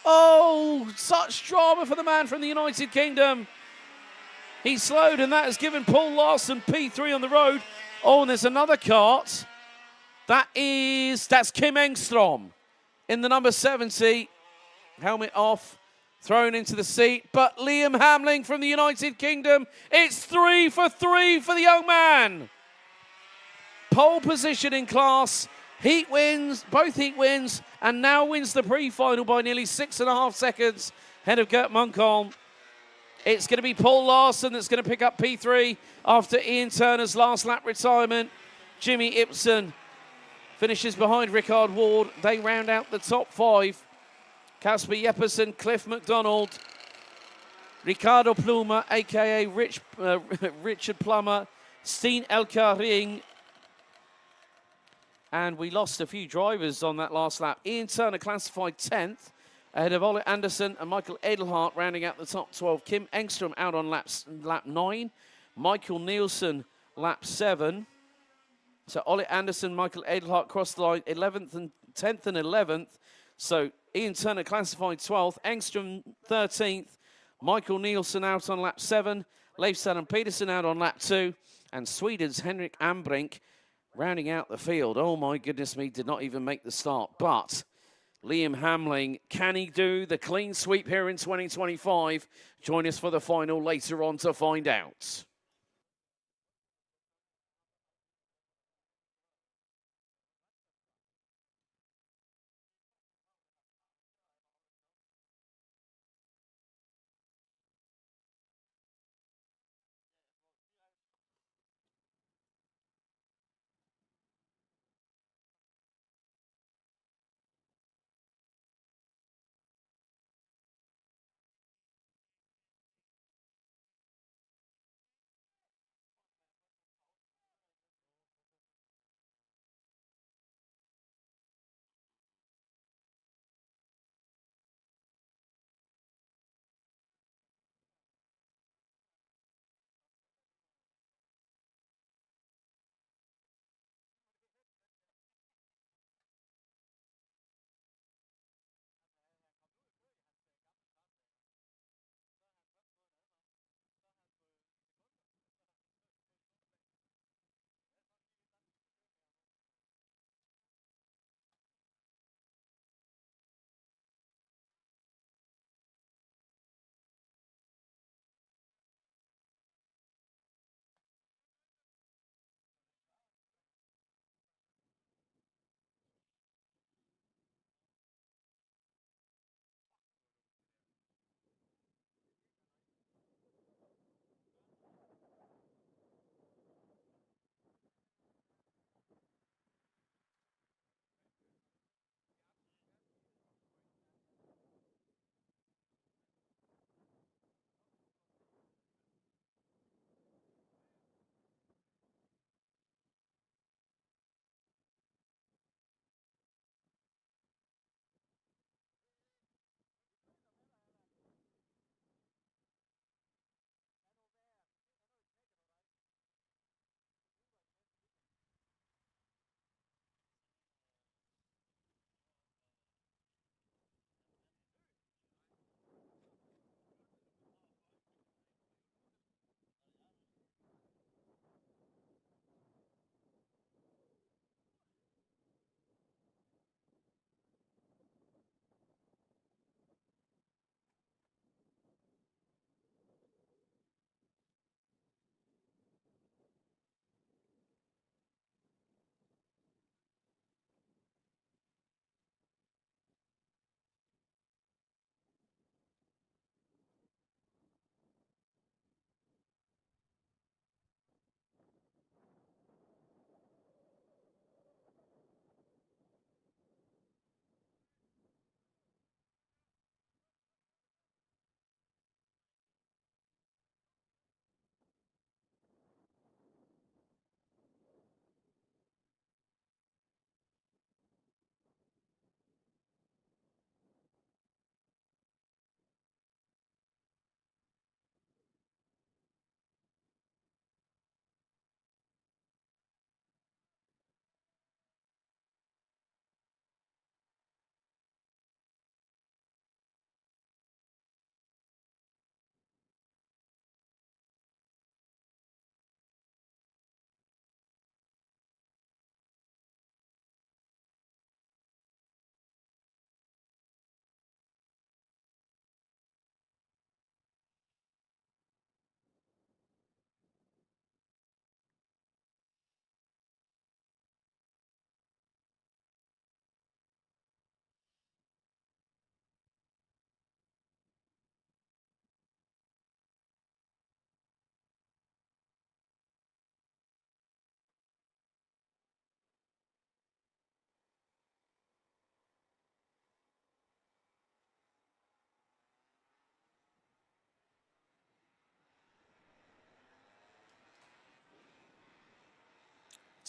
Oh, such drama for the man from the United Kingdom. He slowed, and that has given Paul Larson P3 on the road. Oh, and there's another kart. That's Kim Engstrom in the number 70. Helmet off, thrown into the seat. But Liam Hamling from the United Kingdom, it's 3 for 3 for the young man. Pole position in class. Heat wins, both heat wins, and now wins the pre-final by nearly 6.5 seconds ahead of Gert Munkholm. It's going to be Paul Larson that's going to pick up P3 after Ian Turner's last lap retirement. Jimmy Ibsen finishes behind Rickard Ward. They round out the top 5. Casper Jeppesen, Cliff McDonald, Ricardo Pluma, a.k.a. Richard Plummer, Steen Elkaring. And we lost a few drivers on that last lap. Ian Turner classified 10th, ahead of Ole Anderson and Michael Edelhart rounding out the top 12. Kim Engstrom out on lap 9. Michael Nielsen, lap 7. So Ole Anderson, Michael Edelhart crossed the line 11th and 10th and 11th. So Ian Turner classified 12th, Engstrom 13th, Michael Nielsen out on lap 7, Leif Saddam Peterson out on lap 2, and Sweden's Henrik Ambrink rounding out the field. Oh my goodness me, did not even make the start. But Liam Hamling, can he do the clean sweep here in 2025? Join us for the final later on to find out.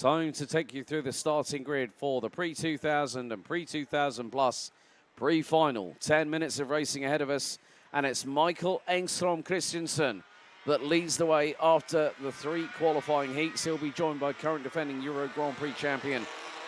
Time to take you through the starting grid for the Pre2000 and Pre2000 PLUS Pre-final. 10 minutes of racing ahead of us, and it's Michael Engström Christensen that leads the way after the 3 qualifying heats. He'll be joined by current defending Euro Grand Prix champion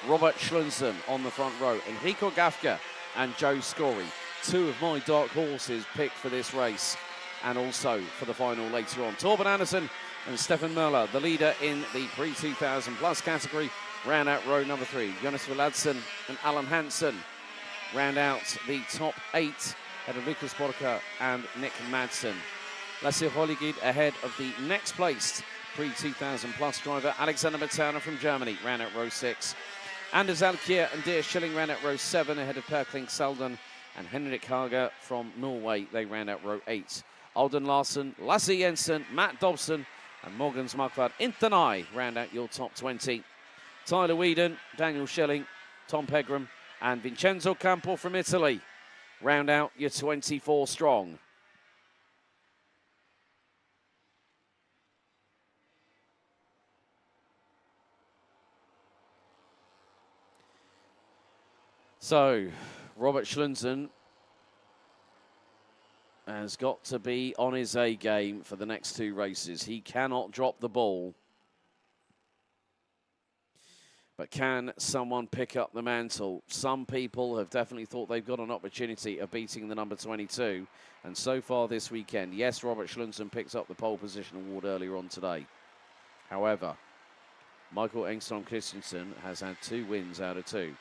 Robert Schlunsen on the front row. Enrico Gafka and Joe Scory, 2 of my dark horses picked for this race and also for the final later on. Torben Andersen and Stefan Möller, the leader in the Pre2000 PLUS category, round out row number 3. Jonas Villadsen and Alan Hansen round out the top 8, ahead of Lucas Borka and Nick Madsen. Lasse Holligid ahead of the next placed Pre2000 PLUS driver, Alexander Matana from Germany, round out row 6. Anders Alkier and Deer Schilling round out row 7, ahead of Per Klink Salden and Henrik Hager from Norway. They round out row 8. Alden Larsen, Lasse Jensen, Matt Dobson and Morgans Markvad Intanai round out your top 20. Tyler Whedon, Daniel Schilling, Tom Pegram and Vincenzo Campo from Italy round out your 24 strong. So, Robert Schlunsen has got to be on his A game for the next 2 races. He cannot drop the ball. But can someone pick up the mantle? Some people have definitely thought they've got an opportunity of beating the number 22. And so far this weekend, yes, Robert Schlunsen picked up the pole position award earlier on today. However, Michael Engström Christensen has had 2 wins out of 2.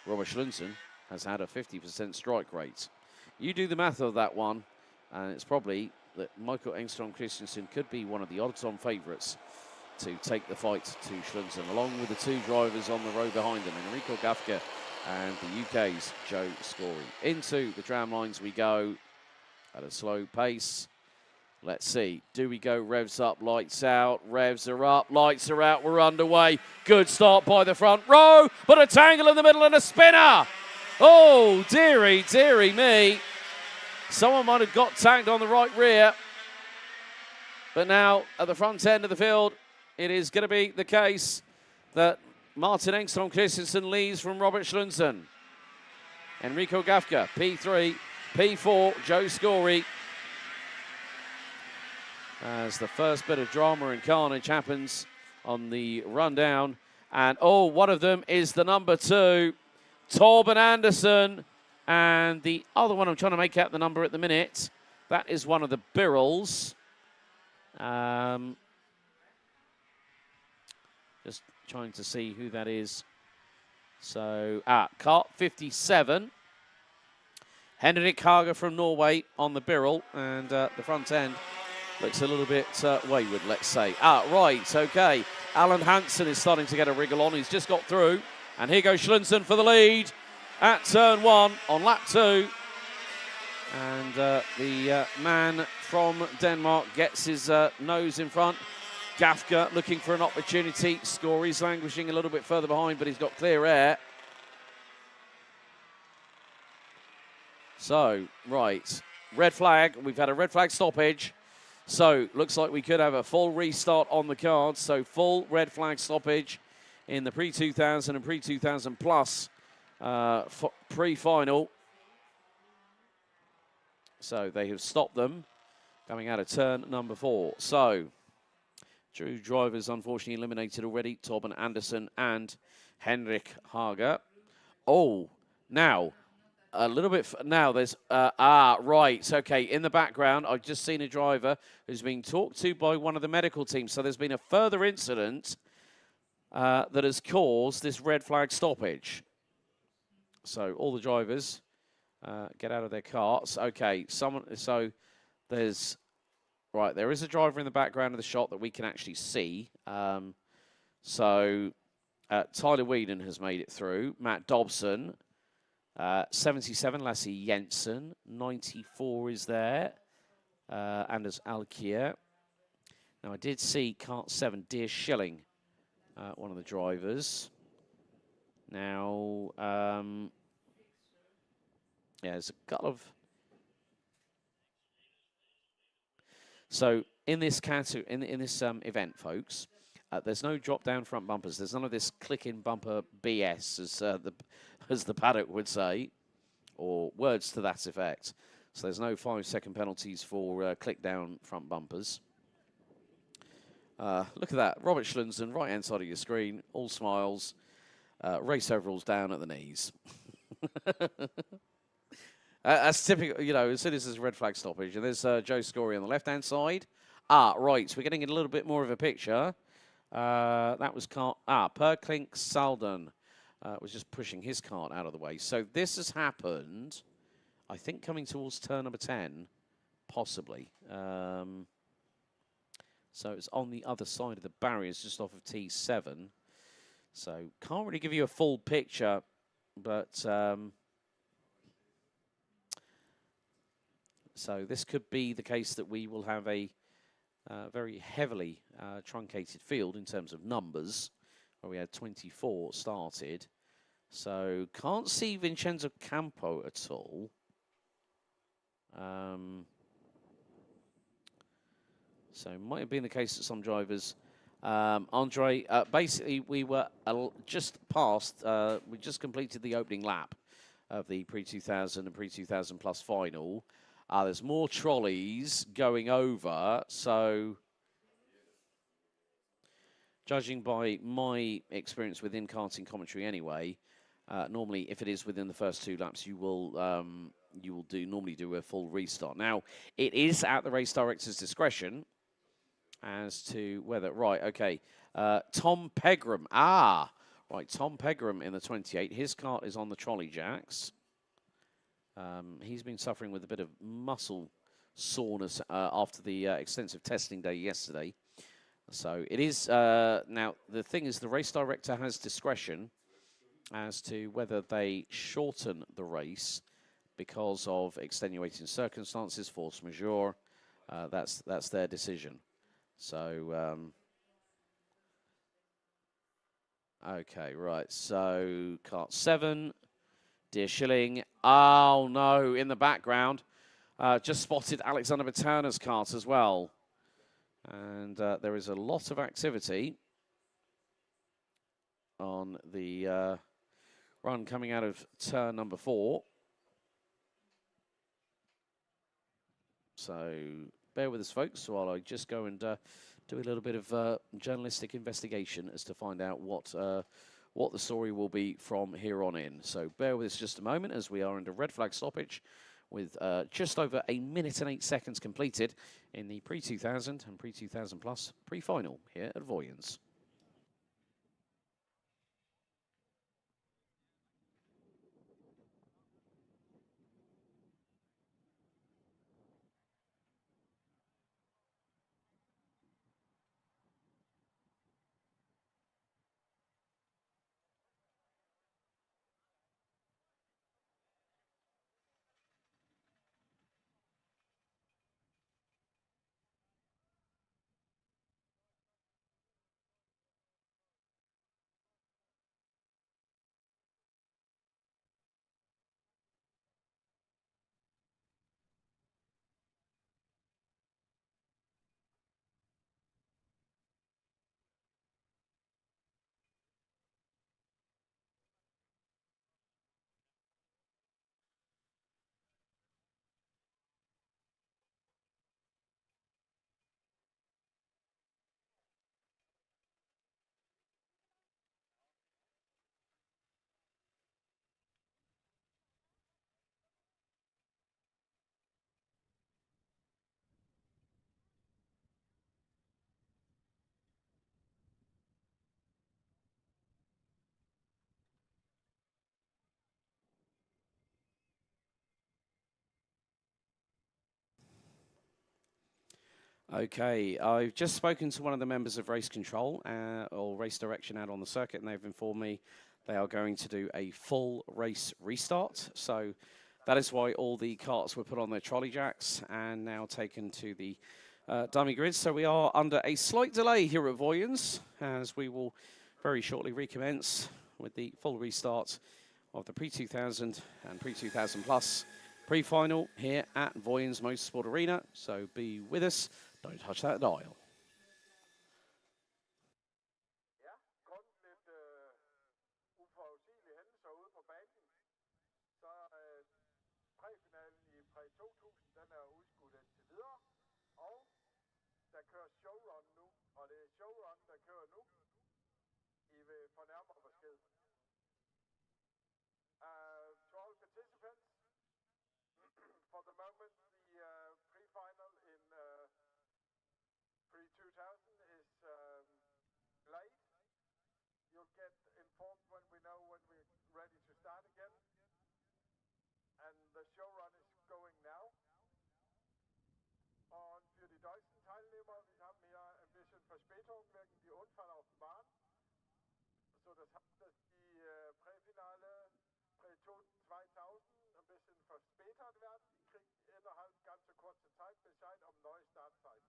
Robert Schlunsen has had a 50% strike rate. You do the math of that one, and it's probably that Michael Engström Christensen could be one of the odds-on favourites to take the fight to Schlunsen, along with the 2 drivers on the row behind him, Enrico Gafka and the UK's Joe Scory. Into the tram lines we go at a slow pace. Let's see, do we go revs up, lights out? Revs are up, lights are out, we're underway. Good start by the front row, but a tangle in the middle and a spinner. Oh, dearie me. Someone might have got tagged on the right rear. But now, at the front end of the field, it is going to be the case that Martin Engström Christensen leads from Robert Schlunsen. Enrico Gafka, P3, P4, Joe Scory. As the first bit of drama and carnage happens on the rundown. And, oh, one of them is the number 2, Torben Andersen. And the other one, I'm trying to make out the number at the minute. That is one of the Birrells. Just trying to see who that is. So, kart 57. Henrik Hager from Norway on the Birrell. And the front end looks a little bit wayward, let's say. Right, okay. Alan Hansen is starting to get a wriggle on. He's just got through. And here goes Schlunsen for the lead at turn 1 on lap 2. And the man from Denmark gets his nose in front. Gafka looking for an opportunity. Scory's languishing a little bit further behind, but he's got clear air. So, right. Red flag. We've had a red flag stoppage. So, looks like we could have a full restart on the cards. So, full red flag stoppage in the Pre2000 and Pre2000 PLUS pre-final. So, they have stopped them coming out of turn number 4. So, 2 drivers unfortunately eliminated already, Torben Andersen and Henrik Hager. Oh, now, a little bit, now there's, right, okay, in the background, I've just seen a driver who's being talked to by one of the medical teams. So there's been a further incident that has caused this red flag stoppage. So all the drivers get out of their carts. Okay, so there's, right, there is a driver in the background of the shot that we can actually see. Tyler Whedon has made it through. Matt Dobson. 77, Lasse Jensen. 94 is there. Anders Alkier. Now, I did see kart 7, Deer Schilling, one of the drivers. Now, yeah, there's a couple of... So, in this category, in this event, folks, There's no drop-down front bumpers. There's none of this click-in bumper BS, as the paddock would say, or words to that effect. So there's no 5-second penalties for click-down front bumpers. Look at that. Robert Schlunsen, right-hand side of your screen, all smiles. Race overalls down at the knees. That's typical, you know, as soon as there's a red flag stoppage. And there's Joe Scory on the left-hand side. Right, so we're getting a little bit more of a picture. That was Perklink Salden was just pushing his cart out of the way. So this has happened, I think, coming towards turn number 10, possibly. So it's on the other side of the barriers, just off of T7. So can't really give you a full picture, but so this could be the case that we will have a very heavily truncated field in terms of numbers, where we had 24 started. So can't see Vincenzo Campo at all. So it might have been the case that some drivers. Andre, basically we were just past, we just completed the opening lap of the Pre2000 and Pre2000 PLUS final. There's more trolleys going over, so judging by my experience within karting commentary anyway, normally if it is within the first 2 laps, you will normally do a full restart. Now, it is at the race director's discretion as to whether, right, okay, Tom Pegram, right, Tom Pegram in the 28, his cart is on the trolley jacks. He's been suffering with a bit of muscle soreness after the extensive testing day yesterday. So it is, now the thing is the race director has discretion as to whether they shorten the race because of extenuating circumstances, force majeure. That's their decision. So, okay, right, so kart 7. Dear Schilling. Oh, no, in the background. Just spotted Alexander Baterna's cart as well. And there is a lot of activity on the run coming out of turn number 4. So bear with us, folks, while I just go and do a little bit of journalistic investigation as to find out what the story will be from here on in. So bear with us just a moment as we are under red flag stoppage with just over 1 minute and 8 seconds completed in the Pre2000 and Pre2000 PLUS pre-final here at Vojens. Okay, I've just spoken to one of the members of race control or race direction out on the circuit, and they've informed me they are going to do a full race restart. So that is why all the carts were put on their trolley jacks and now taken to the dummy grids. So we are under a slight delay here at Vojens, as we will very shortly recommence with the full restart of the Pre2000 and Pre2000 PLUS pre-final here at Vojens Motorsport Arena. So be with us. Don't touch that dial. 2000, den er udskudt indtil videre. Og der kører showrun nu, og det er showrun, der kører nu. I vil få nærmere besked. To all participants, for the moment the pre-final in Pre2000 is late. You'll get informed when we know when we're ready to start again. And the show run is going now. Und für die deutschen Teilnehmer, wir haben hier ein bisschen Verspätung wegen der Unfall auf dem Bahn. So, das heißt, dass die Präfinale Pre2000 ein bisschen verspätet werden. Die kriegen innerhalb ganz kurzer Zeit Bescheid um neue Startzeit.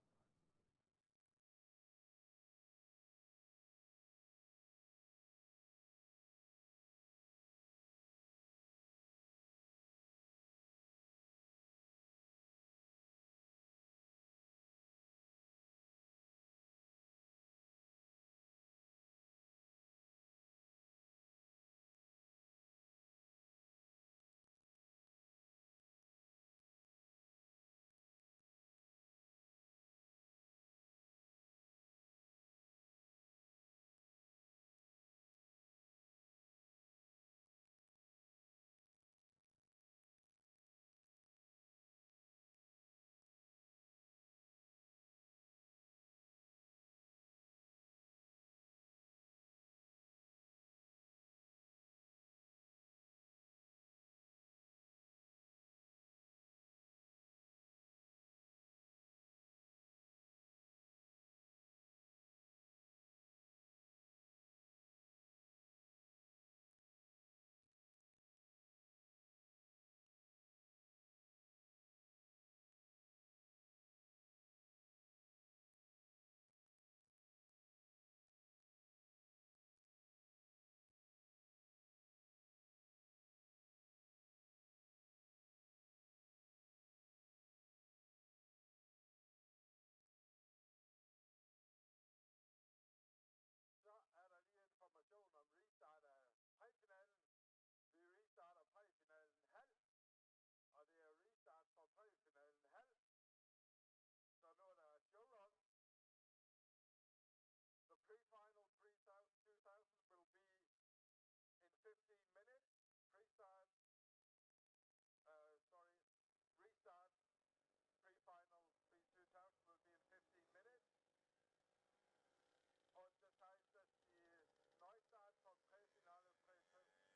Så er der lige information om restart af præfinalen. Vi restarter præfinalen halv, og det er restart for præfinalen halv. Så nu er der showrun. The pre-final Pre2000 will be in 15 minutes. Restart pre-final Pre2000 will be in 15 minutes. Und das heißt, dass die Neustart von Präfinale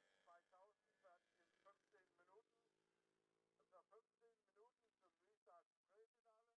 Pre2000 wird in 15 Minuten, also 15 Minuten zum Restart Präfinale.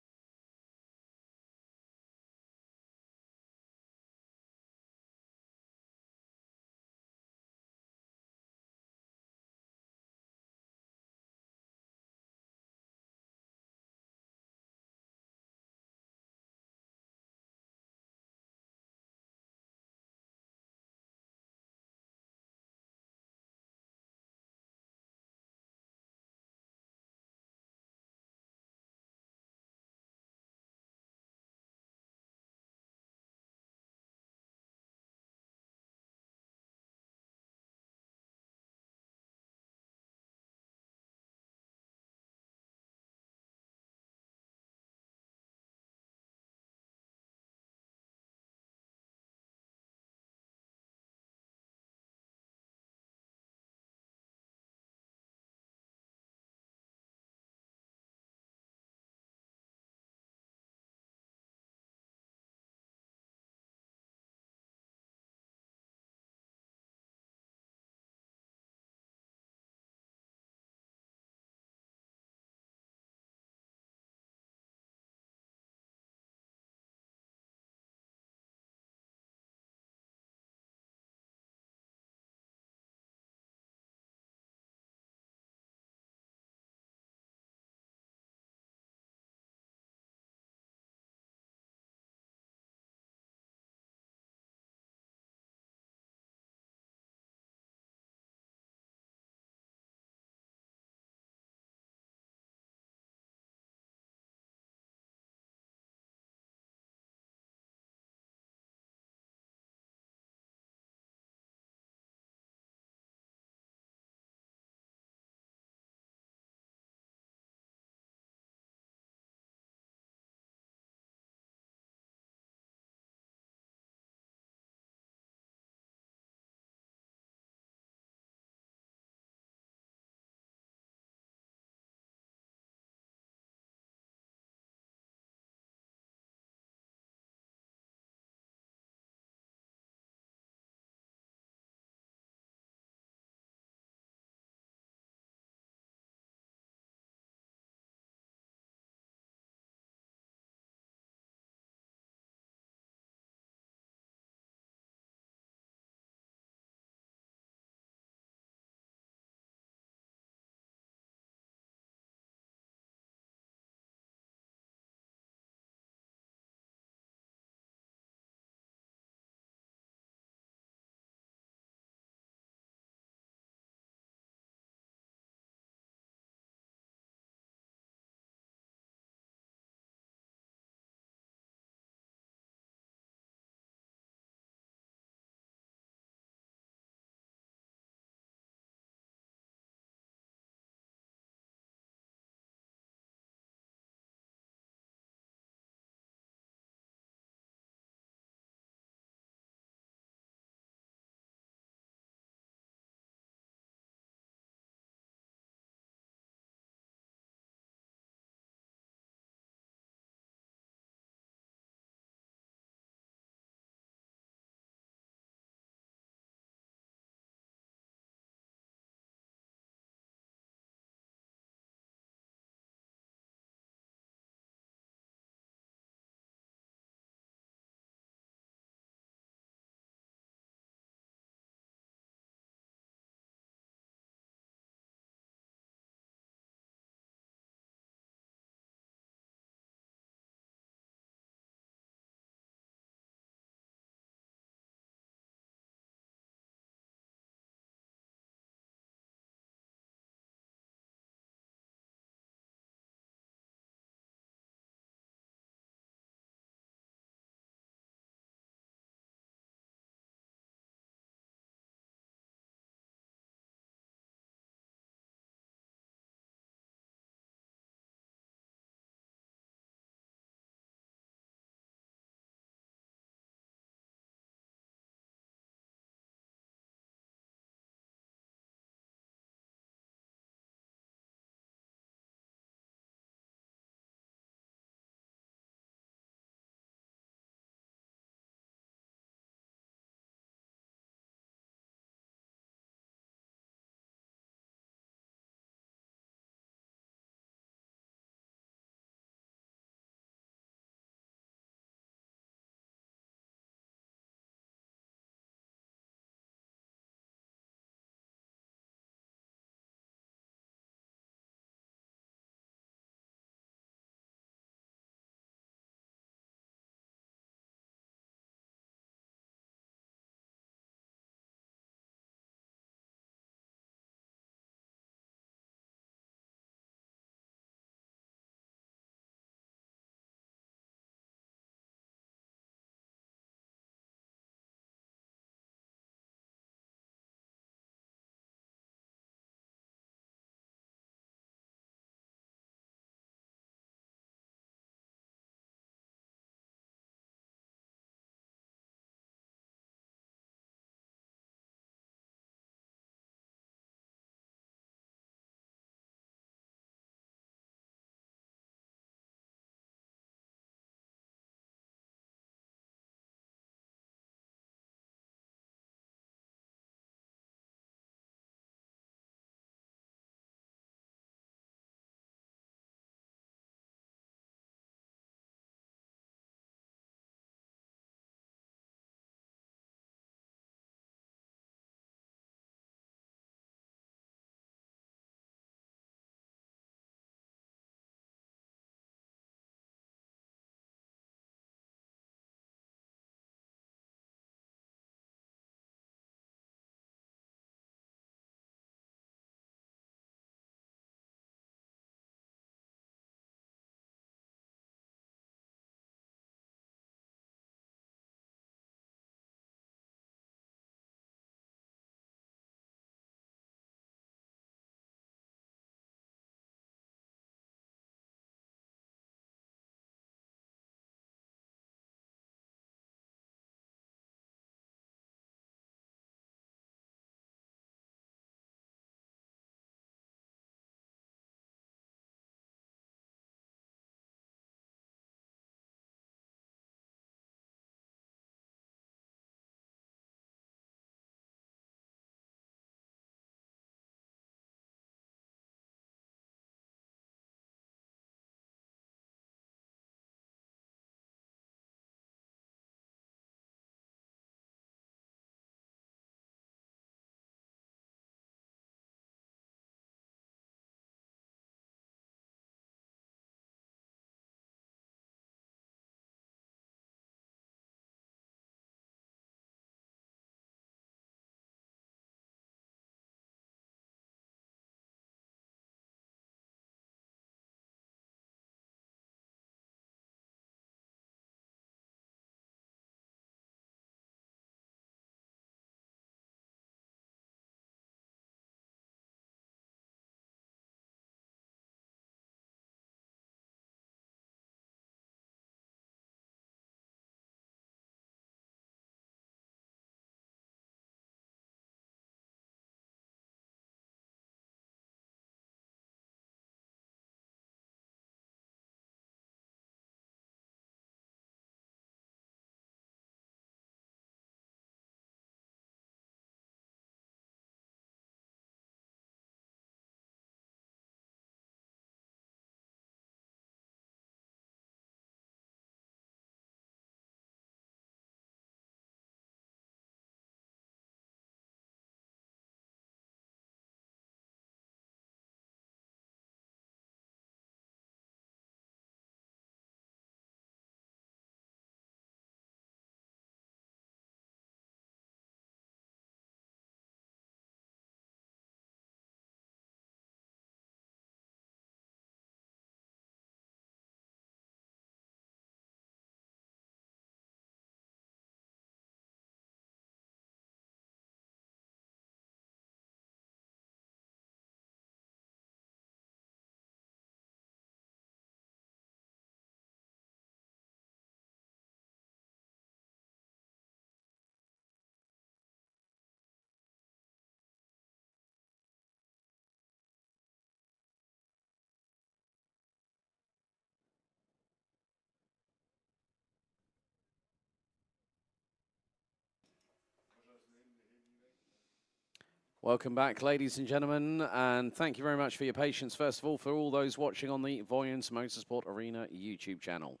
Welcome back, ladies and gentlemen, and thank you very much for your patience, first of all, for all those watching on the Vojens Motorsport Arena YouTube channel.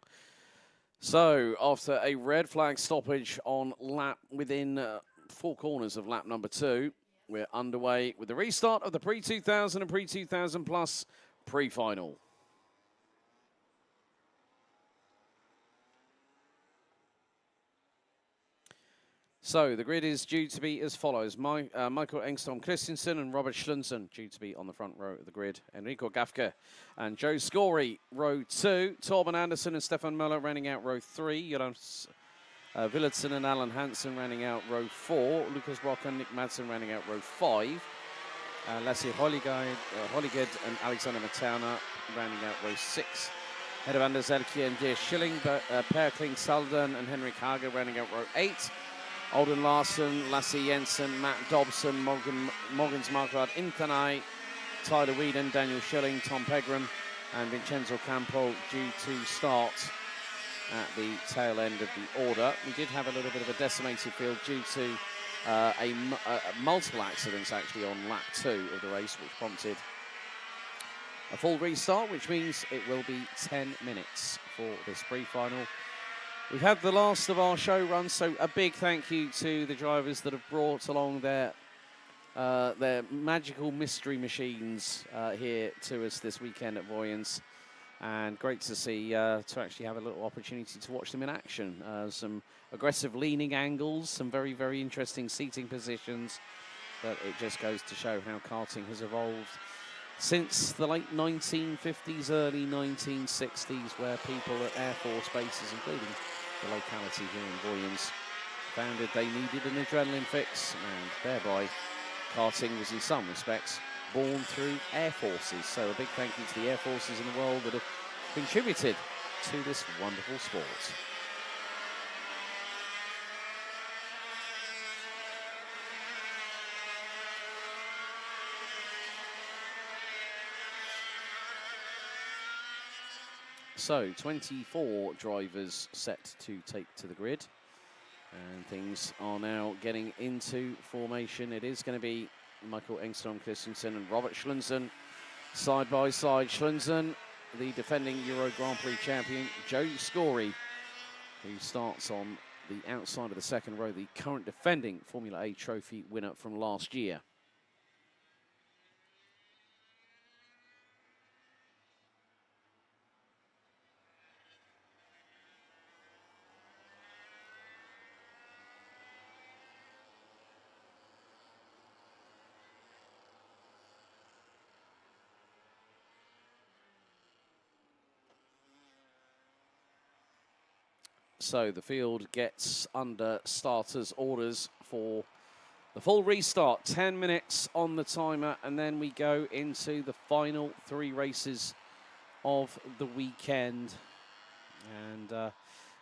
So, after a red flag stoppage on lap within 4 corners of lap number 2, we're underway with the restart of the Pre2000 and Pre2000 PLUS Pre-final. So the grid is due to be as follows. Michael Engstrom Christensen and Robert Schlunsen due to be on the front row of the grid. Enrico Gafke and Joe Scory, row 2. Torben Andersen and Stefan Möller rounding out row 3. Jonas Villetsen and Alan Hansen rounding out row 4. Lucas Brock and Nick Madsen rounding out row 5. Lasse Holliged and Alexander Matana rounding out row 6. Head of Anders Elke and Deer Schilling, Per Kling Salden and Henrik Hage rounding out row 8. Alden Larsen, Lasse Jensen, Matt Dobson, Morgans Margrad Intanai, Tyler Whedon, Daniel Schilling, Tom Pegram, and Vincenzo Campo due to start at the tail end of the order. We did have a little bit of a decimated field due to multiple accidents actually on lap 2 of the race, which prompted a full restart, which means it will be 10 minutes for this pre-final. We've had the last of our show runs, so a big thank you to the drivers that have brought along their magical mystery machines here to us this weekend at Vojens. And great to see, to actually have a little opportunity to watch them in action. Some aggressive leaning angles, some very, very interesting seating positions. But it just goes to show how karting has evolved since the late 1950s, early 1960s, where people at Air Force bases, including the locality here in Vojens, found that they needed an adrenaline fix, and thereby karting was in some respects born through Air Forces. So a big thank you to the Air Forces in the world that have contributed to this wonderful sport. So 24 drivers set to take to the grid, and things are now getting into formation. It is going to be Michael Engstrom Christensen and Robert Schlunsen side by side. Schlunsen, the defending Euro Grand Prix champion, Joe Scory, who starts on the outside of the second row, the current defending Formula A trophy winner from last year. So the field gets under starters' orders for the full restart. 10 minutes on the timer, and then we go into the final 3 races of the weekend. And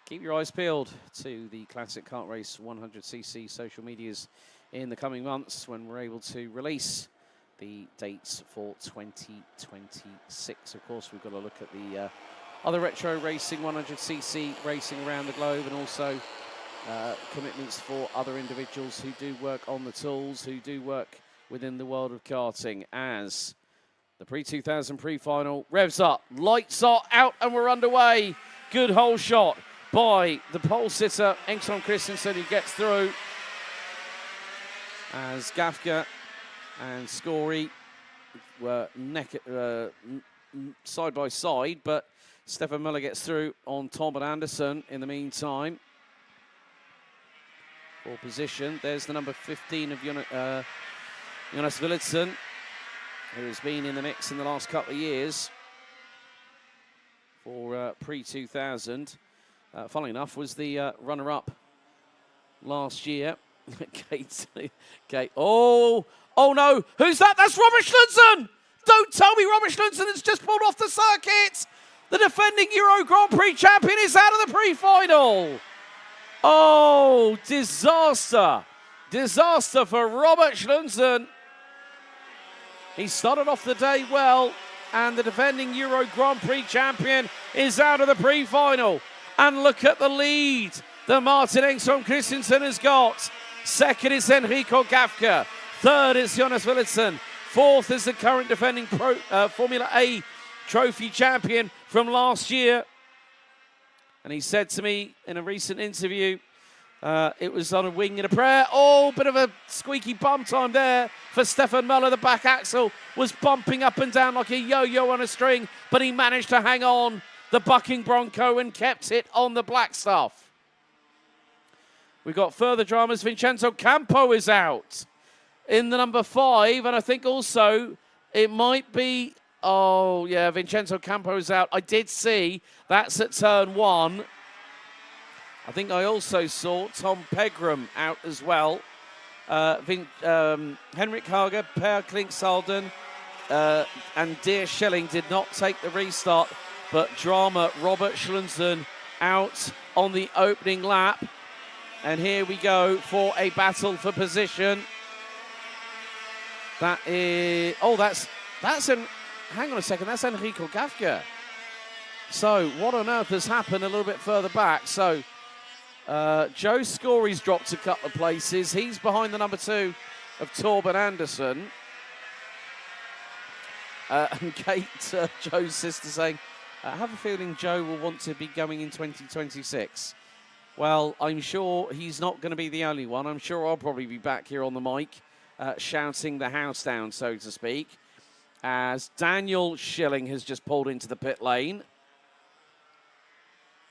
keep your eyes peeled to the Classic Kart Race 100cc social medias in the coming months, when we're able to release the dates for 2026. Of course, we've got to look at the other retro racing 100cc racing around the globe, and also commitments for other individuals who do work on the tools, who do work within the world of karting, as the Pre2000 Pre-final revs up, lights are out, and we're underway. Good hole shot by the pole sitter Engstrom Christensen, who gets through, as Gafke and Scory were side by side, but Stefan Möller gets through on Torben Andersen in the meantime. For position, there's the number 15 of Jonas Villetsen, who has been in the mix in the last couple of years for Pre2000. Funnily enough, was the runner-up last year. Kate. Oh no, who's that? That's Robert Schlunsen! Don't tell me Robert Schlunsen has just pulled off the circuit! The defending Euro Grand Prix champion is out of the pre-final. Oh, disaster. Disaster for Robert Schlunsen. He started off the day well, and the defending Euro Grand Prix champion is out of the pre-final. And look at the lead that Martin Engstrom Christensen has got. Second is Enrico Gafke. Third is Jonas Willitsen. Fourth is the current defending Formula A trophy champion from last year. And he said to me in a recent interview, it was on a wing and a prayer. Oh, bit of a squeaky bum time there for Stefan Möller. The back axle was bumping up and down like a yo-yo on a string, but he managed to hang on the bucking Bronco and kept it on the black stuff. We've got further dramas. Vincenzo Campo is out in the number 5, and I think also it might be, oh yeah, Vincenzo Campo is out. I did see that's at turn 1. I think I also saw Tom Pegram out as well. Henrik Hager, Per Klinksalden, and Deer Schelling did not take the restart, but drama, Robert Schlunzen out on the opening lap. And here we go for a battle for position. That is, oh, that's hang on a second, that's Enrico Gafka. So what on earth has happened a little bit further back? So Joe Scory's dropped a couple of places. He's behind the number 2 of Torben Andersen. And Kate, Joe's sister, saying, I have a feeling Joe will want to be going in 2026. Well, I'm sure he's not going to be the only one. I'm sure I'll probably be back here on the mic shouting the house down, so to speak, as Daniel Schilling has just pulled into the pit lane.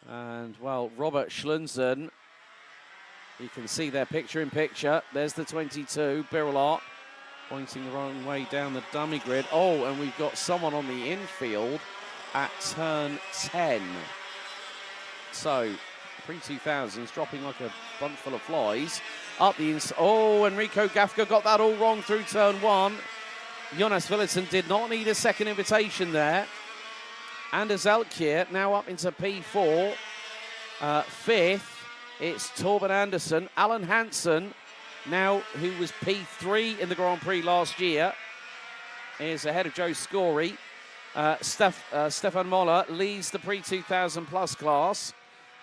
And, well, Robert Schlunzen, you can see their picture-in-picture. There's the 22, Birolart, pointing the wrong way down the dummy grid. Oh, and we've got someone on the infield at turn 10. So, Pre-2000's dropping like a bunch full of flies. Up the inside. Oh, Enrico Gafka got that all wrong through turn 1. Jonas Willitsen did not need a second invitation there. Anders Elkjær now up into P4. 5th, it's Torben Andersen. Alan Hansen, now who was P3 in the Grand Prix last year, is ahead of Joe Scory. Stefan Möller leads the Pre2000 PLUS class.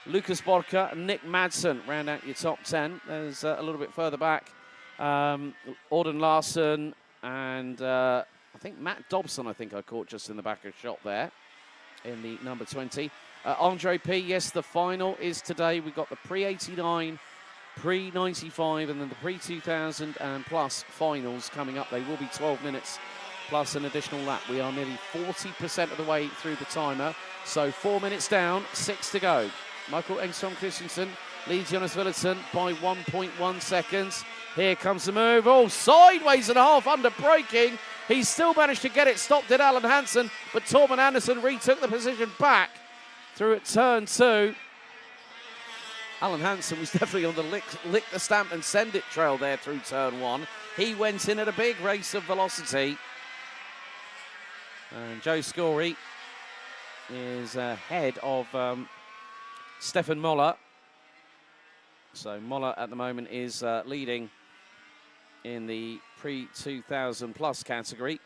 Lucas Borka and Nick Madsen round out your top 10. There's a little bit further back. Auden Larsen and I think Matt Dobson, I think I caught just in the back of shot there in the number 20. Andre P, yes, the final is today. We've got the Pre89, Pre95 and then the Pre2000 and PLUS finals coming up. They will be 12 minutes plus an additional lap. We are nearly 40% of the way through the timer. So 4 minutes down, 6 to go. Michael Engstrom Christensen leads Jonas Willitsen by 1.1 seconds. Here comes the move. Oh, sideways and a half under braking. He's still managed to get it stopped at Alan Hansen, but Torben Andersen retook the position back through at turn 2. Alan Hansen was definitely on the lick the stamp and send it trail there through turn 1. He went in at a big race of velocity. And Joe Scory is ahead of Stefan Möller. So Möller at the moment is leading in the Pre2000 PLUS category.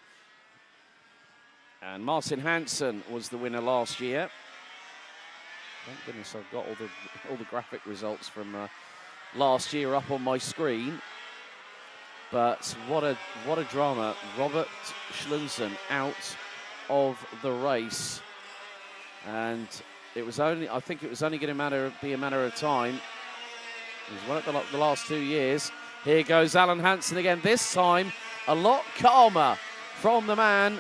And Martin Hansen was the winner last year. Thank goodness I've got all the graphic results from last year up on my screen. But what a drama. Robert Schlunzen out of the race. And it was only, I think it was only going to be a matter of time. He's won it the last 2 years. Here goes Alan Hansen again. This time, a lot calmer from the man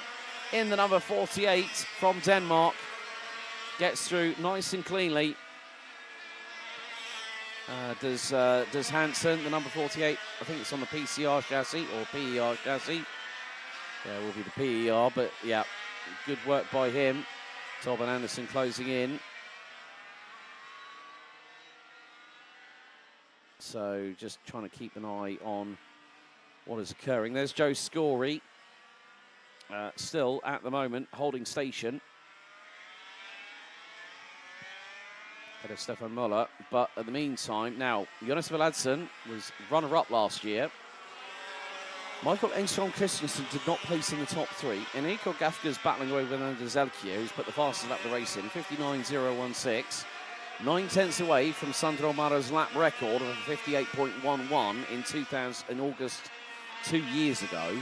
in the number 48 from Denmark. Gets through nice and cleanly. Does Hansen, the number 48, I think it's on the PCR chassis or PER chassis. Yeah, it will be the PER, but yeah, good work by him. Torben Andersen closing in. So just trying to keep an eye on what is occurring. There's Joe Scory, still at the moment holding station. Ahead of Stefan Möller, but in the meantime, now Jonas Willitsen was runner-up last year. Michael Engstrom Christensen did not place in the top 3. Enrico Gafka's battling away with Anders Elkjær, who's put the fastest lap of the race in, 59.016. 9 tenths away from Sandro Mara's lap record of 58.11 in August 2 years ago.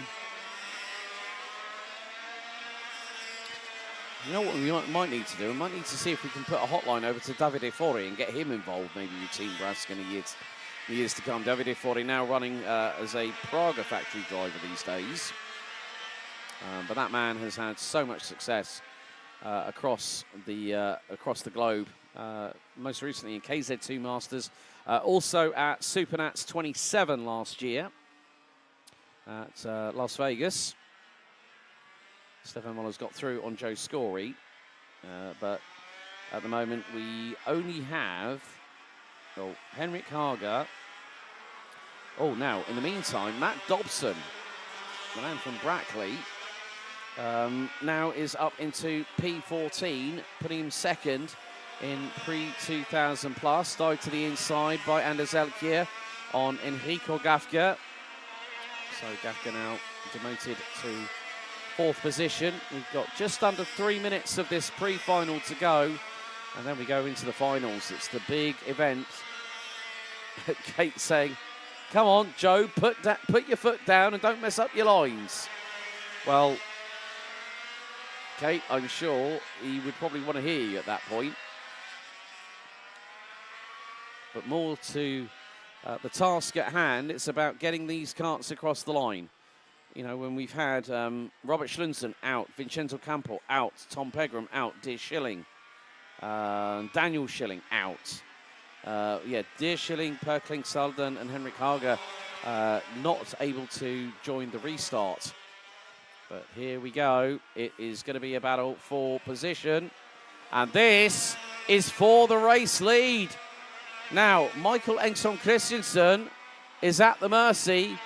You know what we might need to do? We might need to see if we can put a hotline over to Davide Fori and get him involved maybe with Team Brask in the years to come. Davide Fori now running as a Praga factory driver these days. But that man has had so much success across the globe. Most recently in KZ2 Masters. Also at Supernats 27 last year at Las Vegas. Stefan Moller's got through on Joe Scory, but at the moment we only have Henrik Hager. Oh, now in the meantime, Matt Dobson, the man from Brackley, now is up into P14, putting him second in Pre2000 PLUS. Dive to the inside by Anders Elkier on Enrico Gafka. So Gafka now demoted to 4th position. We've got just under 3 minutes of this pre-final to go, and then we go into the finals. It's the big event. Kate saying, come on, Joe, put your foot down and don't mess up your lines. Well, Kate, I'm sure he would probably want to hear you at that point. But more to the task at hand, it's about getting these karts across the line. You know, when we've had Robert Schlunsen out, Vincenzo Campo out, Tom Pegram out, Deer Schilling, Daniel Schilling out. Deer Schilling, Perkling Salden and Henrik Hager not able to join the restart. But here we go. It is going to be a battle for position. And this is for the race lead. Now, Michael Engstrom Christensen is at the mercy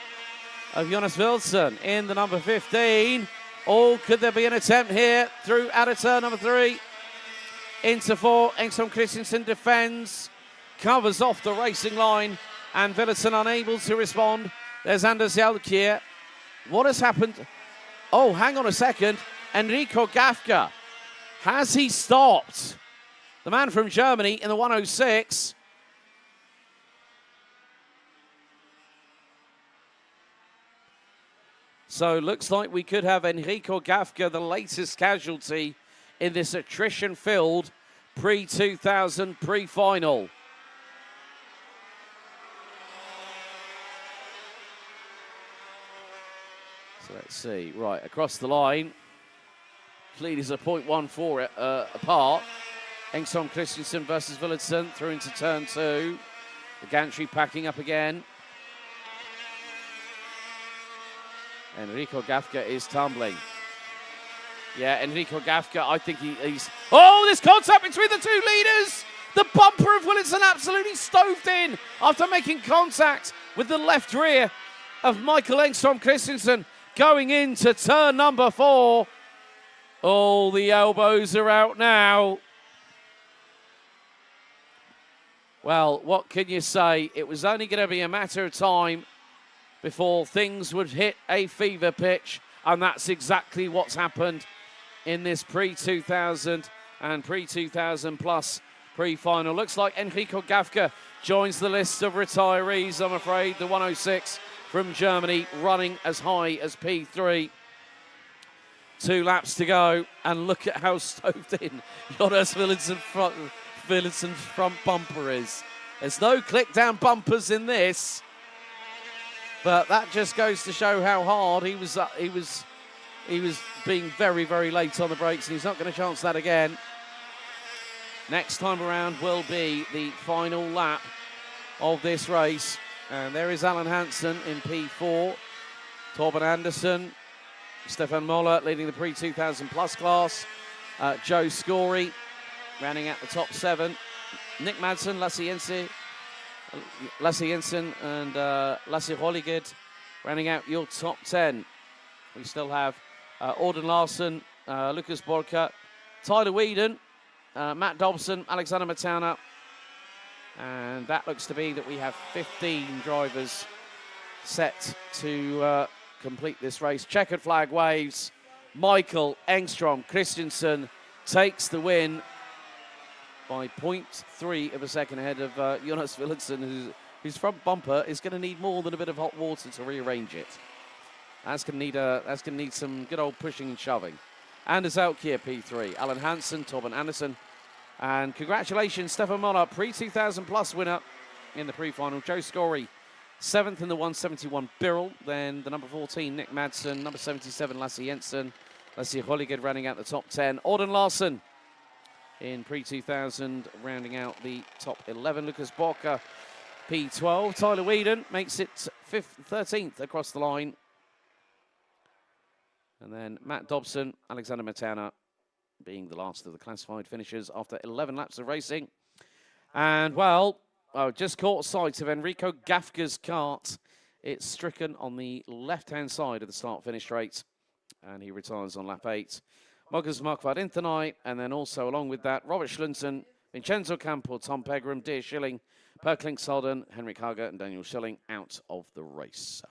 of Jonas Wilson in the number 15. Oh, could there be an attempt here through out of turn number 3? Into 4, Engstrom Christensen defends, covers off the racing line, and Wilson unable to respond. There's Anders Jalkier. What has happened? Oh, hang on a second. Enrico Gafka. Has he stopped? The man from Germany in the 106. So looks like we could have Enrico Gafka, the latest casualty in this attrition-filled Pre2000 Pre-final. So let's see. Right, across the line. Lead is a 0.14 apart. Engstrom Christensen versus Wilson through into turn 2. The gantry packing up again. Enrico Gafka is tumbling. Yeah, Enrico Gafka, I think he's... Oh, there's contact between the two leaders! The bumper of Wilson absolutely stoved in after making contact with the left rear of Michael Engstrom Christensen going into turn number 4. All the elbows are out now. Well, what can you say? It was only going to be a matter of time before things would hit a fever pitch, and that's exactly what's happened in this Pre2000 and Pre2000 PLUS pre-final. Looks like Enrico Gafka joins the list of retirees, I'm afraid. The 106 from Germany running as high as P3. 2 laps to go, and look at how stoved in Jonas Wilson's front bumper is. There's no click-down bumpers in this. But that just goes to show how hard he was being very, very late on the brakes, and he's not going to chance that again. Next time around will be the final lap of this race. And there is Alan Hansen in P4. Torben Andersen, Stefan Moller leading the Pre2000 PLUS class. Joe Scory rounding out the top 7. Nick Madsen, Lasse Jensen and Lasse Rolliged rounding out your top 10. We still have Auden Larsen, Lucas Borka, Tyler Whedon, Matt Dobson, Alexander Matana. And that looks to be that we have 15 drivers set to complete this race. Checkered flag waves. Michael Engstrom Christensen takes the win by 0.3 of a second ahead of Jonas Wilson, whose front bumper is going to need more than a bit of hot water to rearrange it. That's gonna need some good old pushing and shoving. Anders Elkier, P3. Alan Hansen, Torben Andersen. And congratulations, Stefan Moller, Pre200 PLUS winner in the pre-final. Joe Scory, 7th in the 171 Birrell. Then the number 14, Nick Madsen. Number 77, Lasse Jensen. Lasse Holliged running out the top 10. Auden Larsen in Pre2000, rounding out the top 11. Lucas Borka, P12. Tyler Whedon makes it 13th across the line. And then Matt Dobson, Alexander Matana being the last of the classified finishers after 11 laps of racing. And, well, I just caught sight of Enrico Gafka's kart. It's stricken on the left-hand side of the start-finish straight, and he retires on lap 8. Moggers Markvad Inthenai, and then also along with that, Robert Schlunton, Vincenzo Campo, Tom Pegram, Deer Schilling, Per Klinksalden, Henrik Hager, and Daniel Schilling out of the race.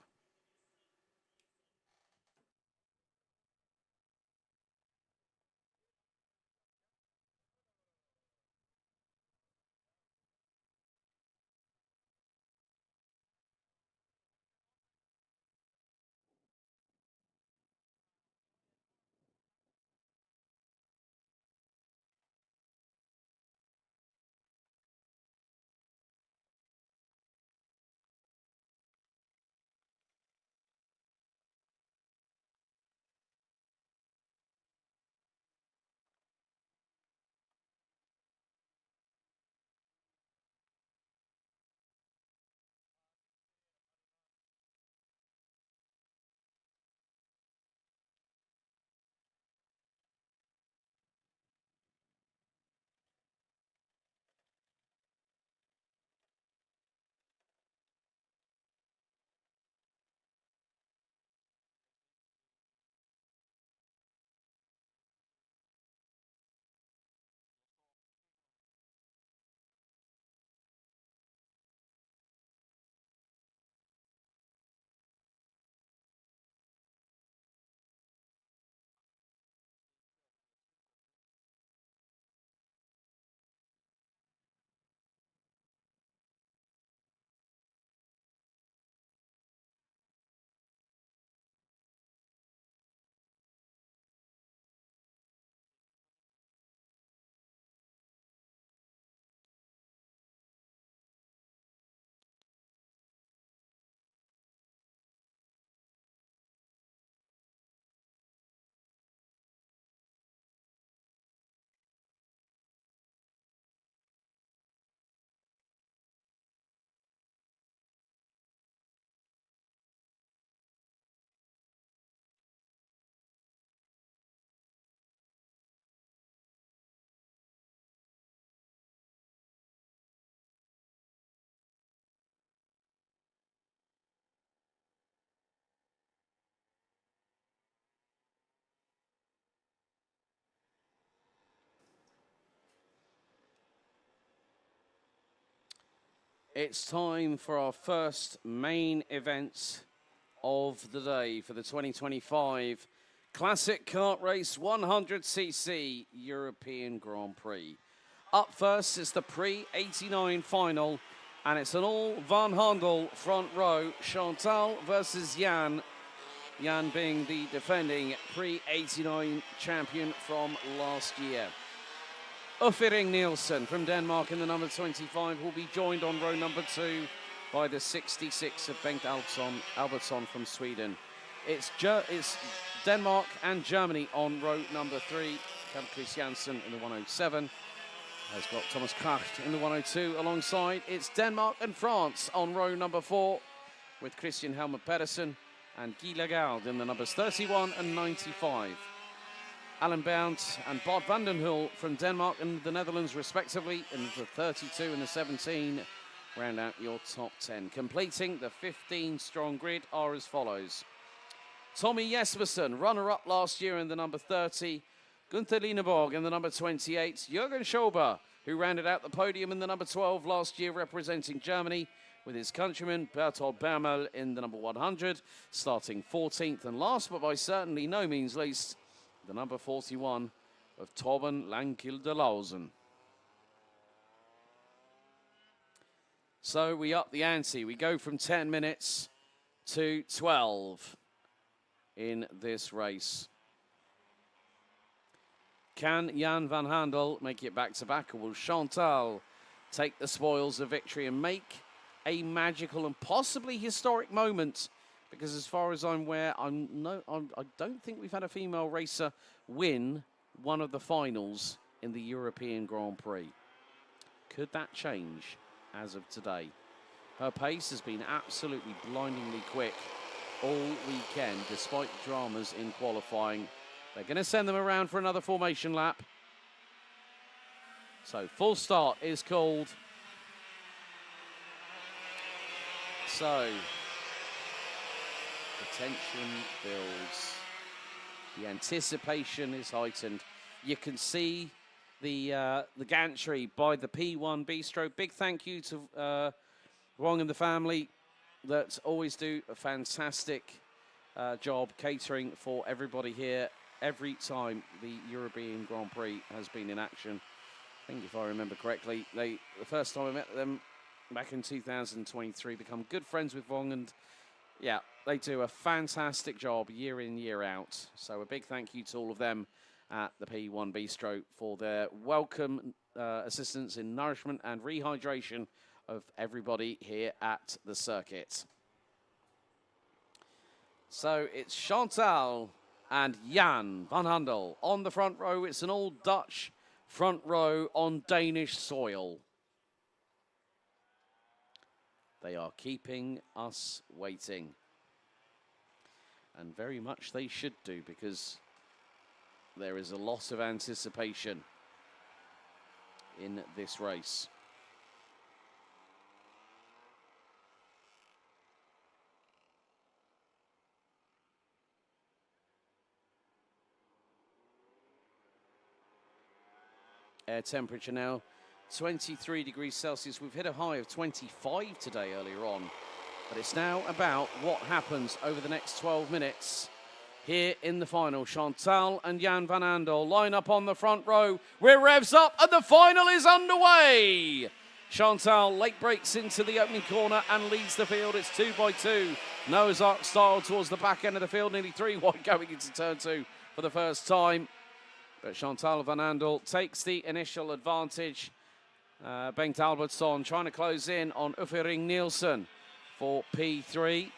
It's time for our first main event of the day for the 2025 Classic Kart Race 100cc European Grand Prix. Up first is the Pre89 Final, and it's an all Van Handel front row. Chantal versus Jan. Jan being the defending Pre89 champion from last year. Uffering Nielsen from Denmark in the number 25 will be joined on row number 2 by the 66 of Bengt Albertsson from Sweden. It's Denmark and Germany on row number 3. Chris Jansen in the 107 has got Thomas Kracht in the 102 alongside. It's Denmark and France on row number 4 with Christian Helmer Pedersen and Guy Lagarde in the numbers 31 and 95. Alan Bount and Bart van den Hul from Denmark and the Netherlands, respectively, in the 32 and the 17, round out your top 10. Completing the 15-strong grid are as follows. Tommy Jespersen, runner-up last year in the number 30. Gunther Lineborg in the number 28. Jürgen Schober, who rounded out the podium in the number 12 last year, representing Germany, with his countryman Bertold Bermel in the number 100, starting 14th. And last, but by certainly no means least, the number 41 of Torben Langkilde-Lausen. So we up the ante. We go from 10 minutes to 12. in this race. Can Jan van Handel make it back-to-back, or will Chantal take the spoils of victory and make a magical and possibly historic moment? Because as far as I'm aware, I don't think we've had a female racer win one of the finals in the European Grand Prix. Could that change as of today? Her pace has been absolutely blindingly quick all weekend, despite dramas in qualifying. They're going to send them around for another formation lap. So full start is called. So the tension builds. The anticipation is heightened. You can see the gantry by the P1 Bistro. Big thank you to Wong and the family that always do a fantastic job catering for everybody here every time the European Grand Prix has been in action. I think if I remember correctly, the first time I met them back in 2023, become good friends with Wong, and yeah, they do a fantastic job year in, year out. So a big thank you to all of them at the P1 Bistro for their welcome assistance in nourishment and rehydration of everybody here at the circuit. So it's Chantal and Jan van Handel on the front row. It's an all Dutch front row on Danish soil. They are keeping us waiting. And very much they should do, because there is a lot of anticipation in this race. Air temperature now 23 degrees Celsius. We've hit a high of 25 today earlier on, but it's now about what happens over the next 12 minutes here in the final. Chantal and Jan van Handel line up on the front row. We're revs up and the final is underway. Chantal late breaks into the opening corner and leads the field. It's 2 by 2. Noah's Ark style towards the back end of the field. Nearly 3 wide going into turn 2 for the first time. But Chantal van Handel takes the initial advantage. Bengt Albertsson trying to close in on Uffering Nielsen for P3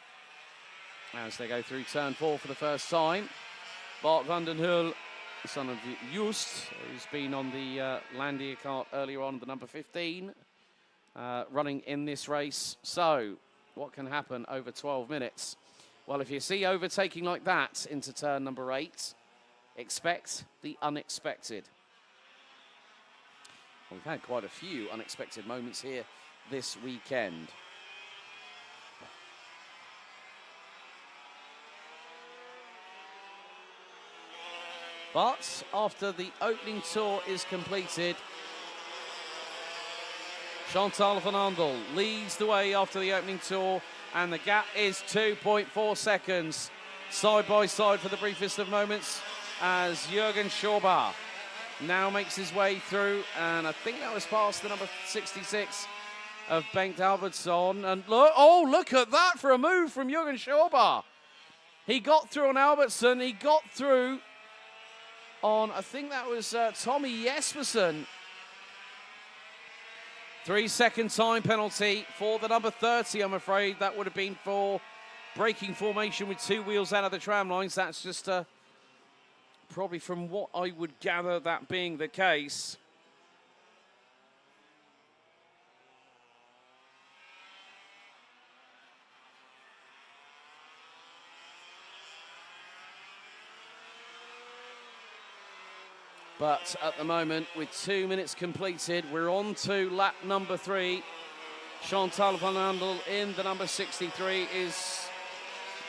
as they go through turn 4 for the first time. Bart van den Hul, son of Joost, who's been on the Landier kart earlier on, the number 15, running in this race. So what can happen over 12 minutes? Well, if you see overtaking like that into turn number 8, expect the unexpected. We've had quite a few unexpected moments here this weekend. But after the opening tour is completed, Chantal van Handel leads the way after the opening tour, and the gap is 2.4 seconds. Side by side for the briefest of moments, as Jürgen Schauber now makes his way through, and I think that was past the number 66 of Bengt Albertsson. And look, oh, look at that for a move from Jürgen Schauber. He got through on Albertsson, he got through on, I think that was Tommy Jespersen. 3-second time penalty for the number 30, I'm afraid. That would have been for braking formation with 2 wheels out of the tram lines. That's just probably from what I would gather that being the case. But at the moment, with 2 minutes completed, we're on to lap number 3. Chantal van Handel in the number 63 is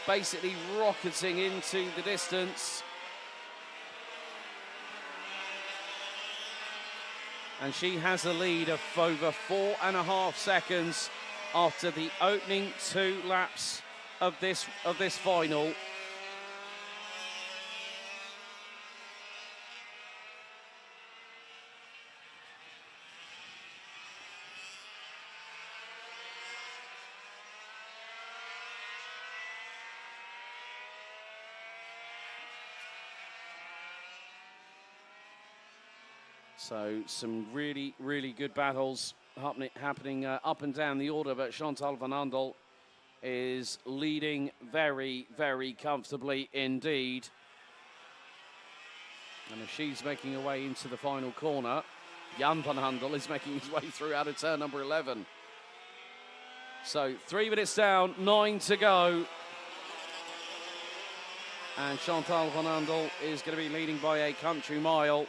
basically rocketing into the distance. And she has a lead of over 4.5 seconds after the opening 2 laps of this final. So some really, really good battles happening up and down the order, but Chantal van Andel is leading very, very comfortably indeed. And if she's making her way into the final corner, Jan van Andel is making his way through out of turn number 11. So 3 minutes down, 9 to go. And Chantal van Andel is going to be leading by a country mile.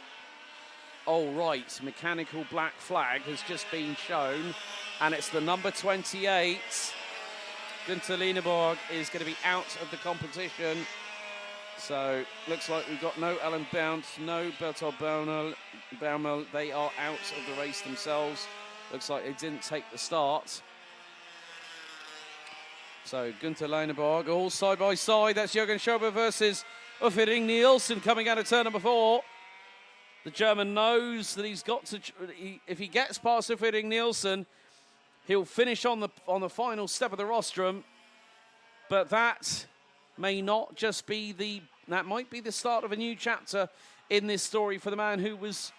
Oh, right, mechanical black flag has just been shown. And it's the number 28. Günther Lieneborg is going to be out of the competition. So, looks like we've got no Alan Bount, no Bertolt Baumel. They are out of the race themselves. Looks like they didn't take the start. So, Günther Lieneborg all side by side. That's Jürgen Schober versus Uffe Ring-Nielsen coming out of turn number 4. The German knows that he's got to, if he gets past Uffe Ring-Nielsen, he'll finish on the final step of the rostrum. But that may not just be that might be the start of a new chapter in this story for the man who was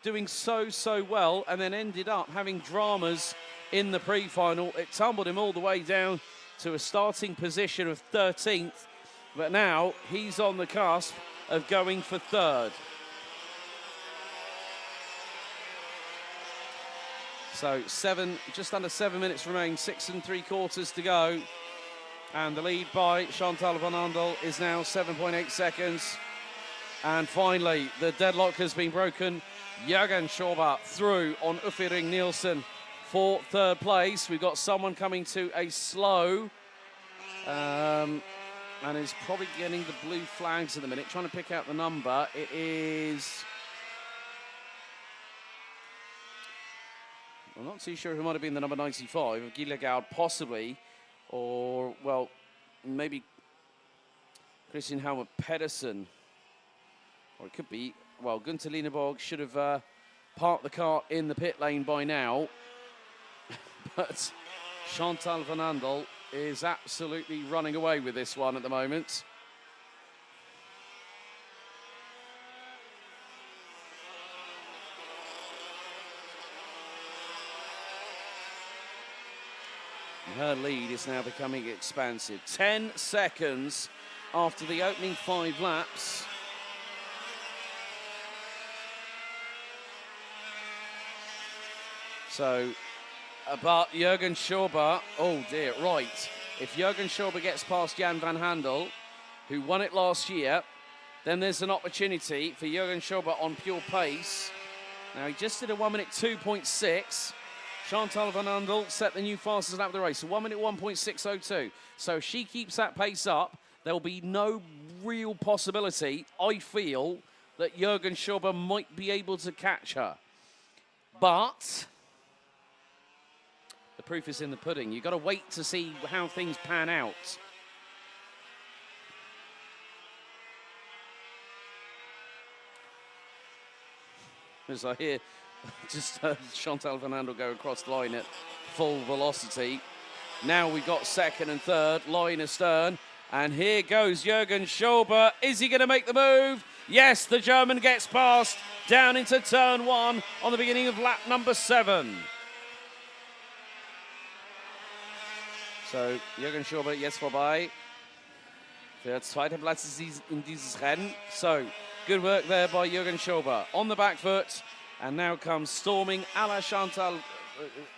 doing so well and then ended up having dramas in the pre-final. It tumbled him all the way down to a starting position of 13th, but now he's on the cusp of going for 3rd. So just under 7 minutes remain, 6 3/4 to go. And the lead by Chantal van Andel is now 7.8 seconds. And finally, the deadlock has been broken. Jürgen Schober through on Uffe Ring-Nielsen for 3rd place. We've got someone coming to a slow and is probably getting the blue flags at the minute, trying to pick out the number. It is... I'm not too sure if it might have been the number 95 of Guy Legaard, possibly. Or, well, maybe Christian Helmer Pedersen. Or it could be, well, Günther Lieneborg should have parked the car in the pit lane by now. But Chantal van Andel is absolutely running away with this one at the moment. Her lead is now becoming expansive. 10 seconds after the opening 5 laps. So, but Jürgen Schober, oh dear, right. If Jürgen Schober gets past Jan van Andel, who won it last year, then there's an opportunity for Jürgen Schober on pure pace. Now, he just did a 1 minute 2.6. Chantal van Andel set the new fastest lap of the race, so 1 minute 1.602. So if she keeps that pace up, there'll be no real possibility, I feel, that Jürgen Schober might be able to catch her. But the proof is in the pudding. You've got to wait to see how things pan out. As I hear just Chantal van Andel go across the line at full velocity. Now we've got 2nd and 3rd, line astern. And here goes Jürgen Schober. Is he going to make the move? Yes, the German gets past down into turn 1 on the beginning of lap number 7. So Jürgen Schober jetzt vorbei. Der 2. Platz in dieses Rennen. So good work there by Jürgen Schober on the back foot. And now comes storming a la Chantal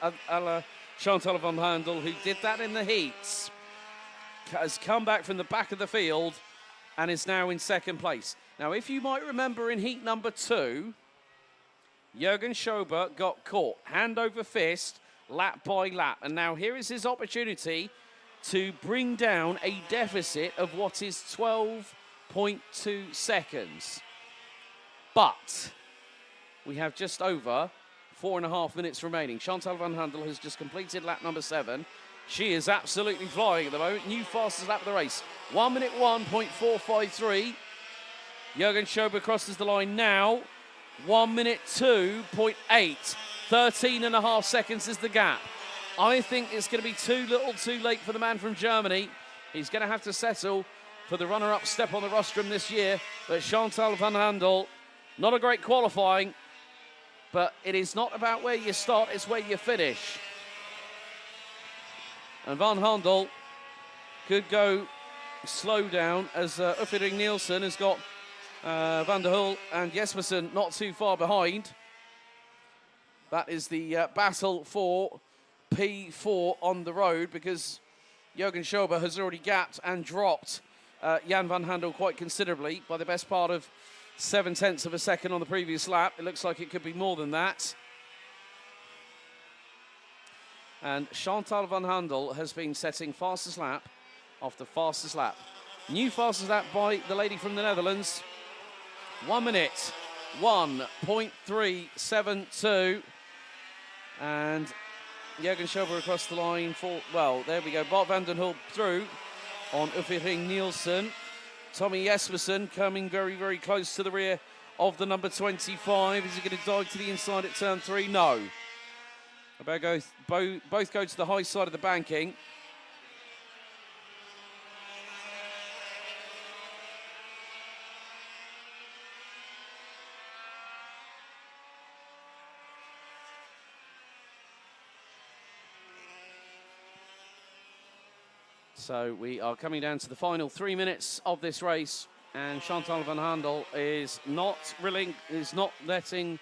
van Andel, who did that in the heats. Has come back from the back of the field and is now in 2nd place. Now, if you might remember in heat number 2, Jürgen Schober got caught hand over fist, lap by lap. And now here is his opportunity to bring down a deficit of what is 12.2 seconds. But we have just over 4.5 minutes remaining. Chantal van Andel has just completed lap number 7. She is absolutely flying at the moment. New fastest lap of the race. 1 minute 1.453. Jürgen Schober crosses the line now. 1 minute 2.8. 13.5 seconds is the gap. I think it's going to be too little too late for the man from Germany. He's going to have to settle for the runner-up step on the rostrum this year. But Chantal van Andel, not a great qualifying. but it is not about where you start, it's where you finish. And Van Handel could go slow down as Uffering Nielsen has got Van der Hull and Jespersen not too far behind. That is the battle for P4 on the road, because Jürgen Schober has already gapped and dropped Jan Van Handel quite considerably by the best part of 0.7 of a second on the previous lap. It looks like it could be more than that. And Chantal Van Handel has been setting fastest lap after fastest lap. New fastest lap by the lady from the Netherlands. 1 minute, 1.372. And Jürgen Schober across the line for, well, there we go. Bart van den Hulp through on Uffering Nielsen. Tommy Jespersen coming very, very close to the rear of the number 25. Is he going to dive to the inside at turn 3? No. Both go to the high side of the banking. So we are coming down to the final 3 minutes of this race, and Chantal Van Handel is not letting.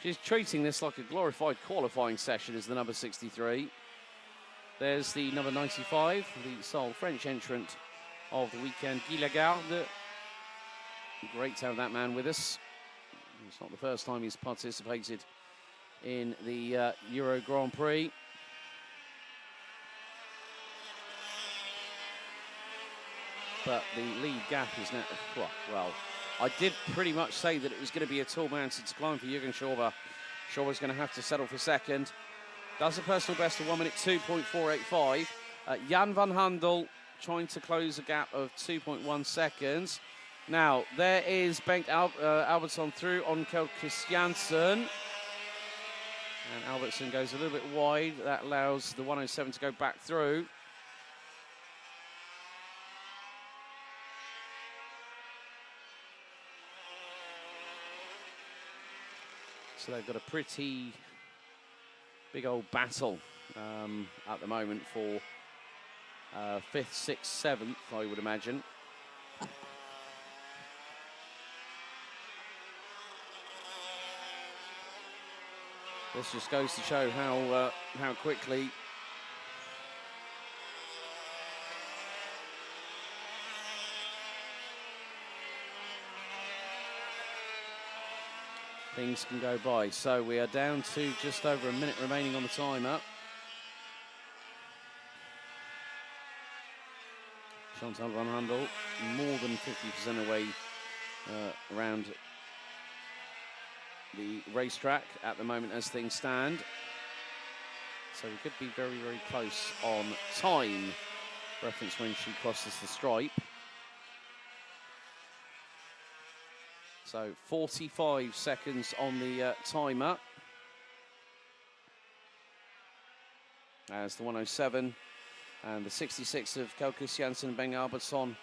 She's treating this like a glorified qualifying session as the number 63. There's the number 95, the sole French entrant of the weekend, Guy Lagarde. Great to have that man with us. It's not the first time he's participated in the Euro Grand Prix. But the lead gap is now, well, I did pretty much say that it was going to be a tall mountain to climb for Jürgen Schober. Schober's going to have to settle for second. Does a personal best of 1 minute 2.485. Jan Van Handel trying to close a gap of 2.1 seconds. Now, there is Bengt Albertsson through on Kjeld Christiansen. And Albertsson goes a little bit wide. That allows the 107 to go back through. So they've got a pretty big old battle at the moment for 5th, 6th, 7th, I would imagine. This just goes to show how quickly things can go by. So we are down to just over a minute remaining on the timer. Chantal Van Handel more than 50% away around the racetrack at the moment as things stand. So we could be very, very close on time, reference when she crosses the stripe. So 45 seconds on the timer as the 107 and the 66 of Kjeld Christiansen and Bengt Albertsson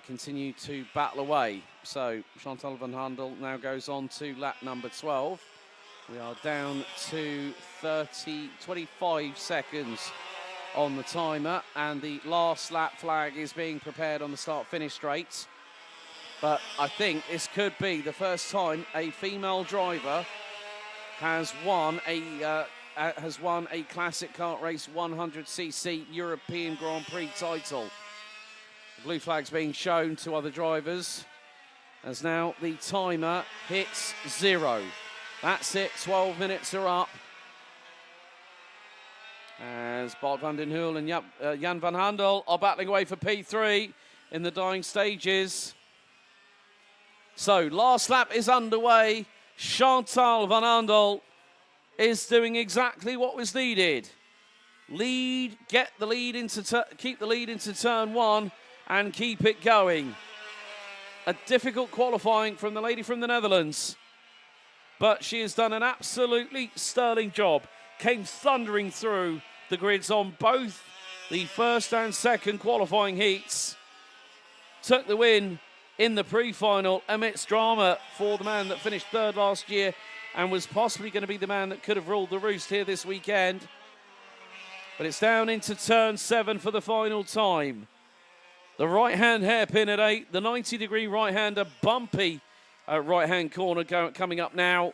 continue to battle away. So Chantal Van Handel now goes on to lap number 12. We are down to 25 seconds on the timer, and the last lap flag is being prepared on the start-finish straight. But I think this could be the first time a female driver has won a classic kart race 100cc European Grand Prix title. The blue flag's being shown to other drivers as now the timer hits 0. That's it, 12 minutes are up. As Bart van den Hulp and Jan Van Handel are battling away for P3 in the dying stages. So, last lap is underway. Chantal Van Handel is doing exactly what was needed. Keep the lead into turn 1 and keep it going. A difficult qualifying from the lady from the Netherlands, but she has done an absolutely sterling job. Came thundering through the grids on both the first and second qualifying heats. Took the win in the pre-final amidst drama for the man that finished third last year and was possibly going to be the man that could have ruled the roost here this weekend. But it's down into turn 7 for the final time. The right-hand hairpin at 8, the 90-degree right-hander, bumpy right-hand corner coming up now.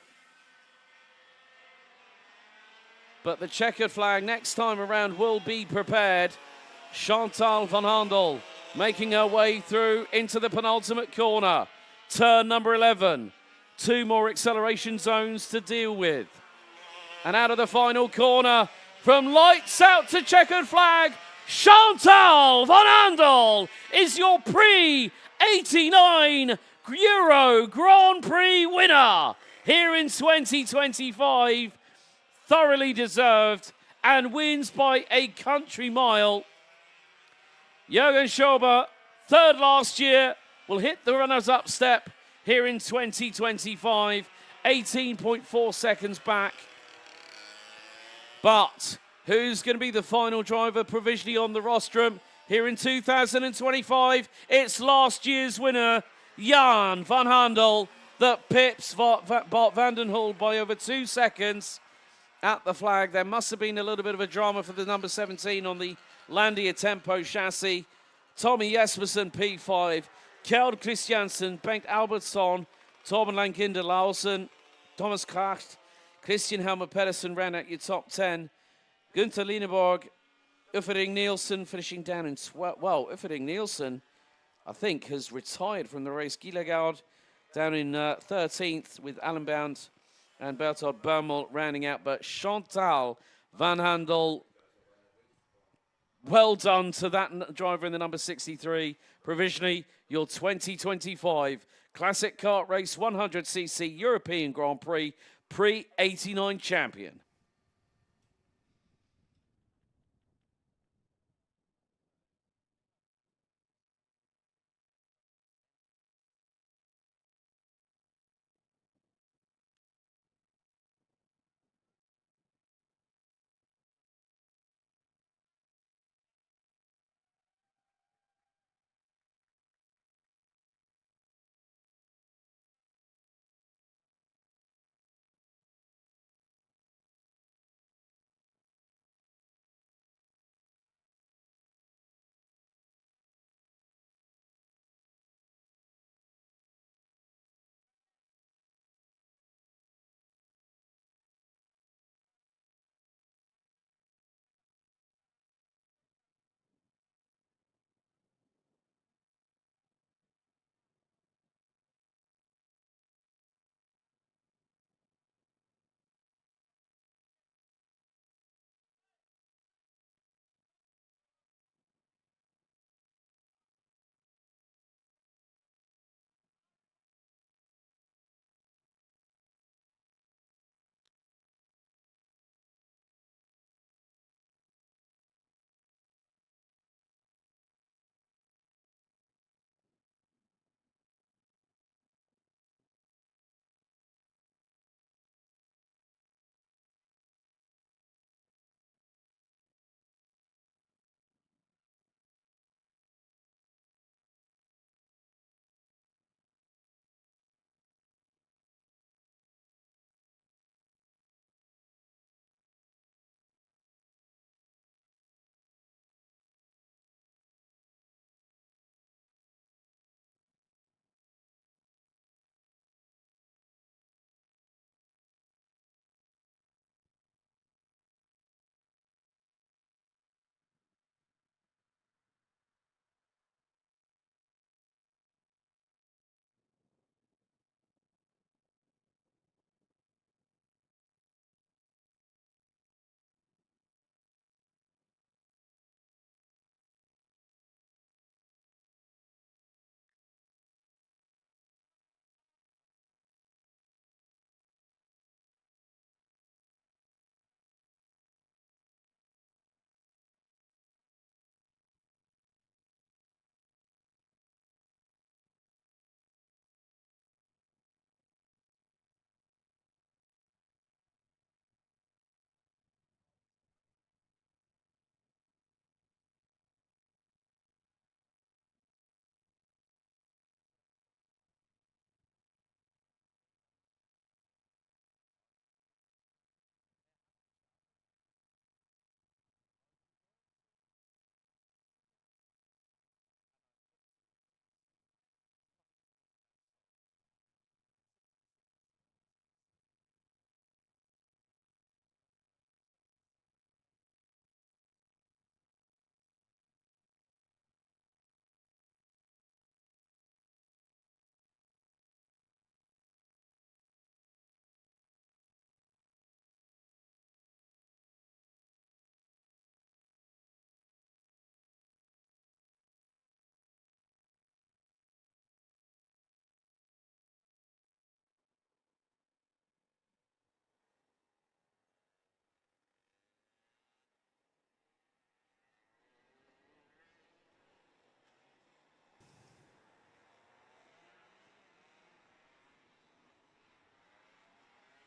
But the checkered flag next time around will be prepared. Chantal van Handel making her way through into the penultimate corner. Turn number 11. 2 more acceleration zones to deal with. And out of the final corner, from lights out to checkered flag, Chantal van Handel is your Pre89 Euro Grand Prix winner here in 2025. Thoroughly deserved and wins by a country mile. Jürgen Schober, third last year, will hit the runners-up step here in 2025. 18.4 seconds back. But who's going to be the final driver provisionally on the rostrum here in 2025? It's last year's winner, Jan van Handel, that pips Bart van den Hul by over 2 seconds at the flag. There must have been a little bit of a drama for the number 17 on the Landia Tempo chassis. Tommy Jespersen, P5. Kjeld Christiansen, Bengt Albertsson, Torben Lankinder Larsen, Thomas Kracht, Christian Helmer Pedersen ran out your top 10. Gunther Lineborg, Uffering Nielsen finishing down in 12. Well, Uffering Nielsen, I think, has retired from the race. Gillegard down in 13th with Alan Bound and Bertolt Bermel rounding out. But Chantal van Handel, well done to that driver in the number 63. Provisionally, your 2025 Classic Kart Race 100cc European Grand Prix Pre89 champion.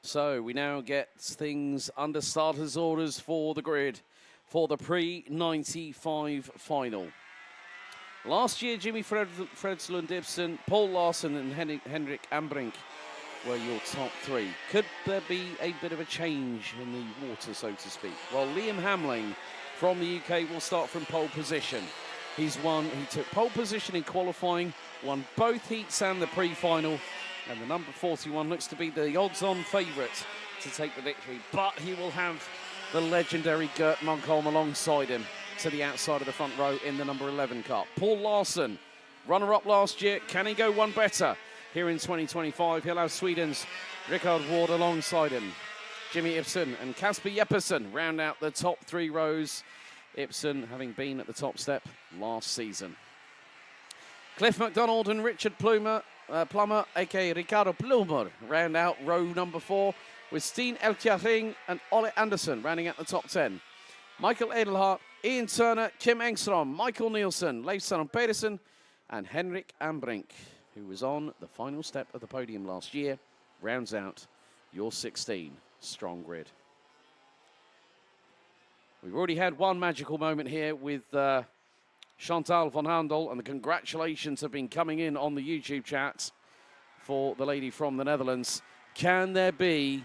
So we now get things under starters orders for the grid for the Pre95 Final. Last year, Jimmy Fredslund Ibsen, Paul Larson and Henrik Ambrink were your top three. Could there be a bit of a change in the water, so to speak? Well, Liam Hamling from the UK will start from pole position. He took pole position in qualifying, won both heats and the pre-final, and the number 41 looks to be the odds-on favourite to take the victory. But he will have the legendary Gert Munkholm alongside him to the outside of the front row in the number 11 car. Paul Larson, runner-up last year. Can he go one better here in 2025? He'll have Sweden's Rickard Ward alongside him. Jimmy Ibsen and Kasper Jeppesen round out the top three rows. Ibsen having been at the top step last season. Cliff McDonald and Richard Plummer, aka Ricardo Plummer, round out row number 4 with Steen Elkjæring and Ole Andersen rounding out the top 10. Michael Edelhart, Ian Turner, Kim Engstrom, Michael Nielsen, Leif Søren Pedersen and Henrik Ambrink, who was on the final step of the podium last year, rounds out your 16 strong grid. We've already had one magical moment here with Chantal van Handel, and the congratulations have been coming in on the YouTube chat for the lady from the Netherlands. Can there be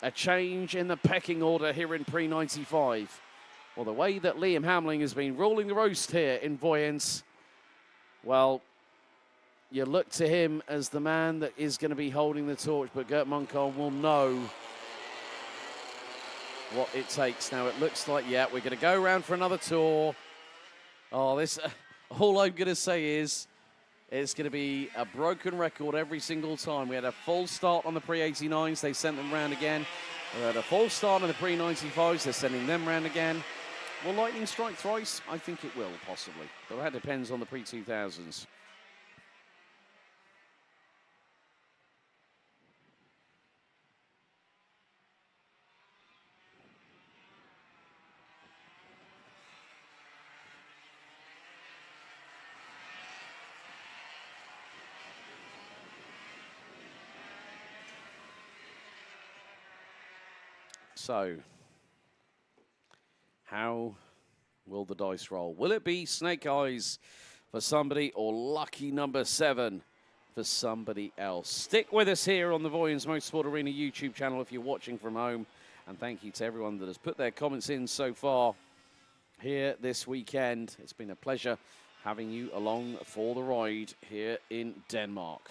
a change in the pecking order here in Pre95? Well, the way that Liam Hamling has been ruling the roast here in Vojens, well, you look to him as the man that is going to be holding the torch, but Gert Munkholm will know what it takes. Now, it looks like, yeah, we're going to go around for another tour. Oh, this, all I'm going to say is it's going to be a broken record every single time. We had a full start on the Pre89s. They sent them round again. We had a full start on the Pre95s. They're sending them round again. Will lightning strike thrice? I think it will, possibly. But that depends on the Pre2000s. So, how will the dice roll? Will it be snake eyes for somebody or lucky number 7 for somebody else? Stick with us here on the Vojens Motorsport Arena YouTube channel if you're watching from home. And thank you to everyone that has put their comments in so far here this weekend. It's been a pleasure having you along for the ride here in Denmark.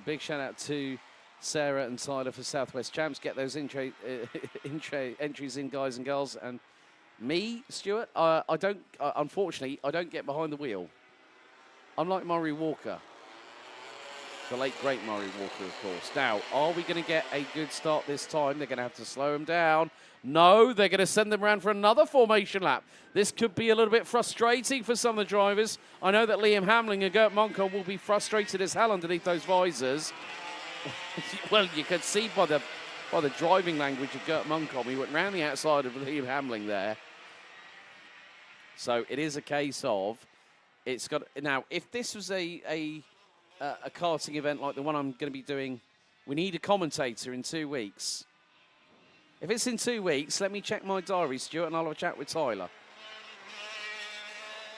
Big shout out to Sarah and Tyler for Southwest Champs. Get those entries in, guys and girls. And me, Stuart, unfortunately, I don't get behind the wheel. I'm like Murray Walker, the late great Murray Walker, of course. Now, are we going to get a good start this time? They're going to have to slow them down. No, they're going to send them around for another formation lap. This could be a little bit frustrating for some of the drivers. I know that Liam Hamling and Gert Munkholm will be frustrated as hell underneath those visors. Well, you could see by the driving language of Gert Munkholm, he went round the outside of Liam Hamling there. So it is a case of, it's got, now, if this was a karting event like the one I'm going to be doing, we need a commentator in 2 weeks. If it's in 2 weeks, let me check my diary, Stuart, and I'll have a chat with Tyler.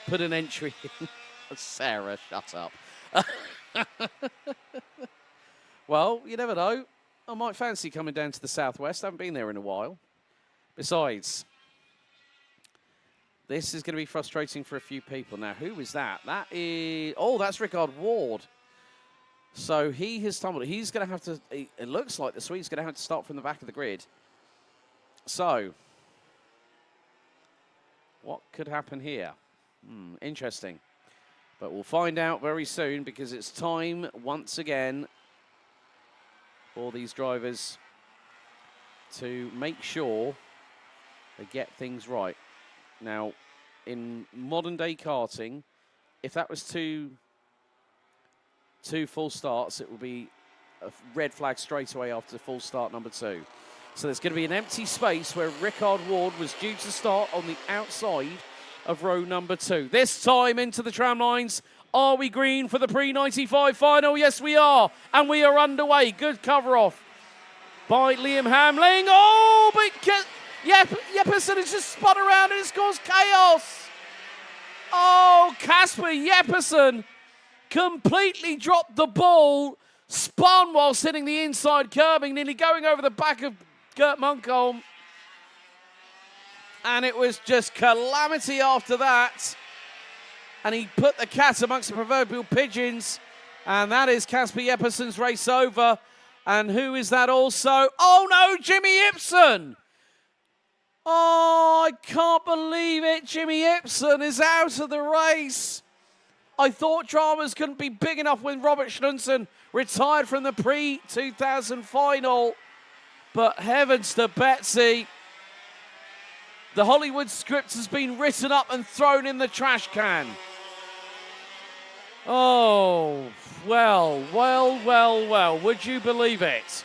Put an entry in. Sarah, shut up. Well, you never know. I might fancy coming down to the southwest. I haven't been there in a while. Besides, this is going to be frustrating for a few people. Now, who is that? That is... Oh, that's Rickard Ward. So he has stumbled. He's going to have to... It looks like the Swede's going to have to start from the back of the grid. So, what could happen here? Interesting. But we'll find out very soon, because it's time once again for these drivers to make sure they get things right. Now, in modern day karting, if that was two full starts, it will be a red flag straight away after full start number 2. So there's going to be an empty space where Rickard Ward was due to start on the outside of row number 2. This time into the tram lines Are we green for the Pre95 final? Yes, we are. And we are underway. Good cover off by Liam Hamling. Oh, but Jeppesen has just spun around and it's caused chaos. Oh, Kasper Jeppesen completely dropped the ball, spun whilst hitting the inside curbing, nearly going over the back of Gert Munkholm. And it was just calamity after that. And he put the cat amongst the proverbial pigeons. And that is Kasper Jeppesen's race over. And who is that also? Oh no, Jimmy Ipsen! Oh, I can't believe it. Jimmy Ipsen is out of the race. I thought dramas couldn't be big enough when Robert Schnunsen retired from the Pre2000 final. But heavens to Betsy. The Hollywood script has been written up and thrown in the trash can. Oh, well, well, well, well. Would you believe it?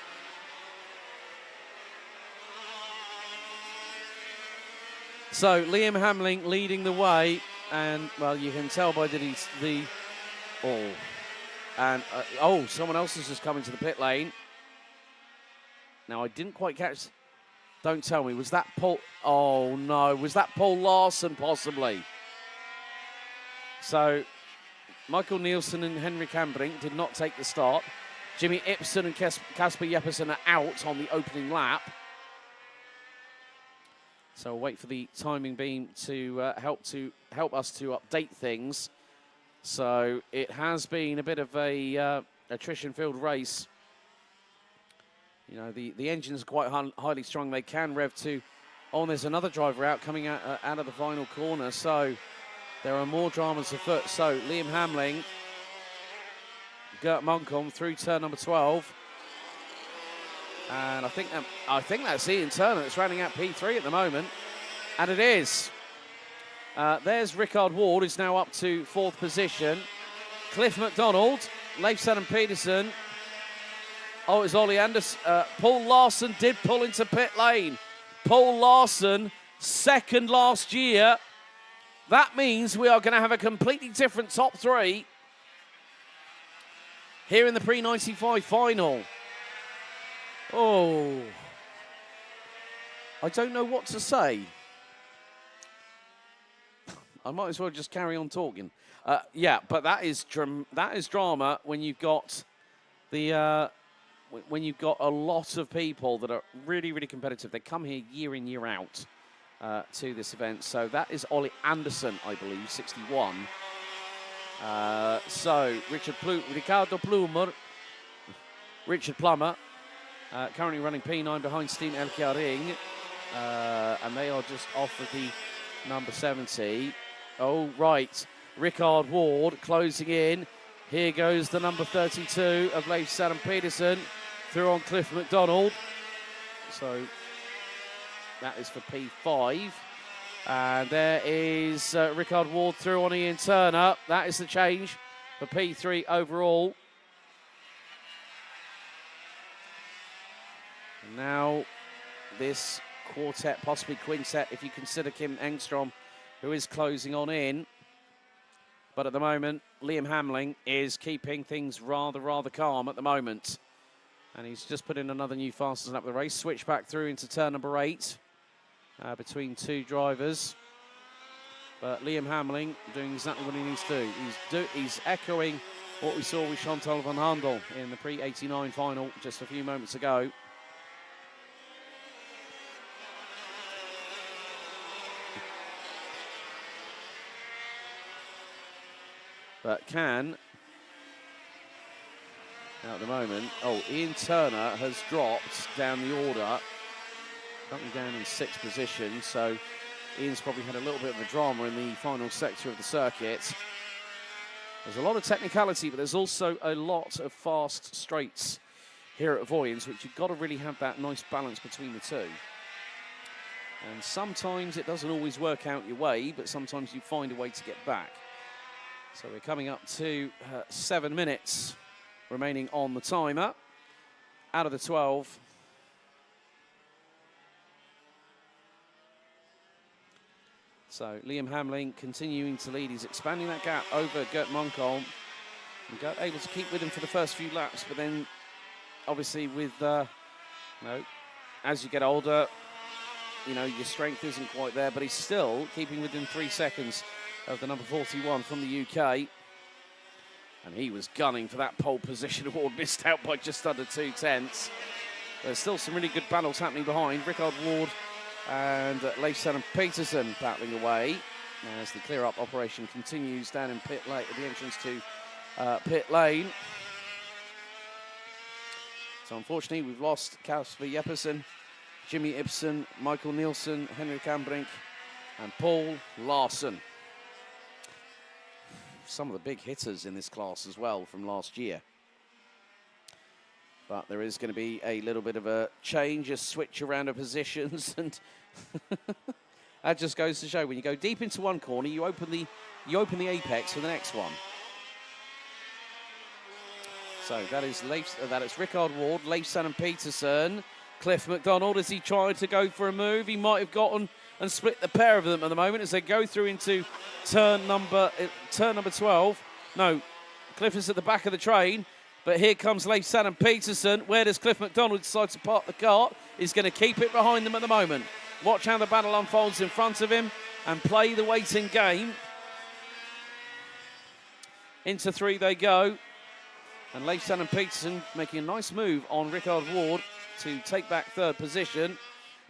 So Liam Hamling leading the way, and well, you can tell by someone else has just come into the pit lane. Now I didn't quite catch. Don't tell me, was that Paul? Oh no, was that Paul Larson possibly? So Michael Nielsen and Henrik Hambrink did not take the start. Jimmy Ipsen and Kasper Jeppesen are out on the opening lap. So we'll wait for the timing beam to help us to update things. So it has been a bit of a attrition-filled race. You know, the engines are quite highly strong. They can rev to. Oh, and there's another driver out coming out of the final corner. So there are more dramas afoot. So Liam Hamling, Gert Munkholm through turn number 12. And I think that's Ian Turner that's running out P3 at the moment. And it is. There's Rickard Ward, who's now up to 4th position. Cliff McDonald, Leif Saddam Peterson. Oh, it's Ollie Anderson. Paul Larson did pull into pit lane. Paul Larson, 2nd last year. That means we are going to have a completely different top 3 here in the Pre95 final. Oh, I don't know what to say. I might as well just carry on talking. Yeah, but that is drama when you've got a lot of people that are really, really competitive. They come here year in, year out to this event. So that is Ollie Anderson, I believe, 61. So Ricardo Plummer, Richard Plummer. Currently running P9 behind Steen Elkjaring. And they are just off of the number 70. Oh, right. Rickard Ward closing in. Here goes the number 32 of Leif Saddam Peterson through on Cliff McDonald. So that is for P5. And there is Rickard Ward through on Ian Turner. That is the change for P3 overall. And now this quartet, possibly quintet, if you consider Kim Engstrom, who is closing on in. But at the moment, Liam Hamling is keeping things rather calm at the moment. And he's just put in another new fastest lap of the race. Switch back through into turn number 8 between 2 drivers. But Liam Hamling doing exactly what he needs to do. He's echoing what we saw with Chantal van Handel in the Pre89 final just a few moments ago. But can, now at the moment, oh, Ian Turner has dropped down the order, currently down in 6th position, so Ian's probably had a little bit of a drama in the final sector of the circuit. There's a lot of technicality, but there's also a lot of fast straights here at Vojens, which you've got to really have that nice balance between the two. And sometimes it doesn't always work out your way, but sometimes you find a way to get back. So we're coming up to 7 minutes remaining on the timer out of the 12. So Liam Hamling continuing to lead. He's expanding that gap over Gert Munkholm. And Gert able to keep with him for the first few laps, but then obviously with, as you get older, you know, your strength isn't quite there, but he's still keeping within 3 seconds of the number 41 from the UK. And he was gunning for that pole position award, missed out by just under 2/10. There's still some really good battles happening behind. Rickard Ward and Leif Peterson battling away as the clear-up operation continues down in pit lane at the entrance to pit lane. So unfortunately, we've lost Kasper Jeppesen, Jimmy Ibsen, Michael Nielsen, Henrik Kambrink, and Paul Larsen. Some of the big hitters in this class as well from last year. But there is going to be a little bit of a change, a switch around of positions, and that just goes to show when you go deep into one corner, you open the apex for the next one. So that is Rickard Ward, Leif Peterson, Cliff McDonald as he tried to go for a move. He might have gotten and split the pair of them at the moment as they go through into turn number 12. No, Cliff is at the back of the train, but here comes Leif Peterson. Where does Cliff McDonald decide to park the cart? He's going to keep it behind them at the moment. Watch how the battle unfolds in front of him and play the waiting game. Into 3 they go. And Leif Peterson making a nice move on Rickard Ward to take back 3rd position.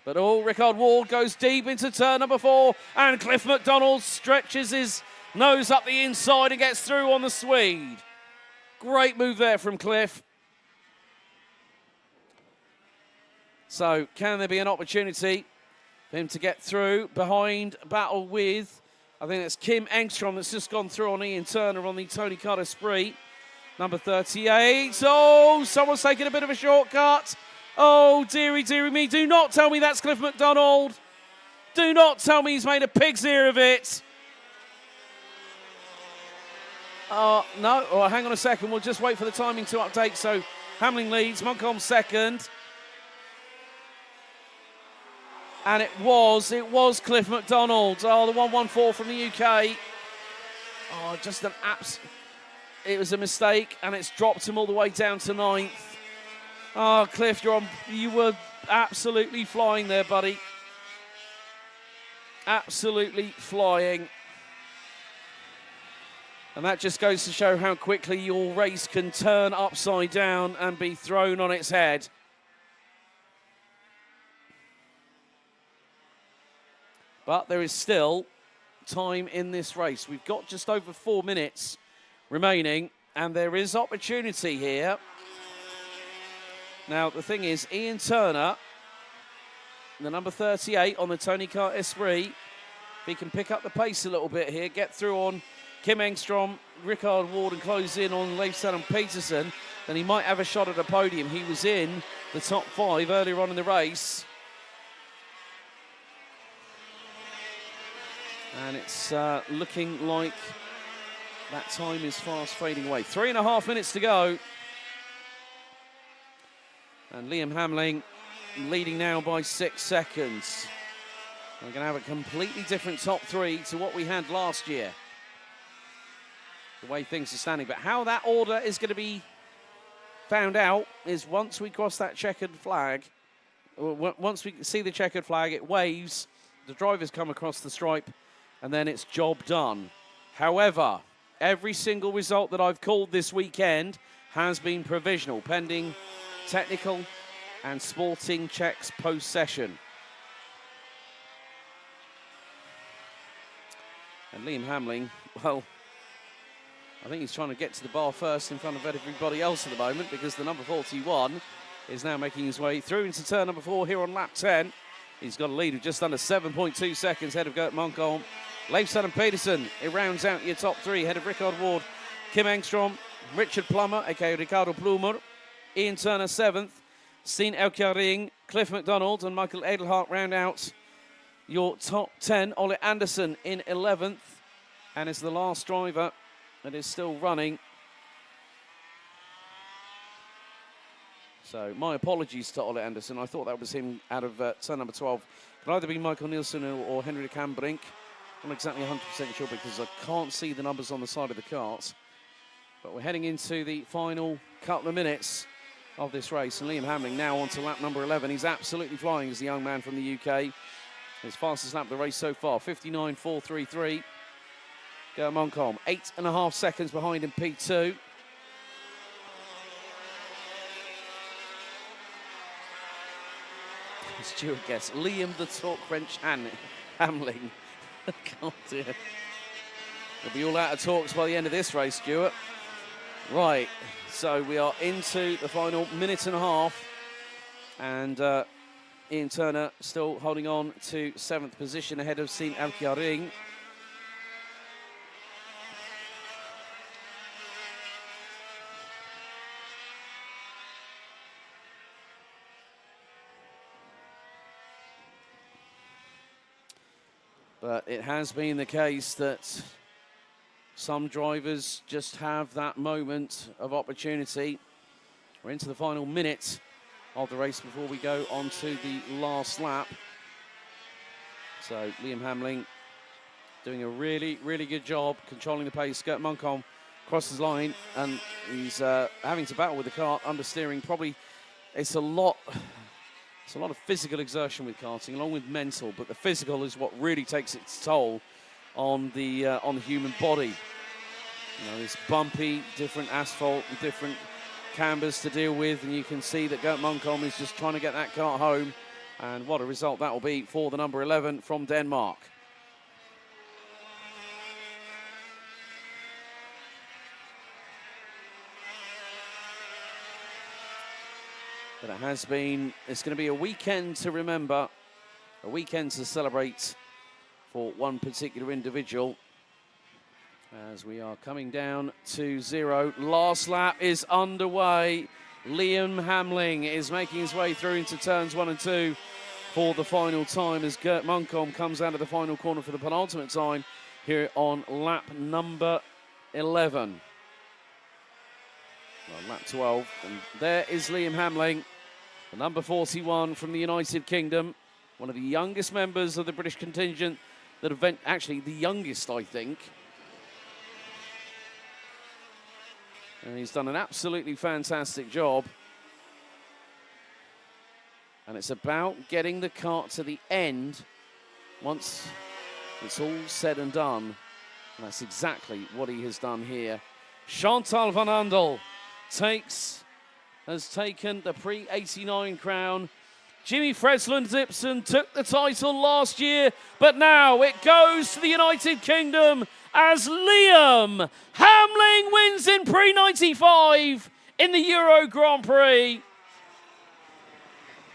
But Rickard Ward goes deep into turn number 4, and Cliff McDonald stretches his nose up the inside and gets through on the Swede. Great move there from Cliff. So can there be an opportunity for him to get through behind battle with, I think that's Kim Engstrom that's just gone through on Ian Turner on the Tony Carter Spree. Number 38. Oh, someone's taking a bit of a shortcut. Oh, dearie me. Do not tell me that's Cliff McDonald. Do not tell me he's made a pig's ear of it. No. Oh, hang on a second. We'll just wait for the timing to update. So Hamling leads. Munkholm 2nd. And it was Cliff McDonald. Oh, the 114 from the UK. Oh, just an absolute... It was a mistake, and it's dropped him all the way down to 9th. Oh, Cliff, you were absolutely flying there, buddy. Absolutely flying. And that just goes to show how quickly your race can turn upside down and be thrown on its head. But there is still time in this race. We've got just over 4 minutes remaining, and there is opportunity here. Now, the thing is, Ian Turner, the number 38 on the Tony Kart Esprit, if he can pick up the pace a little bit here, get through on Kim Engstrom, Rickard Ward, and close in on Leif Peterson, then he might have a shot at a podium. He was in the top 5 earlier on in the race. And it's looking like that time is fast fading away. 3.5 minutes to go. And Liam Hamling leading now by 6 seconds. We're going to have a completely different top 3 to what we had last year. The way things are standing. But how that order is going to be found out is once we cross that checkered flag, once we see the checkered flag, it waves, the drivers come across the stripe, and then it's job done. However, every single result that I've called this weekend has been provisional, pending technical and sporting checks post-session. And Liam Hamling, well, I think he's trying to get to the bar first in front of everybody else at the moment, because the number 41 is now making his way through into turn number 4 here on lap 10. He's got a lead of just under 7.2 seconds ahead of Gert Munkholm. Leif Peterson, it rounds out your top 3 ahead of Rickard Ward, Kim Engstrom, Richard Plummer, aka Ricardo Plumer, Ian Turner 7th, Steen Elkjaring, Cliff McDonald, and Michael Edelhart round out your top 10. Ole Anderson in 11th, and is the last driver that is still running. So my apologies to Ole Anderson. I thought that was him out of turn number 12. Could either be Michael Nielsen or Henrik Kambrink. I'm not exactly 100% sure because I can't see the numbers on the side of the cart. But we're heading into the final couple of minutes of this race. And Liam Hamling now on to lap number 11. He's absolutely flying as the young man from the UK. His fastest lap of the race so far, 59.433. Gert Moncombe, 8.5 seconds behind in P2. Stuart guess, Liam the Talk French Hamling. God dear. We'll be all out of talks by the end of this race, Stuart. Right, so we are into the final minute and a half. And Ian Turner still holding on to 7th position ahead of Sine Elkiaring. But it has been the case that some drivers just have that moment of opportunity. We're into the final minute of the race before we go on to the last lap. So Liam Hamling doing a really, really good job controlling the pace. Gert Moncombe crosses the line and he's having to battle with the kart, understeering. Probably it's a lot of physical exertion with karting, along with mental. But the physical is what really takes its toll on the human body. You know, it's bumpy, different asphalt, and different cambers to deal with, and you can see that Gert Moncombe is just trying to get that kart home. And what a result that will be for the number 11 from Denmark. But it's going to be a weekend to remember, a weekend to celebrate for one particular individual. As we are coming down to 0. Last lap is underway. Liam Hamling is making his way through into turns 1 and 2 for the final time as Gert Moncombe comes out of the final corner for the penultimate time here on lap number 11. Well, lap 12. And there is Liam Hamling, the number 41 from the United Kingdom, one of the youngest members of the British contingent that event, actually the youngest, I think. And he's done an absolutely fantastic job. And it's about getting the kart to the end once it's all said and done. And that's exactly what he has done here. Chantal van Andel has taken the Pre89 crown. Jimmy Fresland-Zipson took the title last year, but now it goes to the United Kingdom as Liam Hamling wins in Pre95 in the Euro Grand Prix.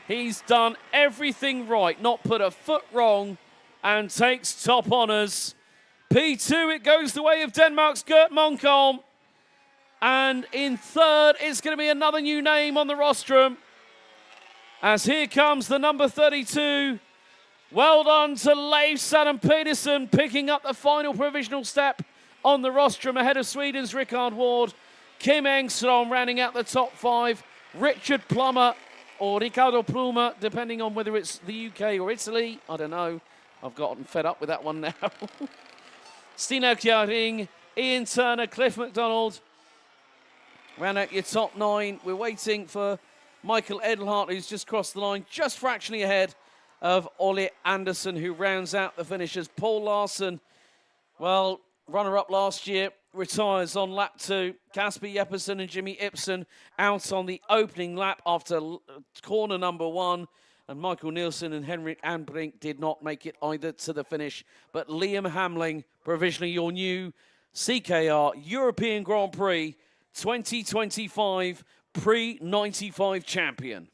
He's done everything right, not put a foot wrong, and takes top honours. P2, it goes the way of Denmark's Gert Moncombe. And in third, it's going to be another new name on the rostrum. As here comes the number 32. Well done to Leif Saddam Peterson picking up the final provisional step on the rostrum ahead of Sweden's Rickard Ward. Kim Engström rounding out the top 5. Richard Plummer or Ricardo Pluma, depending on whether it's the UK or Italy. I don't know. I've gotten fed up with that one now. Stine Kjaering, Ian Turner, Cliff McDonald. Round out your top 9. We're waiting for Michael Edelhart, who's just crossed the line, just fractionally ahead of Ole Anderson, who rounds out the finishers. Paul Larson, well, runner-up last year, retires on lap 2. Kasper Jeppesen and Jimmy Ipsen out on the opening lap after corner number 1. And Michael Nielsen and Henrik Anbrink did not make it either to the finish. But Liam Hamling, provisionally your new CKR European Grand Prix 2025 Pre95 champion.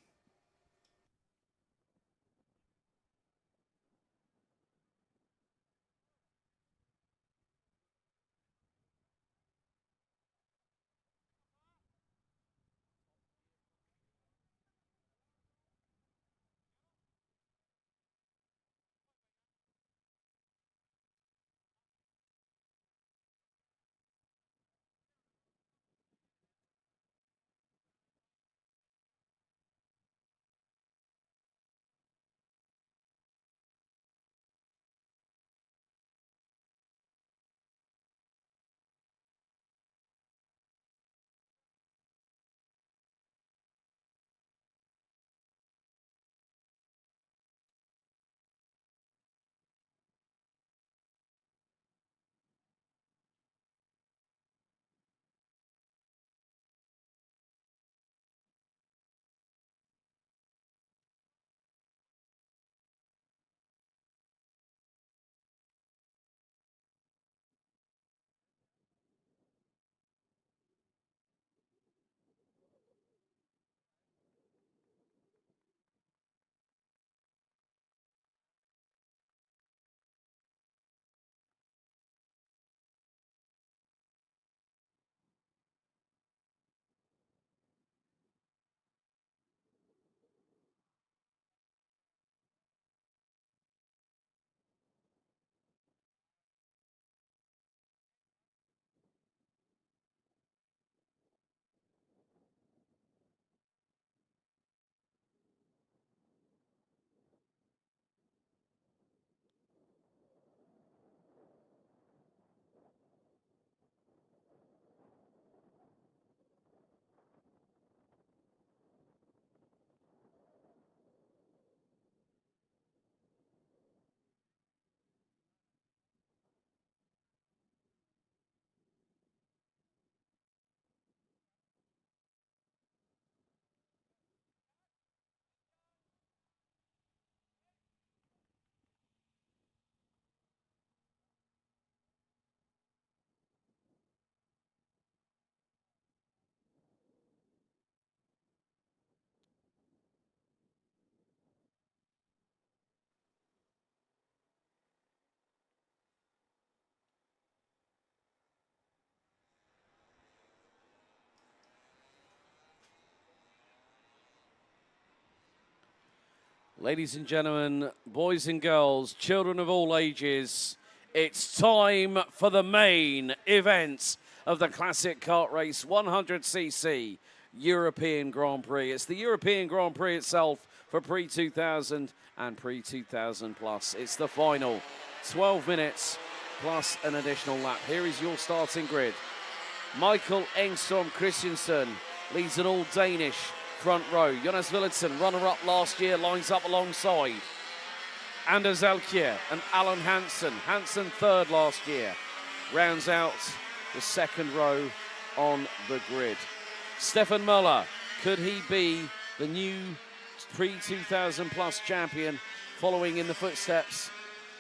Ladies and gentlemen, boys and girls, children of all ages, it's time for the main event of the Classic Kart Race 100cc European Grand Prix. It's the European Grand Prix itself for Pre200 and Pre2000 PLUS. It's the final, 12 minutes plus an additional lap. Here is your starting grid. Michael Engstrom Christensen leads an all Danish front row. Jonas Villadsen, runner-up last year, lines up alongside Anders Alkier and Alan Hansen. Hansen third last year. Rounds out the second row on the grid. Stefan Möller, could he be the new Pre2000 PLUS champion, following in the footsteps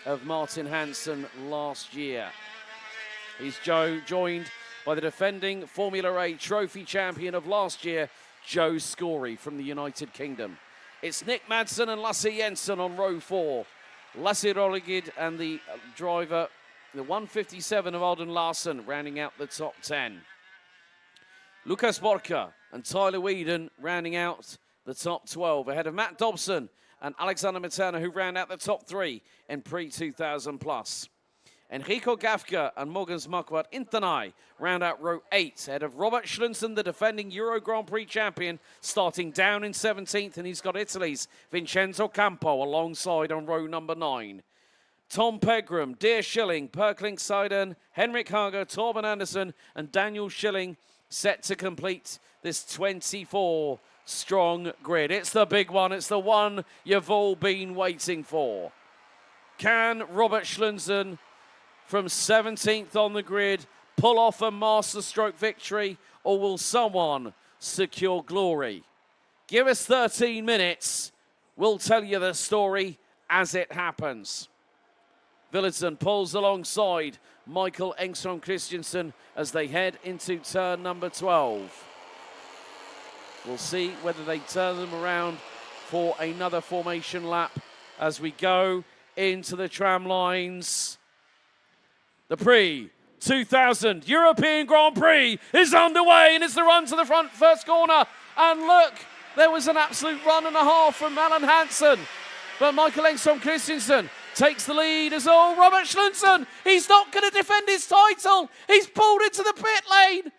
of Martin Hansen last year? He's joined by the defending Formula A trophy champion of last year, Joe Scory from the United Kingdom. It's Nick Madsen and Lasse Jensen on row 4. Lasse Rolligid and the driver, the 157 of Alden Larsen, rounding out the top 10. Lucas Borka and Tyler Whedon rounding out the top 12, ahead of Matt Dobson and Alexander Materna, who round out the top 3 in Pre2000 PLUS. Enrico Gafka and Morgans Marquardt Internai round out row 8, ahead of Robert Schlunsen, the defending Euro Grand Prix champion, starting down in 17th, and he's got Italy's Vincenzo Campo alongside on row number 9. Tom Pegram, Dear Schilling, Perklink Seiden, Henrik Hager, Torben Andersen, and Daniel Schilling set to complete this 24-strong grid. It's the big one. It's the one you've all been waiting for. Can Robert Schlunsen, from 17th on the grid, pull off a masterstroke victory, or will someone secure glory? Give us 13 minutes. We'll tell you the story as it happens. Villadsen pulls alongside Michael Engstrom Christensen as they head into turn number 12. We'll see whether they turn them around for another formation lap as we go into the tram lines. The Pre2000 European Grand Prix is underway, and it's the run to the front, first corner. And look, there was an absolute run and a half from Alan Hansen. But Michael Engstrom Christensen takes the lead as all. Robert Schlunsen, he's not going to defend his title. He's pulled into the pit lane.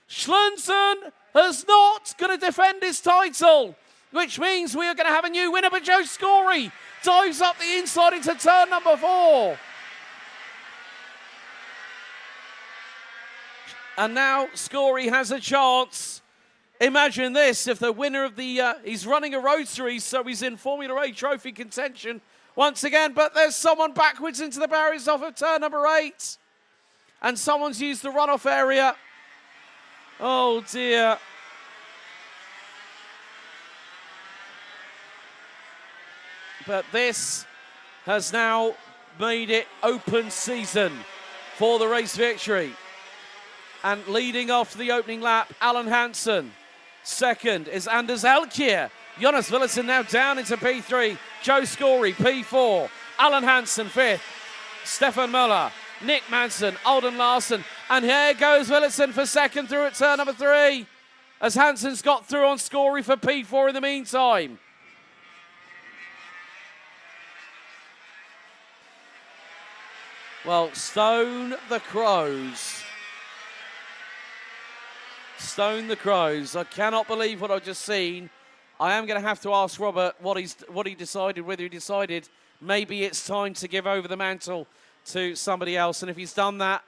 Schlunsen is not going to defend his title, which means we are going to have a new winner. But Joe Scory dives up the inside into turn number 4. And now Scory has a chance. Imagine this, if the winner of the, he's running a road series, so he's in Formula A trophy contention once again, but there's someone backwards into the barriers off of turn number 8. And someone's used the runoff area. Oh dear. But this has now made it open season for the race victory. And leading off the opening lap, Alan Hansen. Second is Anders Alkier. Jonas Villadsen now down into P3. Joe Scory, P4. Alan Hansen, 5th. Stefan Möller, Nick Madsen, Alden Larsen. And here goes Villadsen for second through at turn number 3. As Hansen's got through on Scory for P4 in the meantime. Well, Stone the Crows. Stone the Crows. I cannot believe what I've just seen. I am going to have to ask Robert what he decided, whether he decided maybe it's time to give over the mantle to somebody else. And if he's done that,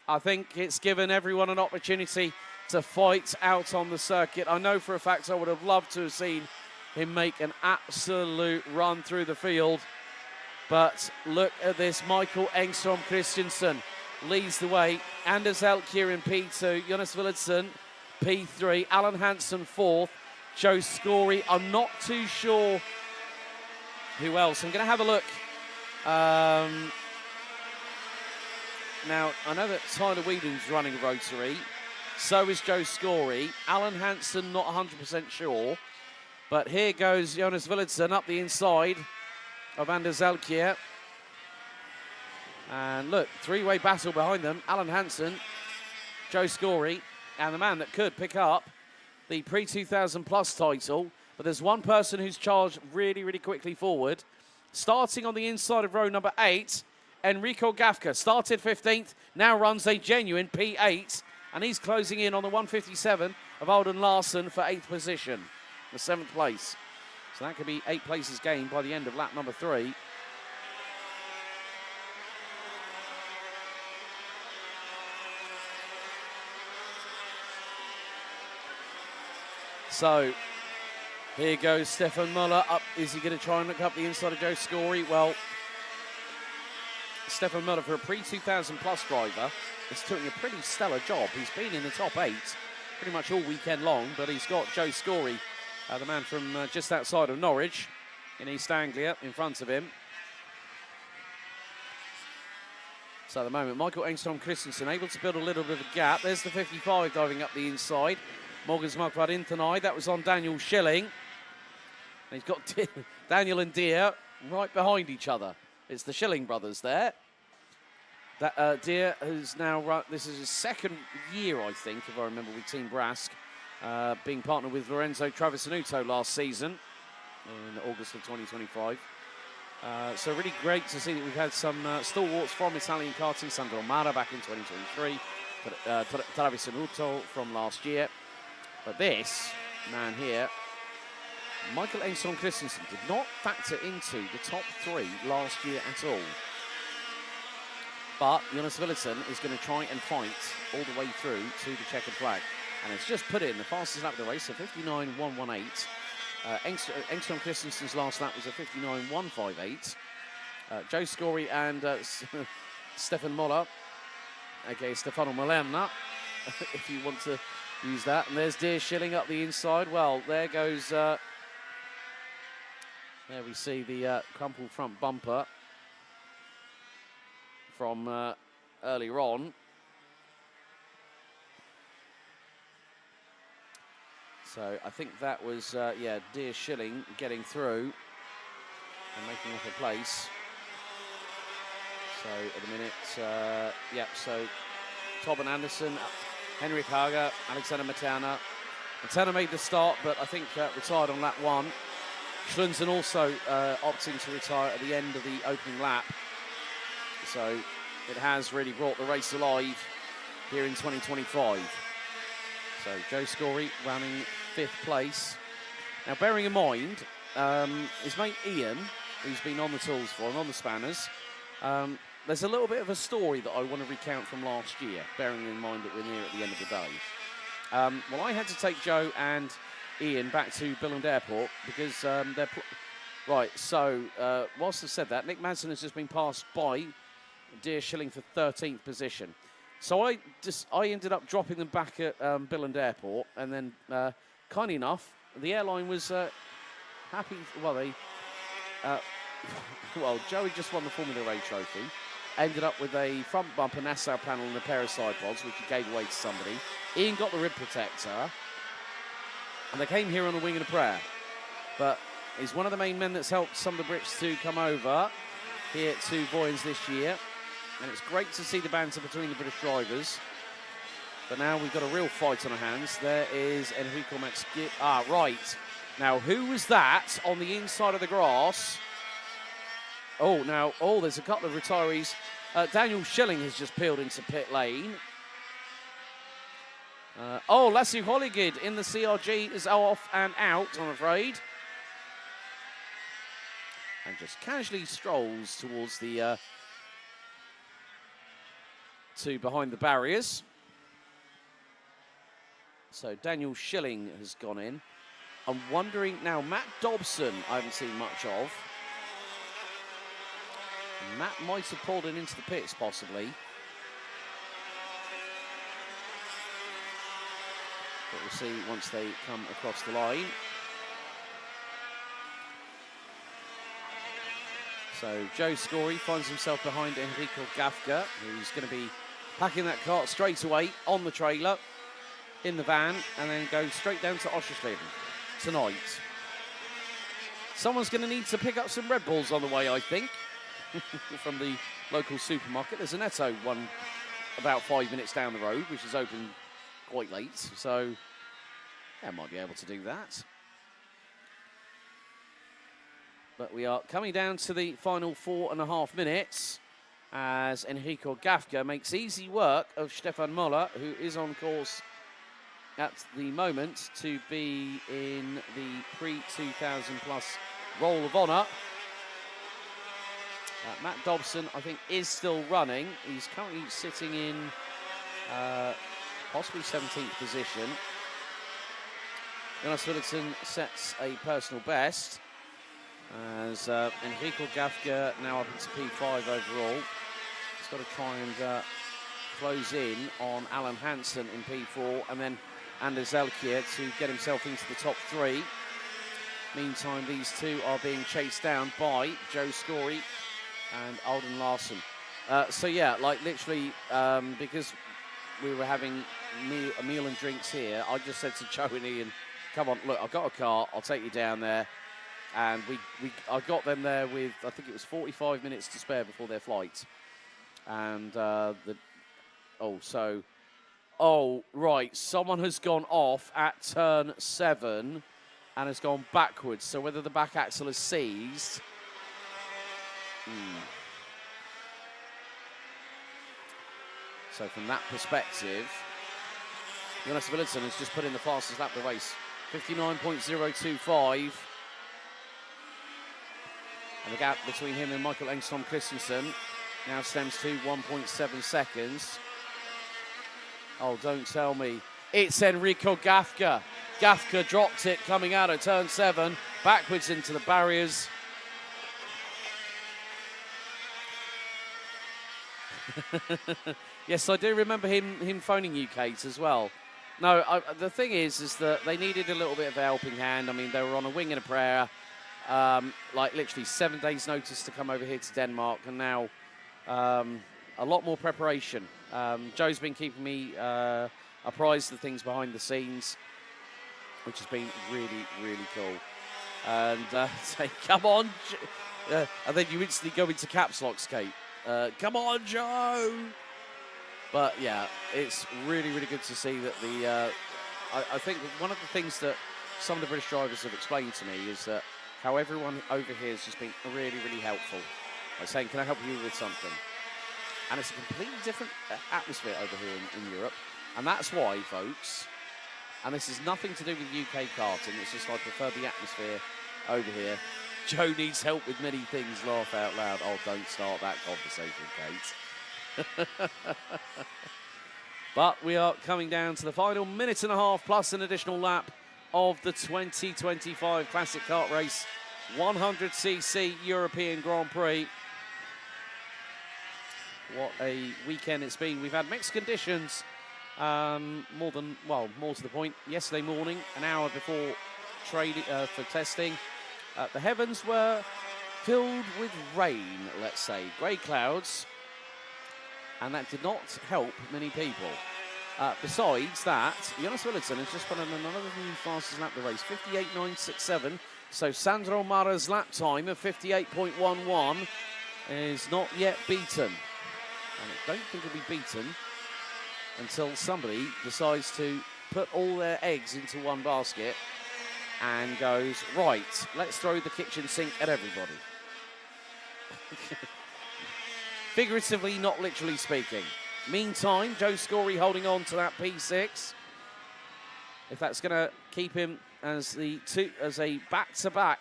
I think it's given everyone an opportunity to fight out on the circuit. I know for a fact I would have loved to have seen him make an absolute run through the field. But look at this, Michael Engstrom Christensen leads the way. Anders Alkier in P2, Jonas Villadsen P3, Alan Hansen 4th, Joe Scory. I'm not too sure who else. I'm going to have a look. Now, I know that Tyler Whedon's running a rotary. So is Joe Scory. Alan Hansen, not 100% sure. But here goes Jonas Villadsen up the inside of Anders Alkier. And look, three-way battle behind them. Alan Hansen, Joe Scory, and the man that could pick up the Pre2000 PLUS title But there's one person who's charged really, really quickly forward. Starting on the inside of row number 8, Enrico Gafka started 15th, now runs a genuine P8, and he's closing in on the 157 of Alden Larsen for 8th position, the 7th place. So that could be 8 places gained by the end of lap number 3. So here goes Stefan Muller up. Is he going to try and look up the inside of Joe Scory? Well, Stefan Muller, for a Pre200 PLUS driver, is doing a pretty stellar job. He's been in the top 8 pretty much all weekend long, but he's got Joe Scory, the man from just outside of Norwich in East Anglia, in front of him. So at the moment, Michael Engstrom Christensen able to build a little bit of a gap. There's the 55 diving up the inside. Morgens Markvad Internai, that was on Daniel Schilling. And he's got Daniel and Deer right behind each other. It's the Schilling brothers there. That Deer has now run, this is his 2nd year, I think, if I remember, with Team Brask, being partnered with Lorenzo Travisanuto last season in August of 2025. So really great to see that we've had some stalwarts from Italian karting. Sandro Mara back in 2023, Travisanuto from last year. But this man here, Michael Engstrom Christensen, did not factor into the top 3 last year at all. But Jonas Villison is going to try and fight all the way through to the checkered flag. And it's just put in the fastest lap of the race, a 59.118. Engstrom Christensen's last lap was a 59.158. Joe Scory and Stefan Moller, aka Stefano Malerna, if you want to use that. And there's Deer Schilling up the inside. Well, there goes, there we see the crumpled front bumper from earlier on. So I think that was, yeah, Deer Schilling getting through and making up a place. So at the minute, yep, so Tobin Anderson, Henrik Hager, Alexander Materna. Materna made the start, but I think retired on lap 1. Schlunzen also opting to retire at the end of the opening lap. So it has really brought the race alive here in 2025. So Joe Scory running 5th place. Now, bearing in mind, his mate Ian, who's been on the tools for him, on the spanners, there's a little bit of a story that I want to recount from last year, bearing in mind that we're near at the end of the day. Well, I had to take Joe and Ian back to Billund Airport because they're... Right, so whilst I've said that, Nick Madsen has just been passed by Deer Schilling for 13th position. So I ended up dropping them back at Billund Airport, and then, kindly enough, the airline was happy. Well, they... well, Joey just won the Formula A trophy. Ended up with a front bumper Nassau panel and a pair of side pods, which he gave away to somebody. Ian got the rib protector. And they came here on a wing and a prayer. But he's one of the main men that's helped some of the Brits to come over here to Vojens this year. And it's great to see the banter between the British drivers. But now we've got a real fight on our hands. There is Enrico Max. Ah, right. Now, who was that on the inside of the grass? Oh, now, oh, there's a couple of retirees. Daniel Schilling has just peeled into pit lane. Oh, Lassie Holligid in the CRG is off and out, I'm afraid. And just casually strolls towards the... to behind the barriers. So Daniel Schilling has gone in. I'm wondering now, Matt Dobson I haven't seen much of. Matt might have pulled it into the pits, possibly. But we'll see once they come across the line. So Joe Scory finds himself behind Enrico Gafka, who's going to be packing that cart straight away on the trailer, in the van, and then go straight down to Oschersleben tonight. Someone's going to need to pick up some Red Bulls on the way, I think, from the local supermarket. There's a Netto one about 5 minutes down the road, which is open quite late, so I might be able to do that. But we are coming down to the final 4.5 minutes as Enrico Gafka makes easy work of Stefan Moller, who is on course at the moment to be in the Pre2000 PLUS Roll of Honour. Matt Dobson, I think, is still running. He's currently sitting in possibly 17th position. Jonas Willerton sets a personal best as Enrico Gafka now up into P5 overall. He's got to try and close in on Alan Hansen in P4 and then Anders Elkier to get himself into the top 3. Meantime, these two are being chased down by Joe Scory and Alden Larson. So yeah, like literally, because we were having a meal and drinks here, I just said to Joe and Ian, come on, look, I've got a car, I'll take you down there. And I got them there with, I think it was 45 minutes to spare before their flight. And right, someone has gone off at turn 7 and has gone backwards. So whether the back axle is seized. So from that perspective, Jonas Willerton has just put in the fastest lap of the race, 59.025. And the gap between him and Michael Engstrom Christensen now stems to 1.7 seconds. Oh, don't tell me. It's Enrico Gafka. Gafka dropped it coming out of turn 7, backwards into the barriers. Yes, I do remember him phoning you, Kate, as well. No, the thing is that they needed a little bit of a helping hand. I mean, they were on a wing and a prayer. Like literally 7 days notice to come over here to Denmark, and now a lot more preparation. Joe's been keeping me apprised of things behind the scenes, which has been really, really cool. And say, come on, and then you instantly go into caps locks, Kate. Come on, Joe. But yeah, it's really, really good to see that I think one of the things that some of the British drivers have explained to me is that how everyone over here has just been really, really helpful. Like saying, can I help you with something? And it's a completely different atmosphere over here in Europe. And that's why, folks, and this is nothing to do with UK karting, it's just I prefer the atmosphere over here. Joe needs help with many things, laugh out loud. Oh, don't start that conversation, Kate. But we are coming down to the final minute and a half plus an additional lap of the 2025 Classic Kart Race 100cc European Grand Prix. What a weekend it's been. We've had mixed conditions, more to the point. Yesterday morning, an hour before for testing, the heavens were filled with rain, let's say, grey clouds, and that did not help many people. Besides that, Jonas Willerton has just put in another new fastest lap of the race, 58.967. So Sandro Mara's lap time of 58.11 is not yet beaten. And I don't think it'll be beaten until somebody decides to put all their eggs into one basket and goes, right, let's throw the kitchen sink at everybody. Figuratively, not literally speaking. Meantime, Joe Scory holding on to that P6. If that's going to keep him as a back-to-back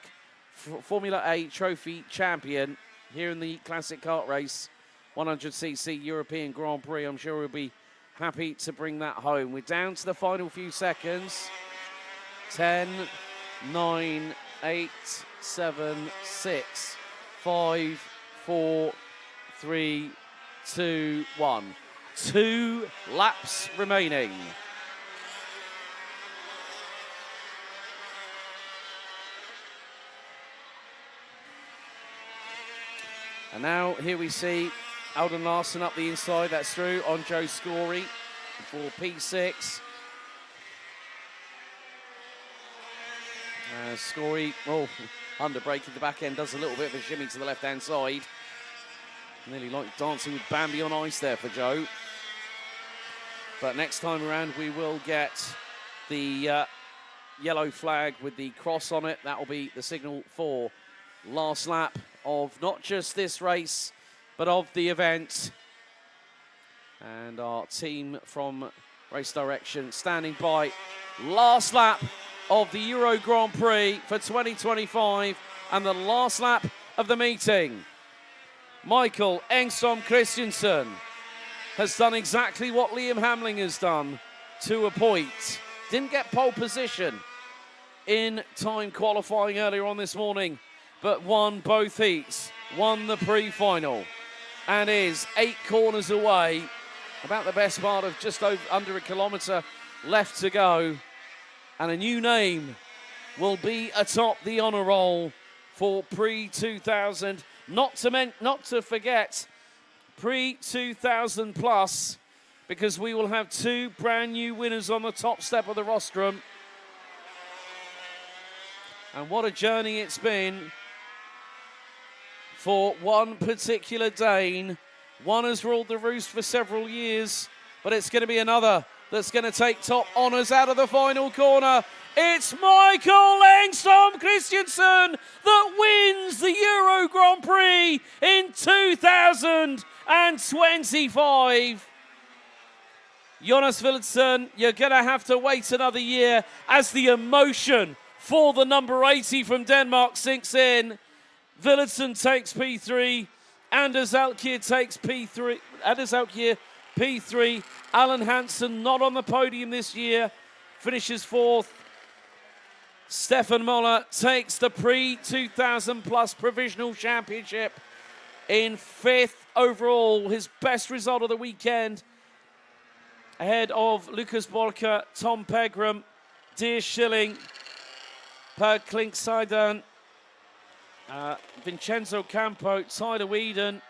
Formula A trophy champion here in the Classic Kart Race 100cc European Grand Prix, I'm sure we'll be happy to bring that home. We're down to the final few seconds. 10, 9, 8, 7, 6, 5, 4, 3, 2, 1. 2 laps remaining. And now here we see Alden Larson up the inside. That's through on Joe Scory for P6. Scory, under brake at the back end, does a little bit of a shimmy to the left-hand side. Nearly like dancing with Bambi on ice there for Joe. But next time around, we will get the yellow flag with the cross on it. That will be the signal for last lap of not just this race, but of the event. And our team from Race Direction standing by. Last lap of the Euro Grand Prix for 2025 and the last lap of the meeting. Michael Engstrom Christensen has done exactly what Liam Hamling has done to a point. Didn't get pole position in time qualifying earlier on this morning, but won both heats, won the pre-final, and is 8 corners away, about the best part of just under a kilometre left to go. And a new name will be atop the honour roll for Pre2000. Not to forget Pre2000 PLUS, because we will have 2 brand new winners on the top step of the rostrum. And what a journey it's been for one particular Dane. One has ruled the roost for several years, but it's going to be another that's going to take top honours out of the final corner. It's Michael Engstrom Christensen that wins the Euro Grand Prix in 2025. Jonas Villotson, you're going to have to wait another year as the emotion for the number 80 from Denmark sinks in. Villotson takes P3. Anders Alkir takes P3. Anders Alkir, P3. Alan Hansen not on the podium this year, finishes 4th. Stefan Moller takes the Pre2000 PLUS Provisional Championship in 5th overall, his best result of the weekend, ahead of Lucas Borka, Tom Pegram, Deer Schilling, Per Klinkseiden, Vincenzo Campo, Tyler Whedon.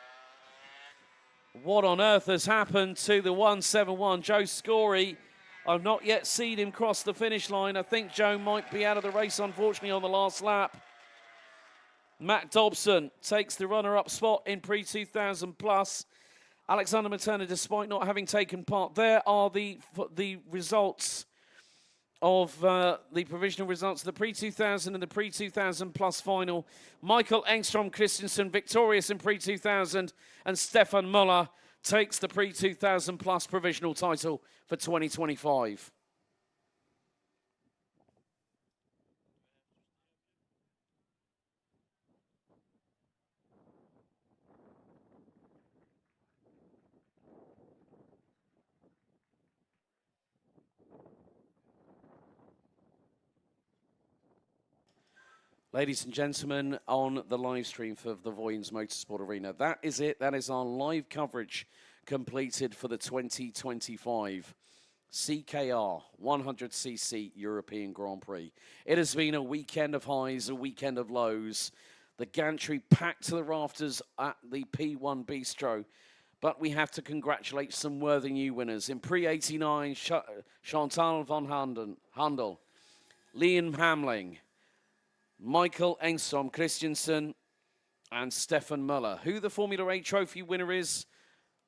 What on earth has happened to the 171? Joe Scory, I've not yet seen him cross the finish line. I think Joe might be out of the race, unfortunately, on the last lap. Matt Dobson takes the runner-up spot in Pre2000 PLUS. Alexander Materna, despite not having taken part, there are the results of the provisional results of the Pre2000 and the Pre2000 PLUS final. Michael Engstrom Christensen victorious in Pre2000, and Stefan Muller takes the Pre2000 PLUS provisional title for 2025. Ladies and gentlemen, on the live stream for the Vojens Motorsport Arena, that is it. That is our live coverage completed for the 2025 CKR 100cc European Grand Prix. It has been a weekend of highs, a weekend of lows. The gantry packed to the rafters at the P1 Bistro. But we have to congratulate some worthy new winners. In Pre89, Chantal van Handel, Liam Hamling, Michael Engstrom Christensen, and Stefan Muller. Who the Formula A trophy winner is,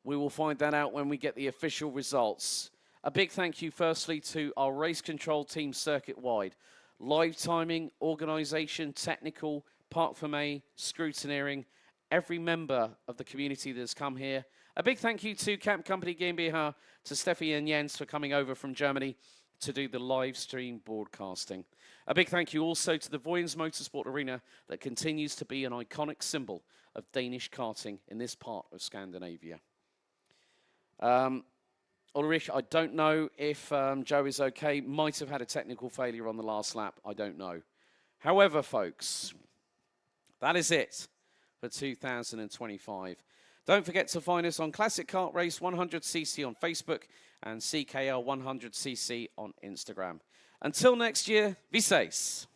we will find that out when we get the official results. A big thank you firstly to our race control team circuit-wide. Live timing, organisation, technical, parc fermé, scrutineering, every member of the community that has come here. A big thank you to Camp Company GmbH, to Steffi and Jens for coming over from Germany to do the live stream broadcasting. A big thank you also to the Vojens Motorsport Arena that continues to be an iconic symbol of Danish karting in this part of Scandinavia. Ulrich, I don't know if Joe is okay. Might have had a technical failure on the last lap. I don't know. However, folks, that is it for 2025. Don't forget to find us on Classic Kart Race 100cc on Facebook and CKR 100cc on Instagram. Until next year, vi ses.